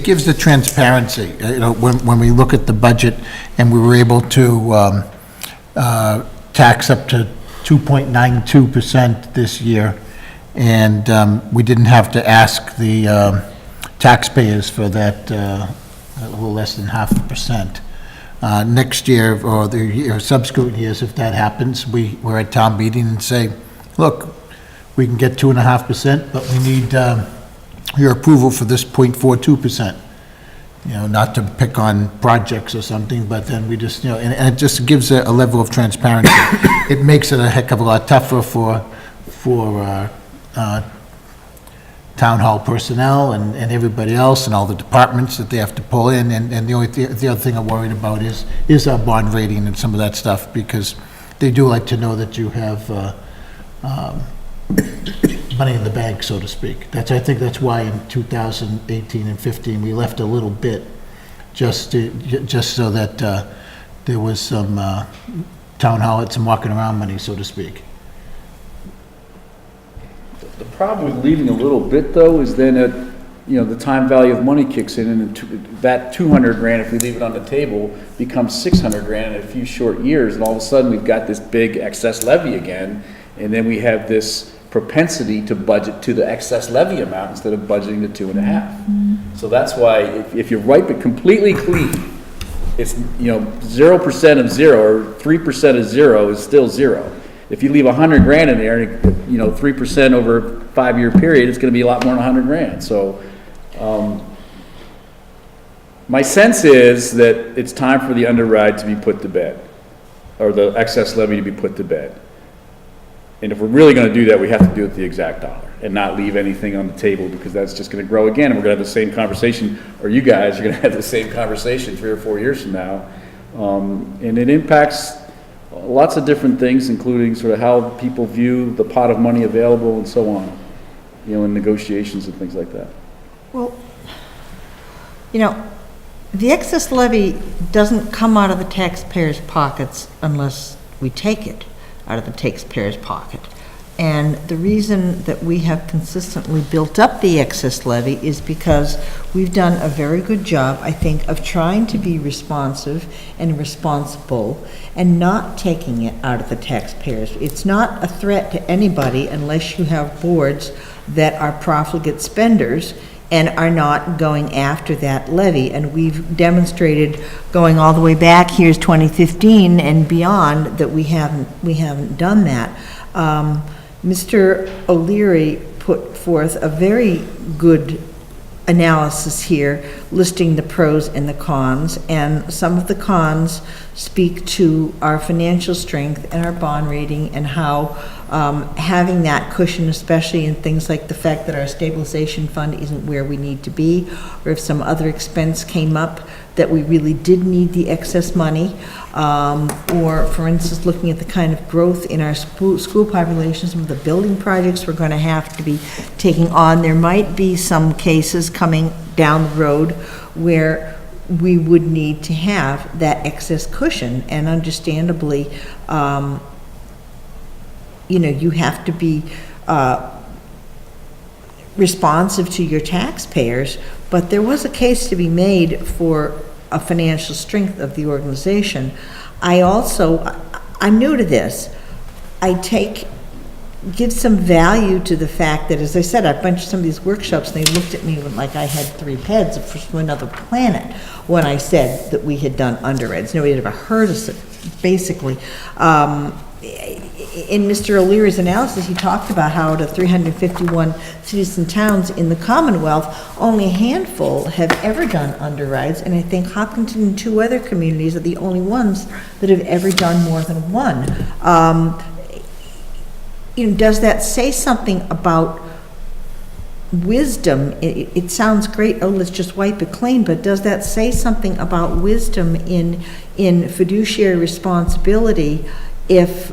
gives the transparency. When we look at the budget and we were able to tax up to 2.92% this year, and we didn't have to ask the taxpayers for that a little less than 0.5%. Next year, or the year subsequent years, if that happens, we're at town meeting and say, look, we can get 2.5%, but we need your approval for this 0.42%. Not to pick on projects or something, but then we just, and it just gives a level of transparency. It makes it a heck of a lot tougher for town hall personnel and everybody else and all the departments that they have to pull in. And the other thing I'm worried about is our bond rating and some of that stuff, because they do like to know that you have money in the bank, so to speak. I think that's why in 2018 and 15 we left a little bit, just so that there was some town hall had some walking around money, so to speak. The problem with leaving a little bit, though, is then the time value of money kicks in, and that 200 grand, if we leave it on the table, becomes 600 grand in a few short years, and all of a sudden we've got this big excess levy again, and then we have this propensity to budget to the excess levy amount instead of budgeting the 2.5. So that's why if you wipe it completely clean, it's 0% of 0 or 3% of 0 is still 0. If you leave 100 grand in there, 3% over a 5-year period, it's going to be a lot more than 100 grand. So my sense is that it's time for the underride to be put to bed, or the excess levy to be put to bed. And if we're really going to do that, we have to do it the exact dollar and not leave anything on the table, because that's just going to grow again, and we're going to have the same conversation, or you guys are going to have the same conversation 3 or 4 years from now. And it impacts lots of different things, including sort of how people view the pot of money available and so on, in negotiations and things like that. Well, the excess levy doesn't come out of the taxpayers' pockets unless we take it out of the taxpayers' pocket. And the reason that we have consistently built up the excess levy is because we've done a very good job, I think, of trying to be responsive and responsible and not taking it out of the taxpayers. It's not a threat to anybody unless you have boards that are profligate spenders and are not going after that levy. And we've demonstrated, going all the way back, here's 2015 and beyond, that we haven't done that. Mr. O'Leary put forth a very good analysis here, listing the pros and the cons, and some of the cons speak to our financial strength and our bond rating, and how having that cushion, especially in things like the fact that our stabilization fund isn't where we need to be, or if some other expense came up that we really did need the excess money, or for instance, looking at the kind of growth in our school population, some of the building projects we're going to have to be taking on. There might be some cases coming down the road where we would need to have that excess cushion, and understandably, you have to be responsive to your taxpayers, but there was a case to be made for a financial strength of the organization. I'm new to this. Give some value to the fact that, as I said, I've been to some of these workshops and they looked at me like I had 3 heads from another planet when I said that we had done underwrites. Nobody had ever heard of it, basically. In Mr. O'Leary's analysis, he talked about how out of 351 cities and towns in the Commonwealth, only a handful have ever done underwrites, and I think Hopkinton and 2 other communities are the only ones that have ever done more than one. Does that say something about wisdom? It sounds great, let's just wipe it clean, but does that say something about wisdom in fiduciary responsibility if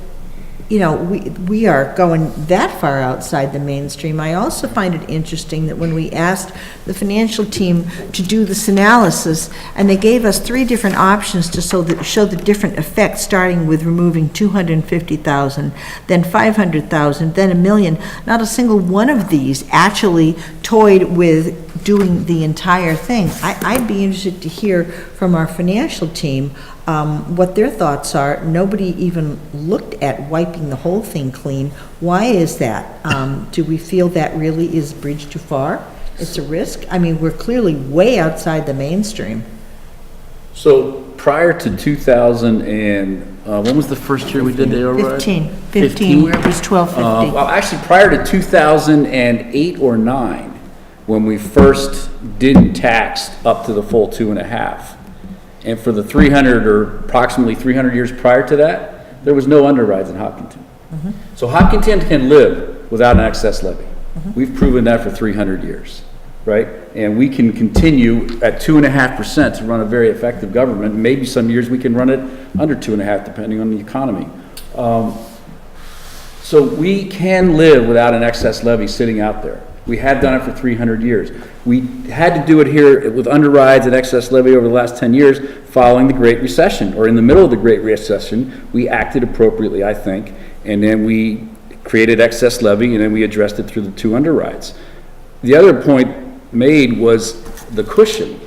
we are going that far outside the mainstream? I also find it interesting that when we asked the financial team to do this analysis, and they gave us 3 different options to show the different effects, starting with removing $250,000, then $500,000, then $1 million. Not a single one of these actually toyed with doing the entire thing. I'd be interested to hear from our financial team what their thoughts are. Nobody even looked at wiping the whole thing clean. Why is that? Do we feel that really is a bridge too far? It's a risk? I mean, we're clearly way outside the mainstream. So prior to 2000 and, when was the first year we did the override? 15, where it was 1250. Well, actually, prior to 2008 or 9, when we first didn't tax up to the full 2.5. And for the 300 or approximately 300 years prior to that, there was no underrides in Hopkinton. Mm-hmm. So Hopkinton can live without an excess levy. Mm-hmm. We've proven that for 300 years, right? And we can continue at 2.5% to run a very effective government. Maybe some years we can run it under 2.5%, depending on the economy. So we can live without an excess levy sitting out there. We have done it for 300 years. We had to do it here with underrides and excess levy over the last 10 years following the Great Recession, or in the middle of the Great Recession. We acted appropriately, I think, and then we created excess levy, and then we addressed it through the 2 underrides. The other point made was the cushion.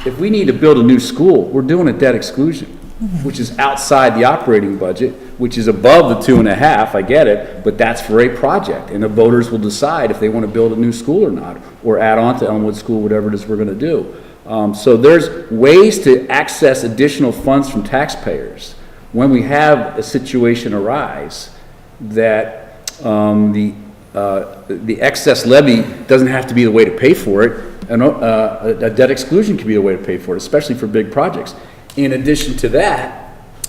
If we need to build a new school, we're doing a debt exclusion, which is outside the operating budget, which is above the 2.5, I get it, but that's for a project, and the voters will decide if they want to build a new school or not, or add on to Elmwood School, whatever it is we're going to do. So there's ways to access additional funds from taxpayers when we have a situation arise that the excess levy doesn't have to be the way to pay for it, and a debt exclusion can be the way to pay for it, especially for big projects. In addition to that,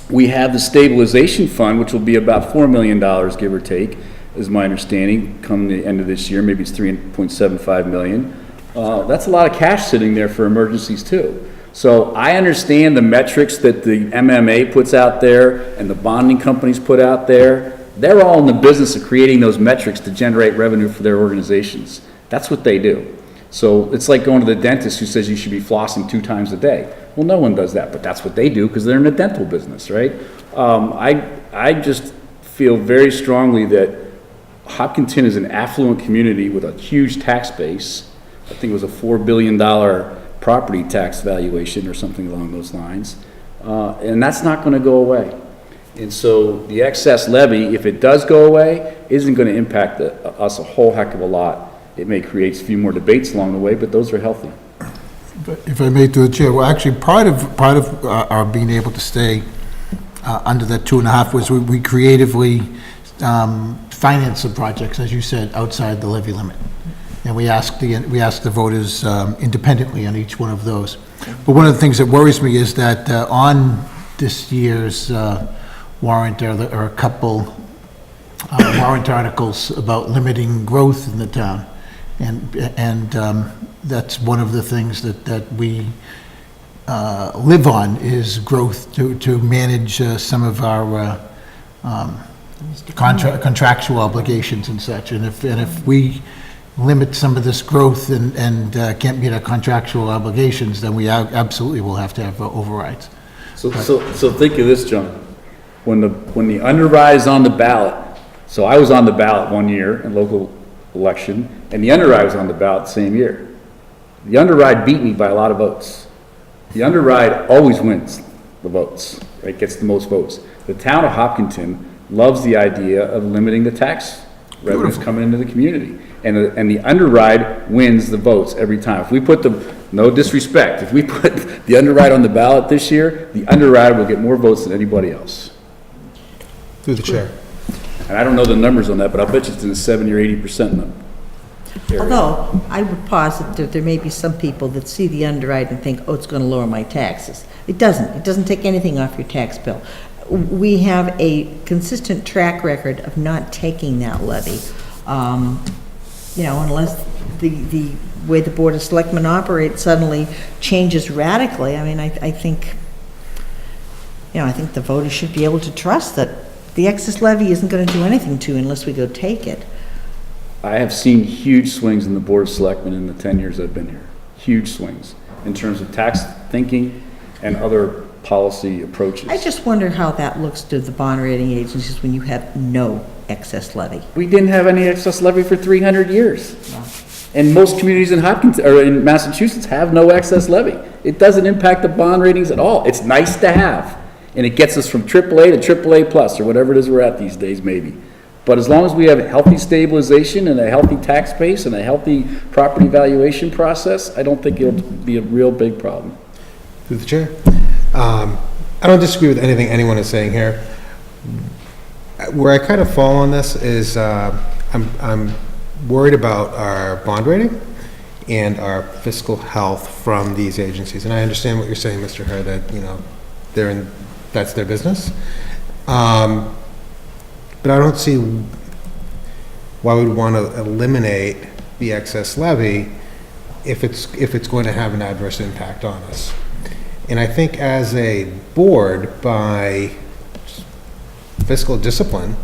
we have the stabilization fund, which will be about $4 million, give or take, is my understanding, come the end of this year. Maybe it's $3.75 million. That's a lot of cash sitting there for emergencies too. So I understand the metrics that the MMA puts out there and the bonding companies put out there. They're all in the business of creating those metrics to generate revenue for their organizations. That's what they do. So it's like going to the dentist who says you should be flossing 2 times a day. Well, no one does that, but that's what they do because they're in the dental business, right? I just feel very strongly that Hopkinton is an affluent community with a huge tax base. I think it was a $4 billion property tax valuation or something along those lines. And that's not going to go away. And so the excess levy, if it does go away, isn't going to impact us a whole heck of a lot. It may create a few more debates along the way, but those are healthy. If I may, through the chair, well, actually, part of our being able to stay under that 2.5 was we creatively financed some projects, as you said, outside the levy limit. And we asked the voters independently on each one of those. But one of the things that worries me is that on this year's warrant, there are a couple warrant articles about limiting growth in the town. And that's one of the things that we live on is growth to manage some of our contractual obligations and such. And if we limit some of this growth and can't meet our contractual obligations, then we absolutely will have to have overrides. So think of this, John. When the underride is on the ballot, so I was on the ballot one year in local election, and the underride was on the ballot the same year. The underride beat me by a lot of votes. The underride always wins the votes, right? Gets the most votes. The town of Hopkinton loves the idea of limiting the tax revenues coming into the community. And the underride wins the votes every time. If we put no disrespect, if we put the underride on the ballot this year, the underride will get more votes than anybody else. Through the chair. And I don't know the numbers on that, but I'll bet you it's in the 70 or 80% number. Although, I would posit that there may be some people that see the underride and think, oh, it's going to lower my taxes. It doesn't. It doesn't take anything off your tax bill. We have a consistent track record of not taking that levy. Unless the way the Board of Selectmen operates suddenly changes radically. I mean, I think the voters should be able to trust that the excess levy isn't going to do anything to unless we go take it. I have seen huge swings in the Board of Selectmen in the 10 years I've been here. Huge swings in terms of tax thinking and other policy approaches. I just wonder how that looks to the bond rating agencies when you have no excess levy. We didn't have any excess levy for 300 years. No. And most communities in Hopkinton or in Massachusetts have no excess levy. It doesn't impact the bond ratings at all. It's nice to have. And it gets us from AAA to AAA plus or whatever it is we're at these days maybe. But as long as we have a healthy stabilization and a healthy tax base and a healthy property valuation process, I don't think it'll be a real big problem. Through the chair. I don't disagree with anything anyone is saying here. Where I kind of fall on this is I'm worried about our bond rating and our fiscal health from these agencies. And I understand what you're saying, Mr. Herr, that that's their business. But I don't see why we'd want to eliminate the excess levy if it's going to have an adverse impact on us. And I think as a board, by fiscal discipline,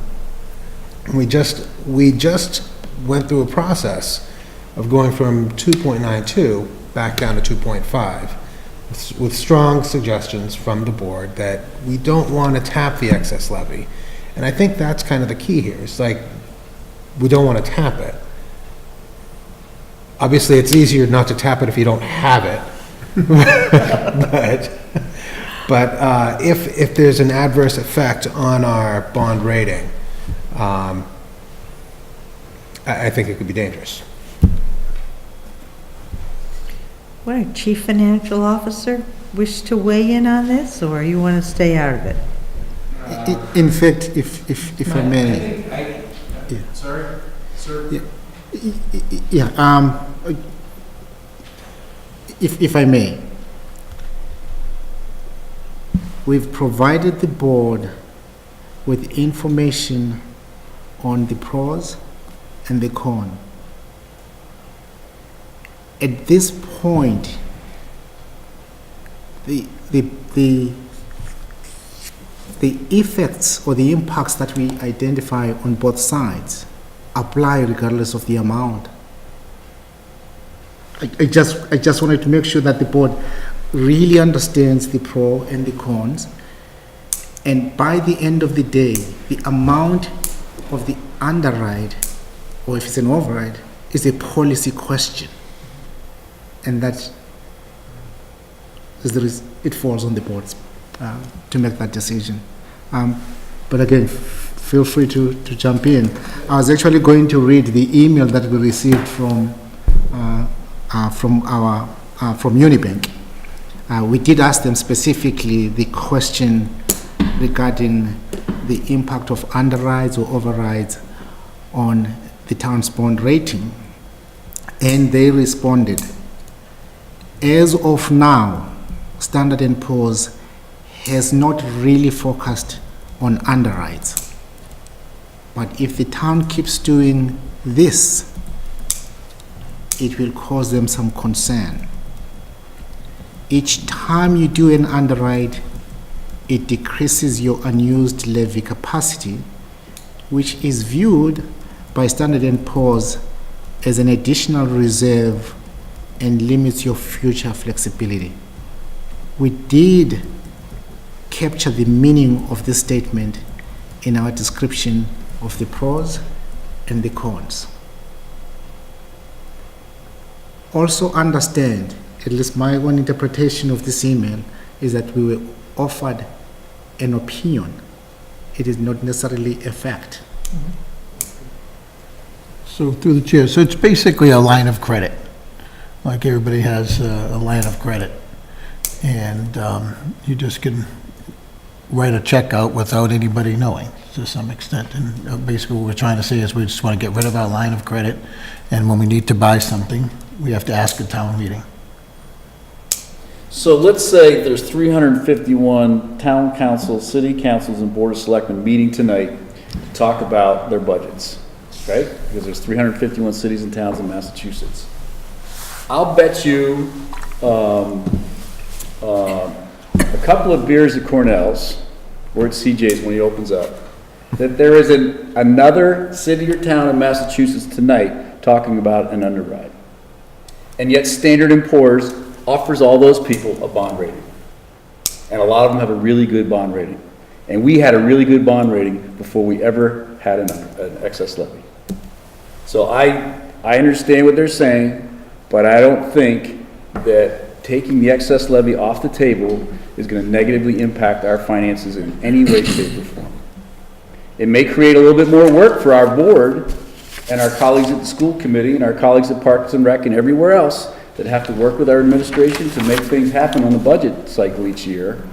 we just went through a process of going from 2.92 back down to 2.5 with strong suggestions from the board that we don't want to tap the excess levy. And I think that's kind of the key here. It's like, we don't want to tap it. Obviously, it's easier not to tap it if you don't have it. but if there's an adverse effect on our bond rating, I think it could be dangerous. What, a chief financial officer wish to weigh in on this, or you want to stay out of it? In fact, if I may. Yeah. Sorry, sir? Yeah, if I may. We've provided the board with information on the pros and the cons. At this point, the effects or the impacts that we identify on both sides apply regardless of the amount. I just wanted to make sure that the board really understands the pro and the cons, and by the end of the day, the amount of the underride, or if it's an override, is a policy question, and that is it falls on the boards to make that decision. But again, feel free to jump in. I was actually going to read the email that we received from Unibank. We did ask them specifically the question regarding the impact of underrides or overrides on the town's bond rating, and they responded, as of now, Standard & Poor's has not really focused on underrides. But if the town keeps doing this, it will cause them some concern. Each time you do an underride, it decreases your unused levy capacity, which is viewed by Standard & Poor's as an additional reserve and limits your future flexibility. We did capture the meaning of this statement in our description of the pros and the cons. Also understand, at least my own interpretation of this email, is that we were offered an opinion. It is not necessarily a fact. So through the chair, so it's basically a line of credit. Like everybody has a line of credit. And you just can write a check out without anybody knowing to some extent. And basically what we're trying to say is we just want to get rid of our line of credit. And when we need to buy something, we have to ask a town meeting. So let's say there's 351 town councils, city councils, and board of selectmen meeting tonight to talk about their budgets, right? Because there's 351 cities and towns in Massachusetts. I'll bet you a couple of beers at Cornell's or at CJ's when he opens up, that there is another city or town in Massachusetts tonight talking about an underride. And yet Standard & Poor's offers all those people a bond rating. And a lot of them have a really good bond rating. And we had a really good bond rating before we ever had an excess levy. So I understand what they're saying, but I don't think that taking the excess levy off the table is going to negatively impact our finances in any way, shape, or form. It may create a little bit more work for our board and our colleagues at the school committee and our colleagues at Parks and Rec and everywhere else that have to work with our administration to make things happen on the budget cycle each year.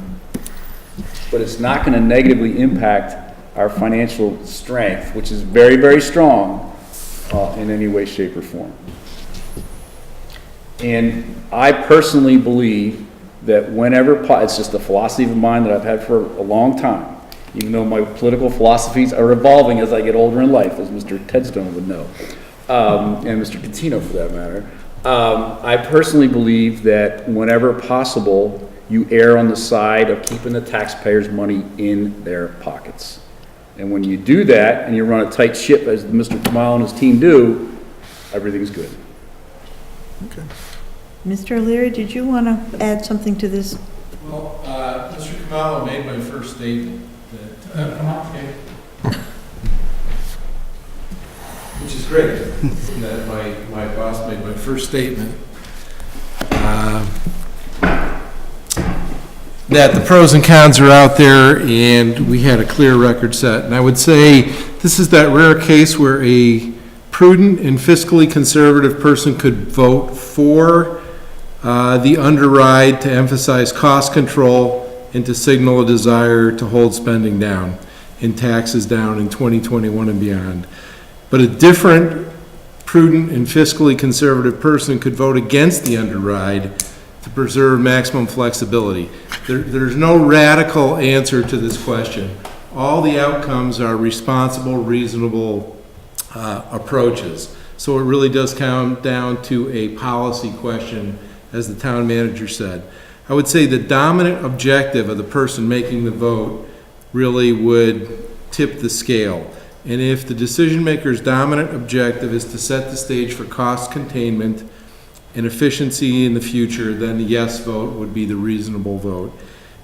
But it's not going to negatively impact our financial strength, which is very, very strong in any way, shape, or form. And I personally believe that whenever, it's just a philosophy of mine that I've had for a long time, even though my political philosophies are evolving as I get older in life, as Mr. Tedstone would know, and Mr. Catino for that matter. I personally believe that whenever possible, you err on the side of keeping the taxpayers' money in their pockets. And when you do that, and you run a tight ship, as Mr. Kamal and his team do, everything's good. Okay. Mr. O'Leary, did you want to add something to this? Well, Mr. Kamala made my first statement that, come on, okay. Which is great, that my boss made my first statement. That the pros and cons are out there and we had a clear record set. And I would say this is that rare case where a prudent and fiscally conservative person could vote for the underride to emphasize cost control and to signal a desire to hold spending down and taxes down in 2021 and beyond. But a different prudent and fiscally conservative person could vote against the underride to preserve maximum flexibility. There's no radical answer to this question. All the outcomes are responsible, reasonable approaches. So it really does come down to a policy question, as the town manager said. I would say the dominant objective of the person making the vote really would tip the scale. And if the decision maker's dominant objective is to set the stage for cost containment and efficiency in the future, then the yes vote would be the reasonable vote.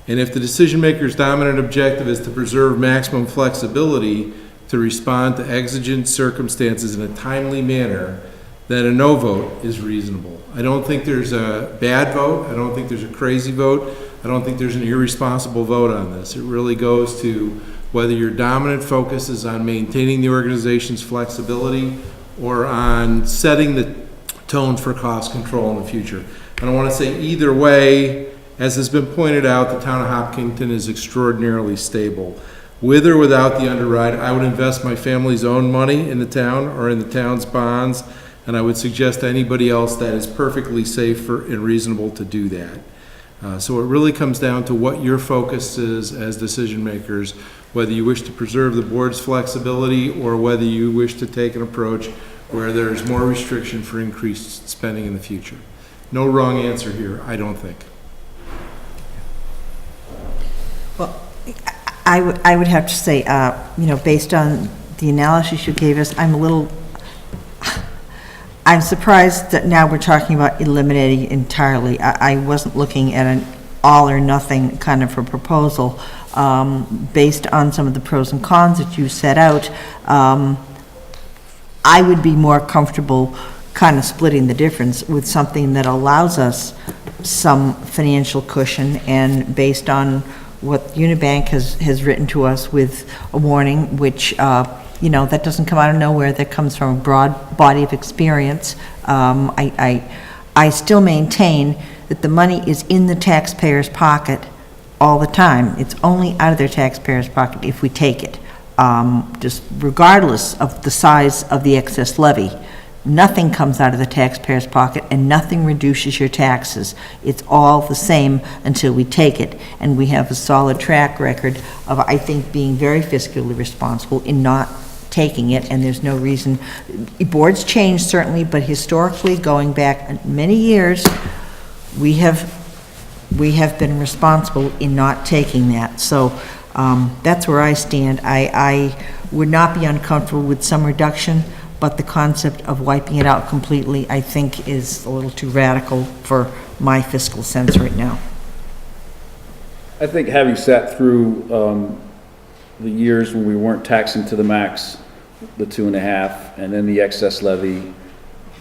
And if the decision maker's dominant objective is to preserve maximum flexibility to respond to exigent circumstances in a timely manner, then a no vote is reasonable. I don't think there's a bad vote. I don't think there's a crazy vote. I don't think there's an irresponsible vote on this. It really goes to whether your dominant focus is on maintaining the organization's flexibility or on setting the tone for cost control in the future. And I want to say either way, as has been pointed out, the town of Hopkinton is extraordinarily stable. With or without the underride, I would invest my family's own money in the town or in the town's bonds, and I would suggest to anybody else that is perfectly safe and reasonable to do that. So it really comes down to what your focus is as decision makers, whether you wish to preserve the board's flexibility or whether you wish to take an approach where there's more restriction for increased spending in the future. No wrong answer here, I don't think. Well, I would have to say, based on the analysis you gave us, I'm surprised that now we're talking about eliminating entirely. I wasn't looking at an all or nothing kind of a proposal. Based on some of the pros and cons that you set out, I would be more comfortable kind of splitting the difference with something that allows us some financial cushion, and based on what Unibank has written to us with a warning, which, that doesn't come out of nowhere, that comes from a broad body of experience. I still maintain that the money is in the taxpayer's pocket all the time. It's only out of their taxpayer's pocket if we take it, just regardless of the size of the excess levy. Nothing comes out of the taxpayer's pocket and nothing reduces your taxes. It's all the same until we take it. And we have a solid track record of, I think, being very fiscally responsible in not taking it, and there's no reason. Boards change certainly, but historically, going back many years, we have been responsible in not taking that. So that's where I stand. I would not be uncomfortable with some reduction, but the concept of wiping it out completely, I think, is a little too radical for my fiscal sense right now. I think having sat through the years when we weren't taxing to the max, the 2.5, and then the excess levy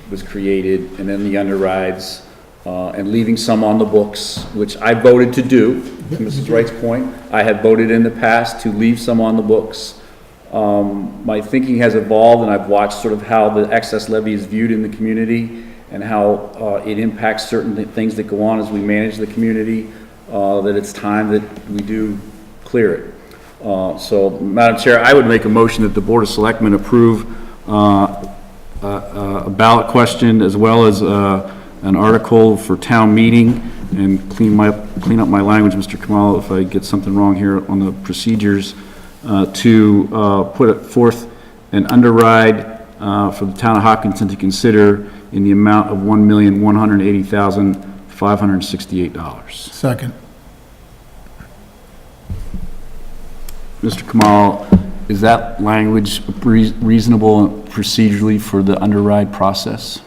was created, and then the underrides, and leaving some on the books, which I voted to do, to Mrs. Wright's point. I have voted in the past to leave some on the books. My thinking has evolved, and I've watched sort of how the excess levy is viewed in the community and how it impacts certain things that go on as we manage the community, that it's time that we do clear it. So, Madam Chair, I would make a motion that the Board of Selectmen approve a ballot question as well as an article for town meeting, and clean up my language, Mr. Kamal, if I get something wrong here on the procedures, to put forth an underride for the town of Hopkinton to consider in the amount of $1,180,568. Second. Mr. Kamal, is that language reasonable procedurally for the underride process?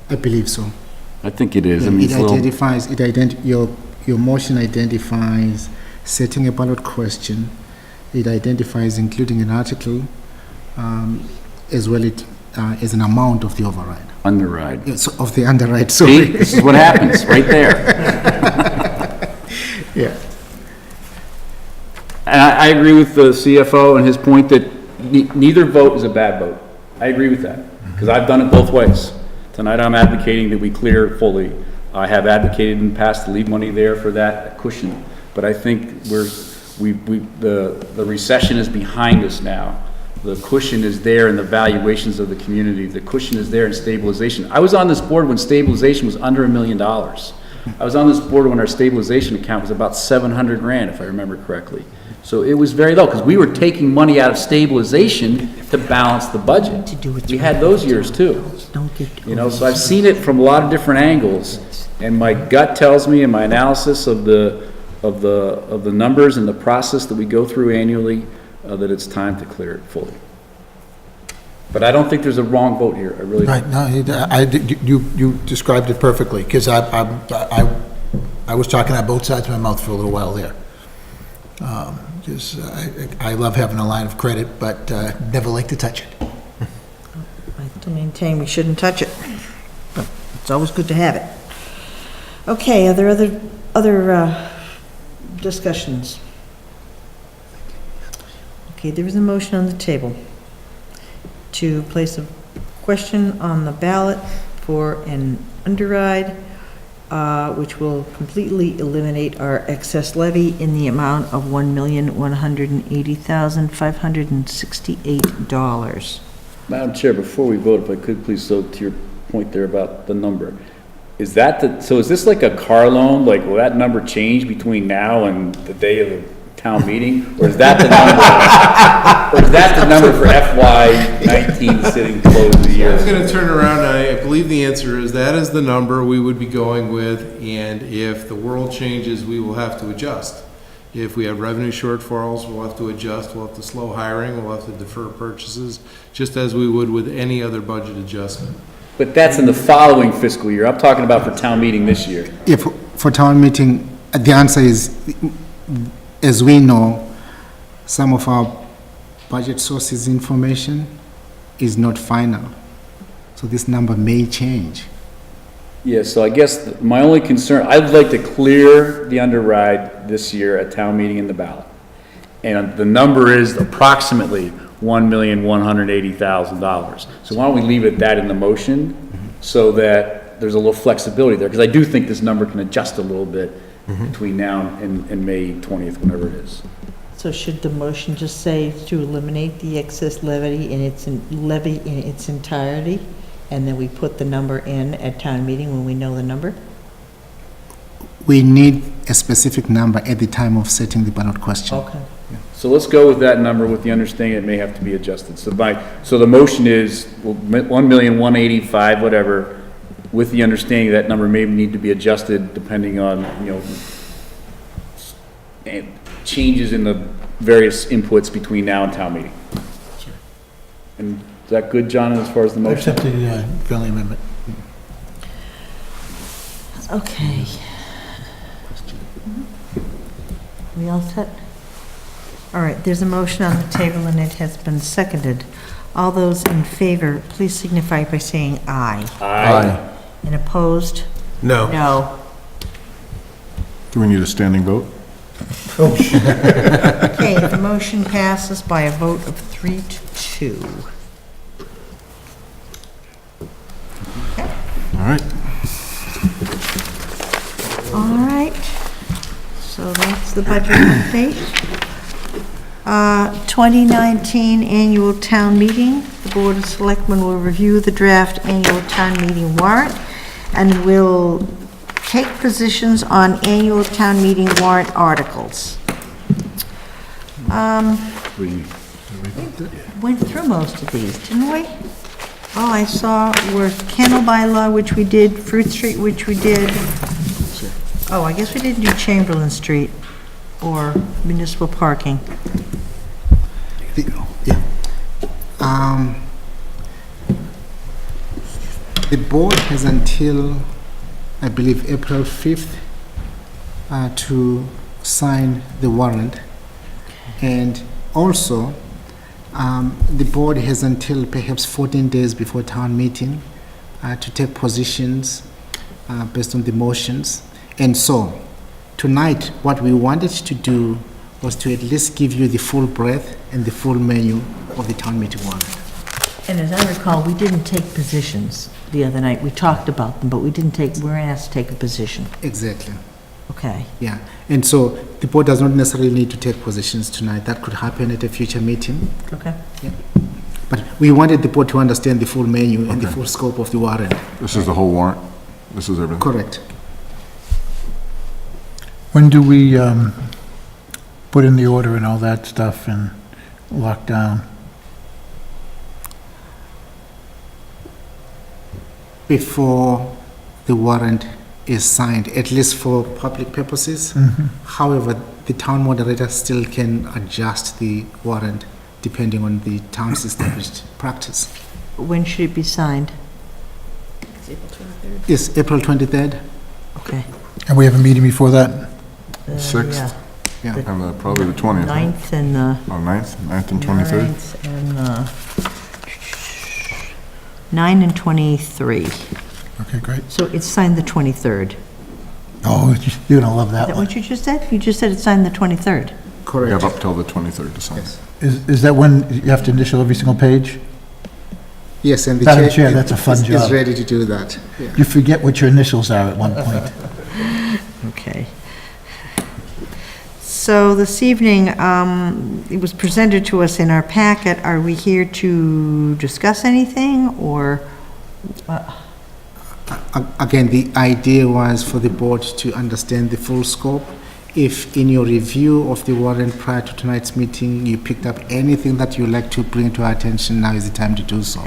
I believe so. I think it is. I mean, It identifies, your motion identifies setting a ballot question. It identifies including an article, as well as an amount of the override. Underride. Yes, of the underride, sorry. See, this is what happens, right there. Yeah. And I agree with the CFO and his point that neither vote is a bad vote. I agree with that, because I've done it both ways. Tonight I'm advocating that we clear fully. I have advocated in the past to leave money there for that cushion, but I think the recession is behind us now. The cushion is there in the valuations of the community. The cushion is there in stabilization. I was on this board when stabilization was under $1 million. I was on this board when our stabilization account was about 700 grand, if I remember correctly. So it was very low, because we were taking money out of stabilization to balance the budget. We had those years too. You know, so I've seen it from a lot of different angles, and my gut tells me, and my analysis of the numbers and the process that we go through annually, that it's time to clear it fully. But I don't think there's a wrong vote here, I really don't. Right, no, you described it perfectly, because I was talking out both sides of my mouth for a little while there. Just, I love having a line of credit, but never like to touch it. I still maintain we shouldn't touch it, but it's always good to have it. Okay, are there other discussions? Okay, there is a motion on the table to place a question on the ballot for an underride, which will completely eliminate our excess levy in the amount of $1,180,568. Madam Chair, before we vote, if I could please, so to your point there about the number, is that so is this like a car loan? Like, will that number change between now and the day of the town meeting? Or is that the number? Or is that the number for FY19 sitting close of the year? I was gonna turn around, and I believe the answer is that is the number we would be going with, and if the world changes, we will have to adjust. If we have revenue shortfalls, we'll have to adjust, we'll have to slow hiring, we'll have to defer purchases, just as we would with any other budget adjustment. But that's in the following fiscal year. I'm talking about for town meeting this year. If, for town meeting, the answer is, as we know, some of our budget sources information is not final. So this number may change. Yeah, so I guess my only concern, I'd like to clear the underride this year at town meeting in the ballot. And the number is approximately $1,180,000. So why don't we leave it that in the motion, so that there's a little flexibility there? Because I do think this number can adjust a little bit between now and May 20th, whenever it is. So should the motion just say to eliminate the excess levy in its entirety, and then we put the number in at town meeting when we know the number? We need a specific number at the time of setting the ballot question. Okay. So let's go with that number with the understanding it may have to be adjusted. So the motion is 1,185,000, whatever, with the understanding that number may need to be adjusted depending on, changes in the various inputs between now and town meeting. Sure. And is that good, John, as far as the I motion? accept the friendly amendment. Okay. We all set? All right, there's a motion on the table and it has been seconded. All those in favor, please signify by saying aye. Aye. And opposed? No. No. Do we need a standing vote? Okay, the motion passes by a vote of 3-2. All right. All right, so that's the budget update. 2019 annual town meeting. The Board of Selectmen will review the draft annual town meeting warrant and will take positions on annual town meeting warrant articles. We Went through most of these, didn't we? All I saw were kennel bylaw, which we did, Fruit Street, which we did. Oh, I guess we didn't do Chamberlain Street or municipal parking. The board has until, I believe, April 5th to sign the warrant. And also, the board has until perhaps 14 days before town meeting to take positions based on the motions. And so, tonight, what we wanted to do was to at least give you the full breadth and the full menu of the town meeting warrant. And as I recall, we didn't take positions the other night. We talked about them, but we didn't take, we were asked to take a position. Exactly. Okay. Yeah, and so the board does not necessarily need to take positions tonight. That could happen at a future meeting. Okay. Yeah. But we wanted the board to understand the full menu and the full scope of the warrant. This is the whole warrant? This is everything? Correct. When do we put in the order and all that stuff and lock down. Before the warrant is signed, at least for public purposes. However, the town moderator still can adjust the warrant depending on the town's established practice. When should it be signed? It's April 23rd. Is April 23rd? Okay. And we have a meeting before that? 6th? Yeah. Yeah. And probably the 20th. 9th and the... Oh, 9th and 23rd? 9th and 9 and 23. Okay, great. So it's signed the 23rd. Oh, you're gonna love Is that that one. what you just said? You just said it's signed the 23rd. We Correct. have up till the 23rd to sign. Is that when you have to initial every single page? Yes, and the Madam chair Chair, that's a fun is job. ready to do that. Yeah. You forget what your initials are at one point. Okay. So this evening, it was presented to us in our packet. Are we here to discuss anything, or? Again, the idea was for the board to understand the full scope. If in your review of the warrant prior to tonight's meeting, you picked up anything that you'd like to bring to our attention, now is the time to do so.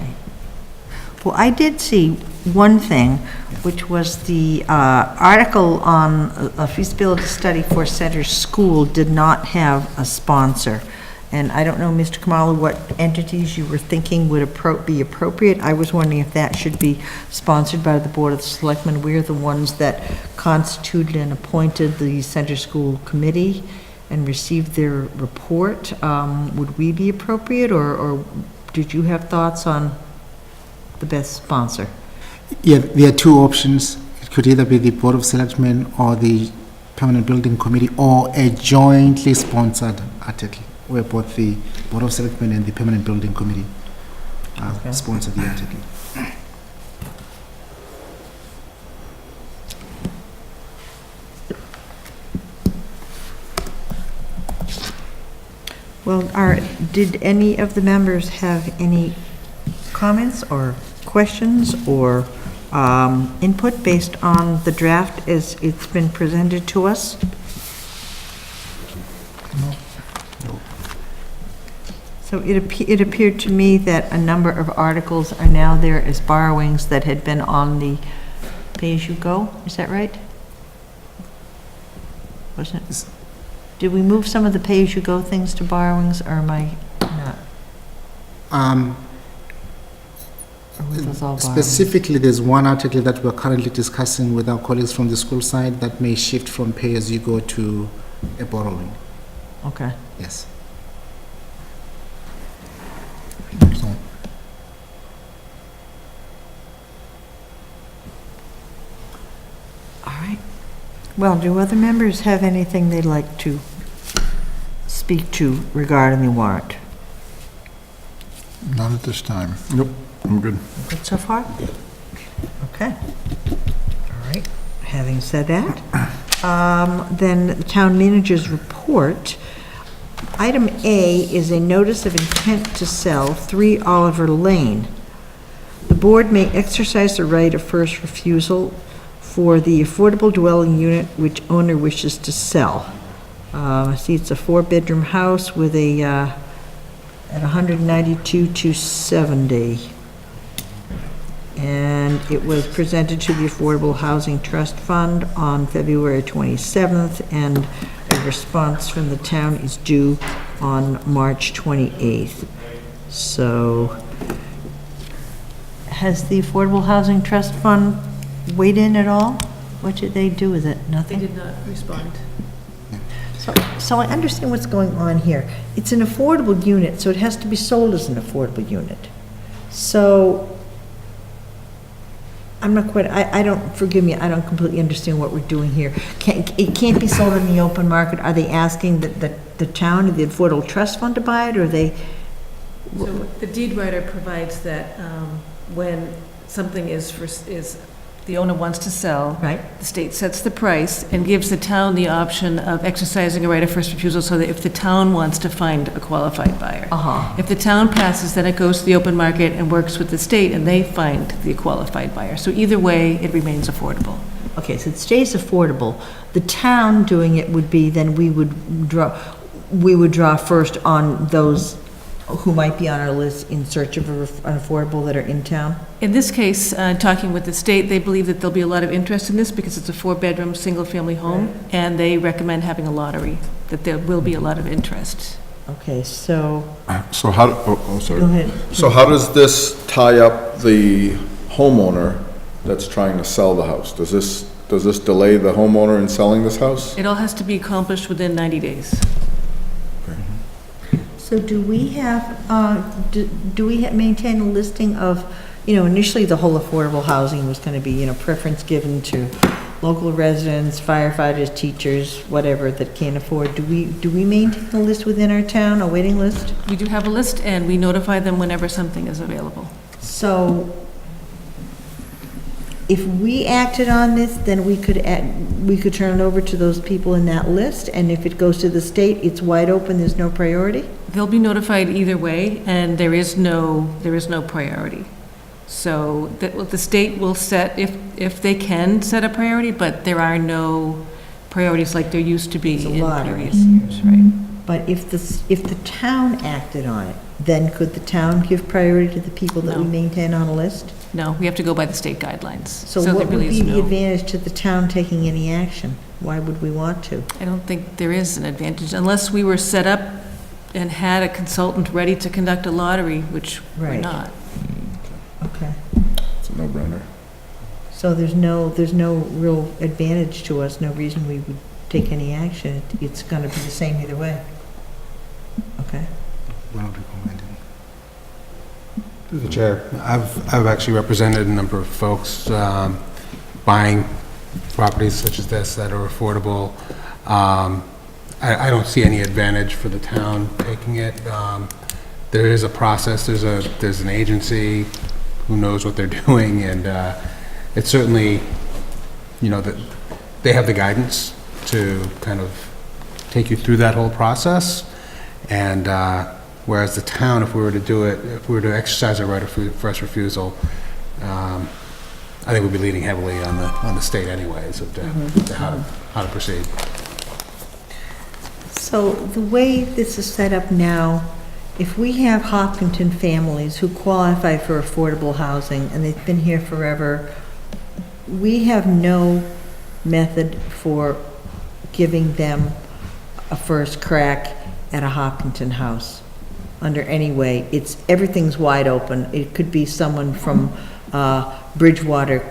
Well, I did see one thing, which was the article on a feasibility study for Center School did not have a sponsor. And I don't know, Mr. Kamala, what entities you were thinking would be appropriate. I was wondering if that should be sponsored by the Board of Selectmen. We're the ones that constituted and appointed the Center School Committee and received their report. Would we be appropriate, or did you have thoughts on the best sponsor? Yeah, there are two options. It could either be the Board of Selectmen or the Permanent Building Committee, or a jointly sponsored article, where both the Board of Selectmen and the Permanent Building Committee sponsor the article. Well, did any of the members have any comments or questions or input based on the draft as it's been presented to us? So it appeared to me that a number of articles are now there as borrowings that had been on the pay-as-you-go. Is that right? Wasn't it? Did we move some of the pay-as-you-go things to borrowings, or am I not? Or were those all borrowings? Specifically, there's one article that we're currently discussing with our colleagues from the school side that may shift from pay-as-you-go to a borrowing. Okay. Yes. Excellent. All right. Well, do other members have anything they'd like to speak to regarding the warrant? Not at this time. Nope, I'm good. Good so far? Okay. All right. Having said that, then the town manager's report. Item A is a notice of intent to sell 3 Oliver Lane. The board may exercise the right of first refusal for the affordable dwelling unit which owner wishes to sell. See, it's a 4-bedroom house with a, at 192,270. And it was presented to the Affordable Housing Trust Fund on February 27th, and a response from the town is due on March 28th. So, has the Affordable Housing Trust Fund weighed in at all? What did they do with it? They Nothing? did not respond. So I understand what's going on here. It's an affordable unit, so it has to be sold as an affordable unit. So, I'm not quite, I don't, forgive me, I don't completely understand what we're doing here. It can't be sold in the open market. Are they asking the town or the Affordable Trust Fund to buy it, or are they? So the deed writer provides that when something is the owner wants to sell. Right. The state sets the price and gives the town the option of exercising a right of first refusal, so that if the town wants to find a qualified buyer. If the town passes, then it goes to the open market and works with the state, and they find the qualified buyer. So either way, it remains affordable. Okay, so it stays affordable. The town doing it would be, then we would draw, we would draw first on those who might be on our list in search of an affordable that are in town? In this case, talking with the state, they believe that there'll be a lot of interest in this because it's a 4-bedroom, single-family home, and they recommend having a lottery, that there will be a lot of interest. Okay, so, So how, sorry. Go ahead. So how does this tie up the homeowner that's trying to sell the house? Does this delay the homeowner in selling this house? It all has to be accomplished within 90 days. so do we have, do we maintain a listing of, initially the whole affordable housing was gonna be, preference given to local residents, firefighters, teachers, whatever, that can't afford. Do we maintain a list within our town, a waiting list? We do have a list, and we notify them whenever something is available. So if we acted on this, then we could turn it over to those people in that list, and if it goes to the state, it's wide open, there's no priority? They'll be notified either way, and there is no priority. So the state will set, if they can set a priority, but there are no priorities like there used to be in previous years, right? But if the town acted on it, then could the town give priority to the people that we maintain on a list? No, we have to go by the state guidelines. So there what would really is be the no- advantage to the town taking any action? Why would we want to? I don't think there is an advantage, unless we were set up and had a consultant ready to conduct a lottery, which we're Right. not. Okay. It's a no-brainer. So there's no real advantage to us, no reason we would take any action. It's gonna be the same either way. Okay. Through the chair, I've actually represented a number of folks buying properties such as this that are affordable. I don't see any advantage for the town taking it. There is a process, there's an agency who knows what they're doing, and it's certainly, that they have the guidance to kind of take you through that whole process. And whereas the town, if we were to do it, if we were to exercise our right of first refusal, I think we'd be leaning heavily on the state anyways of how to proceed. So the way this is set up now, if we have Hopkinton families who qualify for affordable housing and they've been here forever, we have no method for giving them a first crack at a Hopkinton house under any way. Everything's wide open. It could be someone from Bridgewater,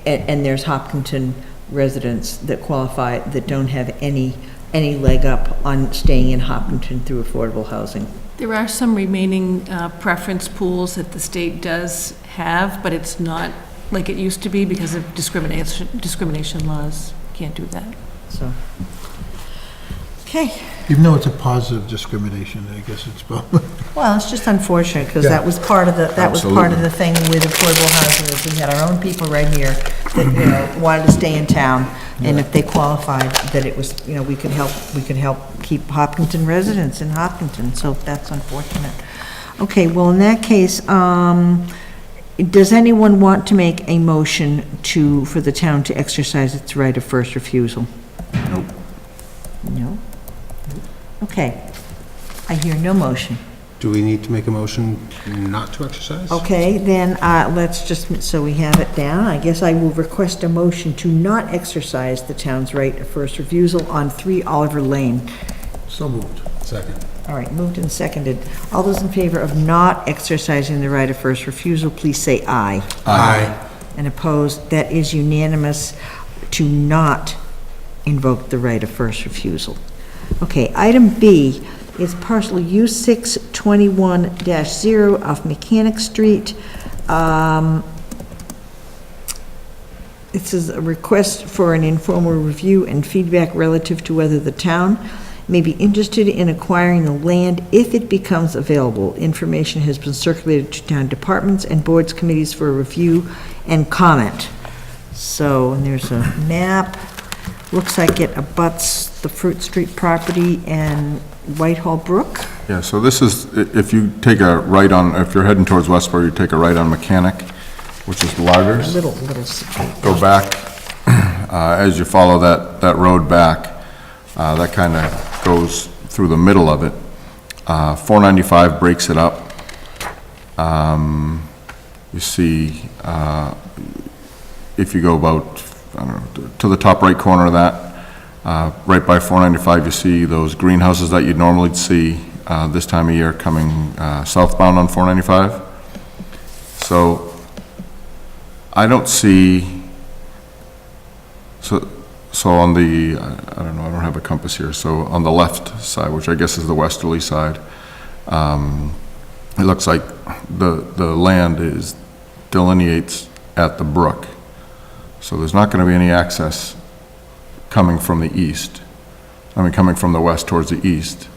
and there's Hopkinton residents that qualify that don't have any leg up on staying in Hopkinton through affordable housing. There are some remaining preference pools that the state does have, but it's not like it used to be because of discrimination laws. Can't do that. So, okay. Even though it's a positive discrimination, I guess it's both. Well, it's just unfortunate, because that was part of the thing with affordable housing, is we had our own people right here that, wanted to stay in town, and if they qualified, that it was, we could help keep Hopkinton residents in Hopkinton, so that's unfortunate. Okay, well, in that case, does anyone want to make a motion for the town to exercise its right of first refusal? Nope. No? Okay. I hear no motion. Do we need to make a motion not to exercise? Okay, then let's just, so we have it down, I guess I will request a motion to not exercise the town's right of first refusal on 3 Oliver Lane. So moved. Second. All right, moved and seconded. All those in favor of not exercising the right of first refusal, please say aye. Aye. And opposed, that is unanimous to not invoke the right of first refusal. Okay, item B is parcel U621-0 off Mechanic Street. This is a request for an informal review and feedback relative to whether the town may be interested in acquiring the land if it becomes available. Information has been circulated to town departments and boards committees for review and comment. So, and there's a map. Looks like it abuts the Fruit Street property and Whitehall Brook. Yeah, so this is, if you take a right on, if you're heading towards Westboro, you take a right on Mechanic, which is Larders. Little. Go back, as you follow that road back, that kind of goes through the middle of it. 495 breaks it up. You see, if you go about, I don't know, to the top right corner of that, right by 495, you see those greenhouses that you'd normally see this time of year coming southbound on 495. So I don't see, so on the, I don't know, I don't have a compass here, so on the left side, which I guess is the westerly side, it looks like the land delineates at the brook. So there's not going to be any access coming from the east. Coming from the west towards the east.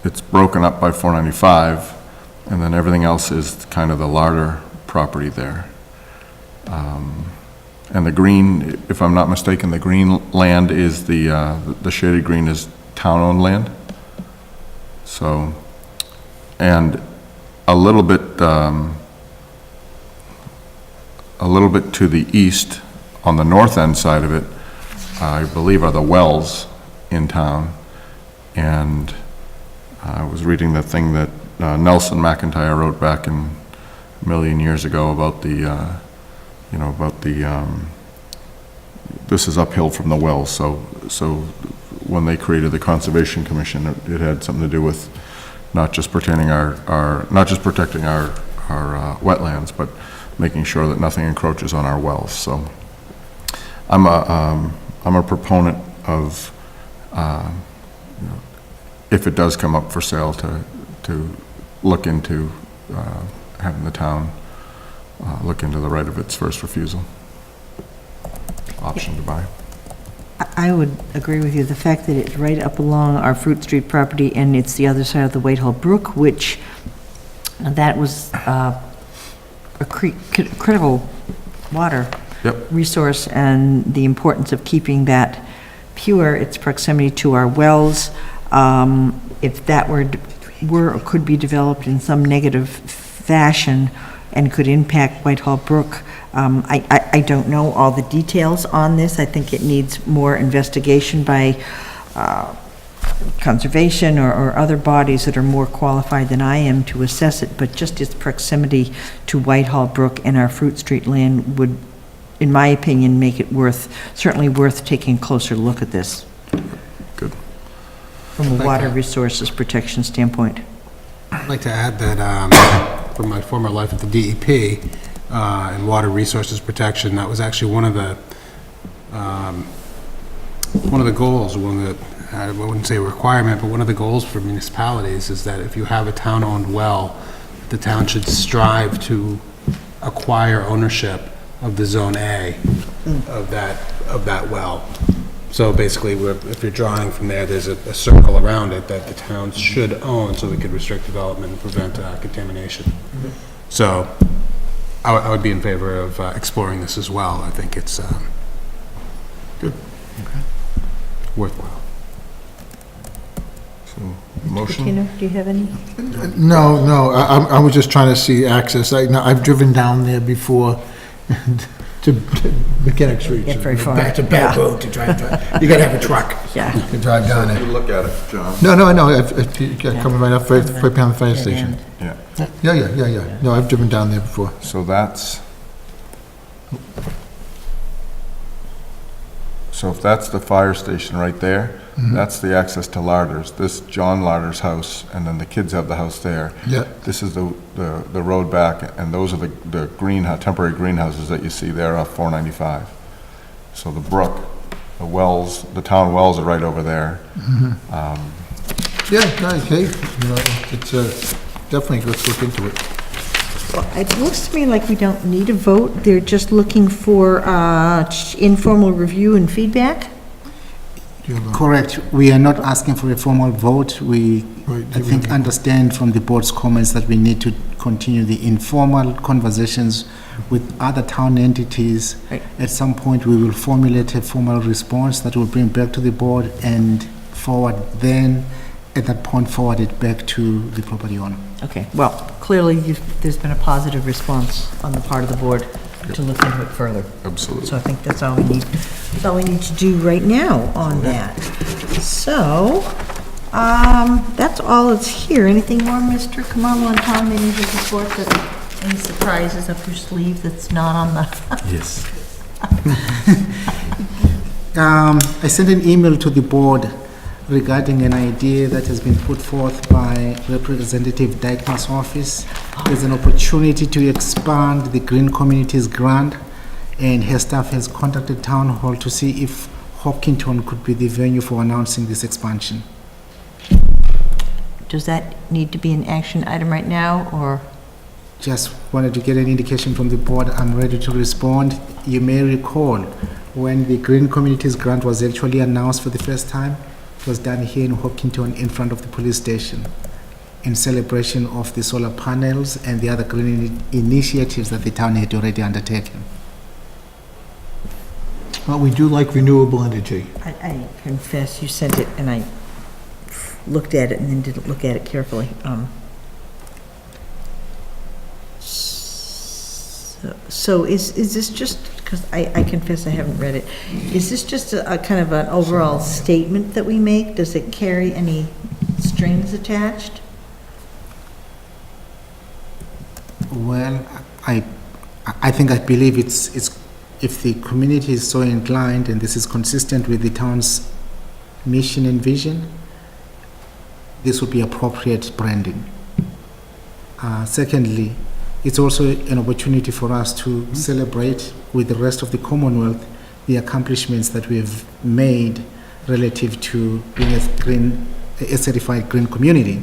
It's broken up by 495, and then everything else is kind of the larder property there. And the green, if I'm not mistaken, the green land is the shaded green is town-owned land. So, and a little bit to the east, on the north end side of it, I believe are the wells in town. And I was reading the thing that Nelson McIntyre wrote back a million years ago about this is uphill from the wells. So when they created the Conservation Commission, it had something to do with not just protecting our wetlands, but making sure that nothing encroaches on our wells. So I'm a proponent of, if it does come up for sale, to look into having the town look into the right of its first refusal option to buy. I would agree with you. The fact that it's right up along our Fruit Street property and it's the other side of the Whitehall Brook, which that was a critical water resource, and the importance of keeping that pure, its proximity to our wells. If that were or could be developed in some negative fashion and could impact Whitehall Brook, I don't know all the details on this. I think it needs more investigation by conservation or other bodies that are more qualified than I am to assess it, but just its proximity to Whitehall Brook and our Fruit Street land would, in my opinion, make it certainly worth taking a closer look at this. Good. From a water resources protection standpoint. I'd like to add that from my former life at the DEP and water resources protection, that was actually one of the goals, I wouldn't say a requirement, but one of the goals for municipalities is that if you have a town-owned well, the town should strive to acquire ownership of the Zone A of that well. So basically, if you're drawing from there, there's a circle around it that the towns should own so we could restrict development and prevent contamination. So I would be in favor of exploring this as well. I think it's good. Okay. Worthwhile. So, motion? Tina, do you have any? No, I was just trying to see access. I've driven down there before to Mechanic Street. Get very far. It's a bad road to drive. You gotta have a truck. Yeah. To drive down it. Good look at it, John. No, coming right up, right behind the fire station. Yeah. Yeah. No, I've driven down there before. So if that's the fire station right there, that's the access to Larders. This John Larders' house, and then the kids have the house there. Yeah. This is the road back, and those are the temporary greenhouses that you see there off 495. So the brook, the wells, the town wells are right over there. Okay. It's definitely, let's look into it. Well, it looks to me like we don't need a vote. They're just looking for informal review and feedback. Correct. We are not asking for a formal vote. I think, understand from the board's comments that we need to continue the informal conversations with other town entities. Right. At some point, we will formulate a formal response that we'll bring back to the board and then, at that point, forward it back to the property owner. Okay, well, clearly there's been a positive response on the part of the board. to look into it further. Absolutely. So I think that's all we need, to do right now on that. So, that's all that's here. Anything more, Mr. Kamal, on town manager's report, that any surprises up your sleeve that's not on the? Yes. I sent an email to the board regarding an idea that has been put forth by Representative Dykeman's office. There's an opportunity to expand the Green Communities grant, and her staff has contacted Town Hall to see if Hopkinton could be the venue for announcing this expansion. Does that need to be an action item right now, or? Just wanted to get an indication from the board. I'm ready to respond. You may recall when the Green Communities grant was actually announced for the first time, it was done here in Hopkinton in front of the police station in celebration of the solar panels and the other green initiatives that the town had already undertaken. Well, we do like renewable energy. I confess, you sent it and I looked at it and then didn't look at it carefully. So is this just, because I confess I haven't read it, is this just a kind of an overall statement that we make? Does it carry any strings attached? Well, I believe it's if the community is so inclined and this is consistent with the town's mission and vision, this would be appropriate branding. Secondly, it's also an opportunity for us to celebrate with the rest of the Commonwealth the accomplishments that we've made relative to being a certified green community.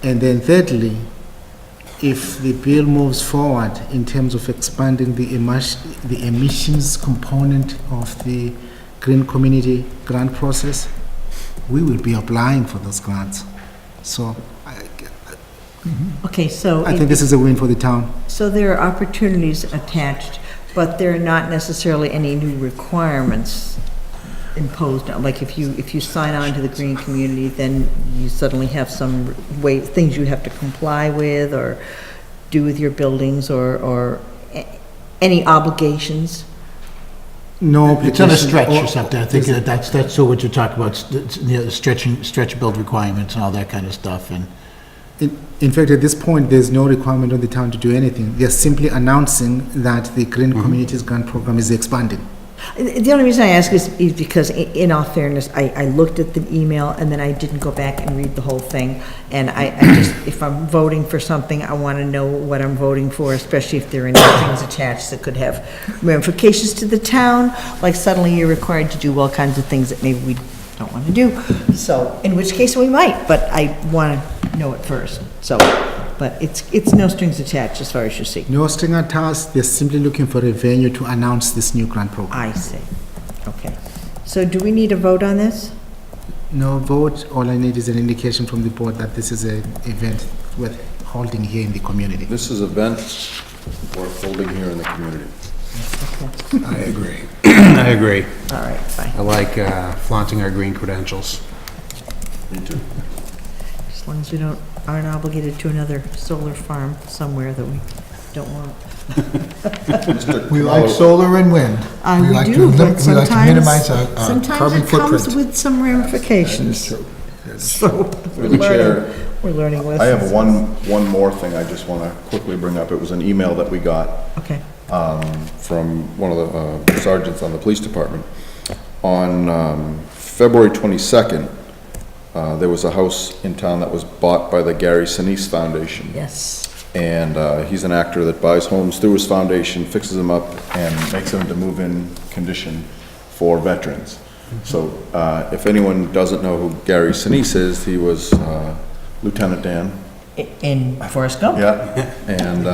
And then thirdly, if the bill moves forward in terms of expanding the emissions component of the green community grant process, we will be applying for those grants. So Okay, so I think this is a win for the town. So there are opportunities attached, but there are not necessarily any new requirements imposed. Like if you sign on to the green community, then you suddenly have some things you have to comply with or do with your buildings, or any obligations. No, It's on a stretch or something. I think that's what you're talking about, stretch build requirements and all that kind of stuff. And in fact, at this point, there's no requirement on the town to do anything. They're simply announcing that the Green Communities Grant Program is expanding. The only reason I ask is because, in all fairness, I looked at the email and then I didn't go back and read the whole thing. And I just, if I'm voting for something, I want to know what I'm voting for, especially if there are any things attached that could have ramifications to the town. Like suddenly you're required to do all kinds of things that maybe we don't want to do. So, in which case we might, but I want to know it first. So, but it's no strings attached as far as you see. No string attached. They're simply looking for a venue to announce this new grant program. I see. Okay. So do we need a vote on this? No vote. All I need is an indication from the board that this is an event worth holding here in the community. This is an event worth holding here in the community. Okay. I agree. I agree. All right, fine. I like flaunting our green credentials. Me too. As long as we aren't obligated to another solar farm somewhere that we don't want. we like solar and wind. We like do, to but we like to minimize our sometimes carbon it comes footprint. with some ramifications. So Through the chair, we're learning lessons. I have one more thing I just want to quickly bring up. It was an email that we got Okay. from one of the sergeants on the police department. On February 22nd, there was a house in town that was bought by the Gary Sinise Foundation. Yes. And he's an actor that buys homes through his foundation, fixes them up, and makes them into move-in condition for veterans. So if anyone doesn't know who Gary Sinise is, he was Lieutenant Dan. In Forrest Gump? Yeah, and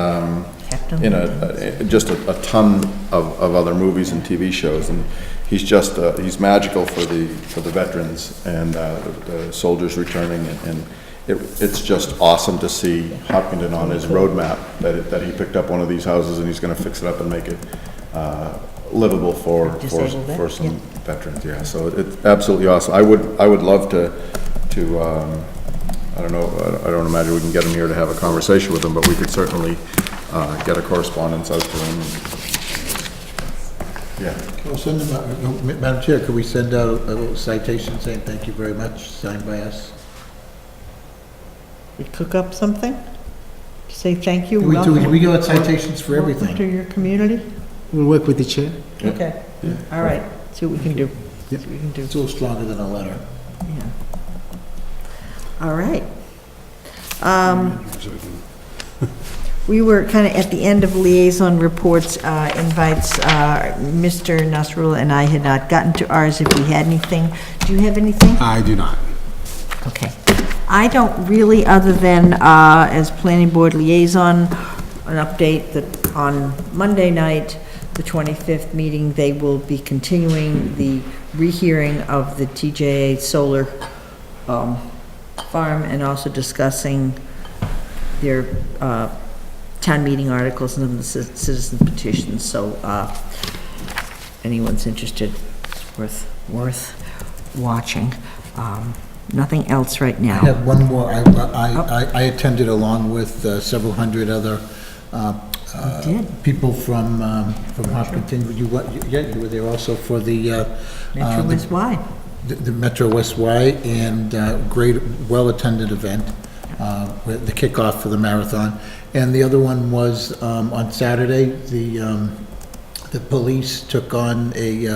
in just a ton of other movies and TV shows, and he's just he's magical for the veterans and the soldiers returning, and it's just awesome to see Hopkinton on his roadmap that he picked up one of these houses and he's going to fix it up and make it livable for some veterans. Yeah, so it's absolutely awesome. I would love to I don't imagine we can get him here to have a conversation with him, but we could certainly get a correspondence out to him Yeah. Well, send them, Madam Chair, could we send out a little citation saying thank you very much, signed by us? We cook up something? Say thank you, We do, welcome. we give out citations for Welcome everything. to your community? We'll work with the chair. Okay, all right, see what we can do. See what we can do. It's a little stronger than a letter. Yeah. All right. We were kind of at the end of liaison reports, invites. Mr. Nasrullah and I had not gotten to ours if we had anything. Do you have anything? I do not. Okay. I don't really, other than as planning board liaison, an update that on Monday night, the 25th meeting, they will be continuing the rehearing of the TJA solar farm and also discussing their town meeting articles and the citizen petitions. So anyone's interested, it's worth watching. Nothing else right now. I have one more. I attended along with several hundred other people from Hopkinton. You were there also for the Metro West Y. The Metro West Y, and great, well-attended event, with the kickoff for the marathon. And the other one was on Saturday. The police took on a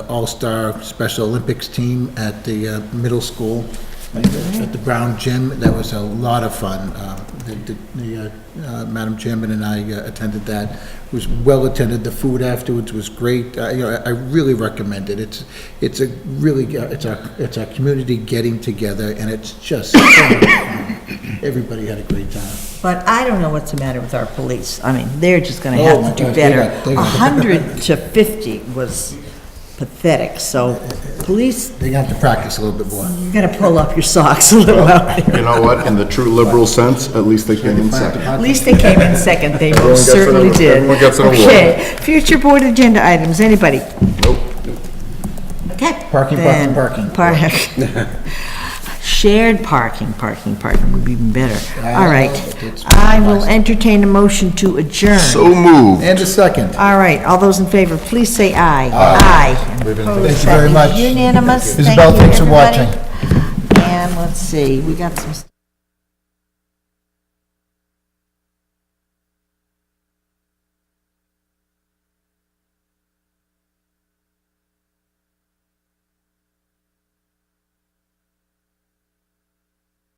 all-star Special Olympics team at the middle school, at the Brown Gym. That was a lot of fun. Madam Chairman and I attended that. It was well attended. The food afterwards was great. I really recommend it. It's our community getting together, and it's just so much fun. Everybody had a great time. But I don't know what's the matter with our police. I mean, they're just gonna have to do better. 100 to 50 was pathetic, so police, They're gonna have to practice a little bit more. you gotta pull up your socks a little out there. You know what, in the true liberal sense, at least they came in second. At least they came in second, they Everyone most gets an certainly award. did. Everyone gets an award. Okay, future board agenda items, anybody? Nope. Okay. Parking. Shared parking would be even better. All right, I will entertain a motion to adjourn. So moved. And a second. All right, all those in favor, please say aye. Aye. Thank you very much. Unanimous, thank you, Isabel, thanks for everybody. watching. And let's see, we got some.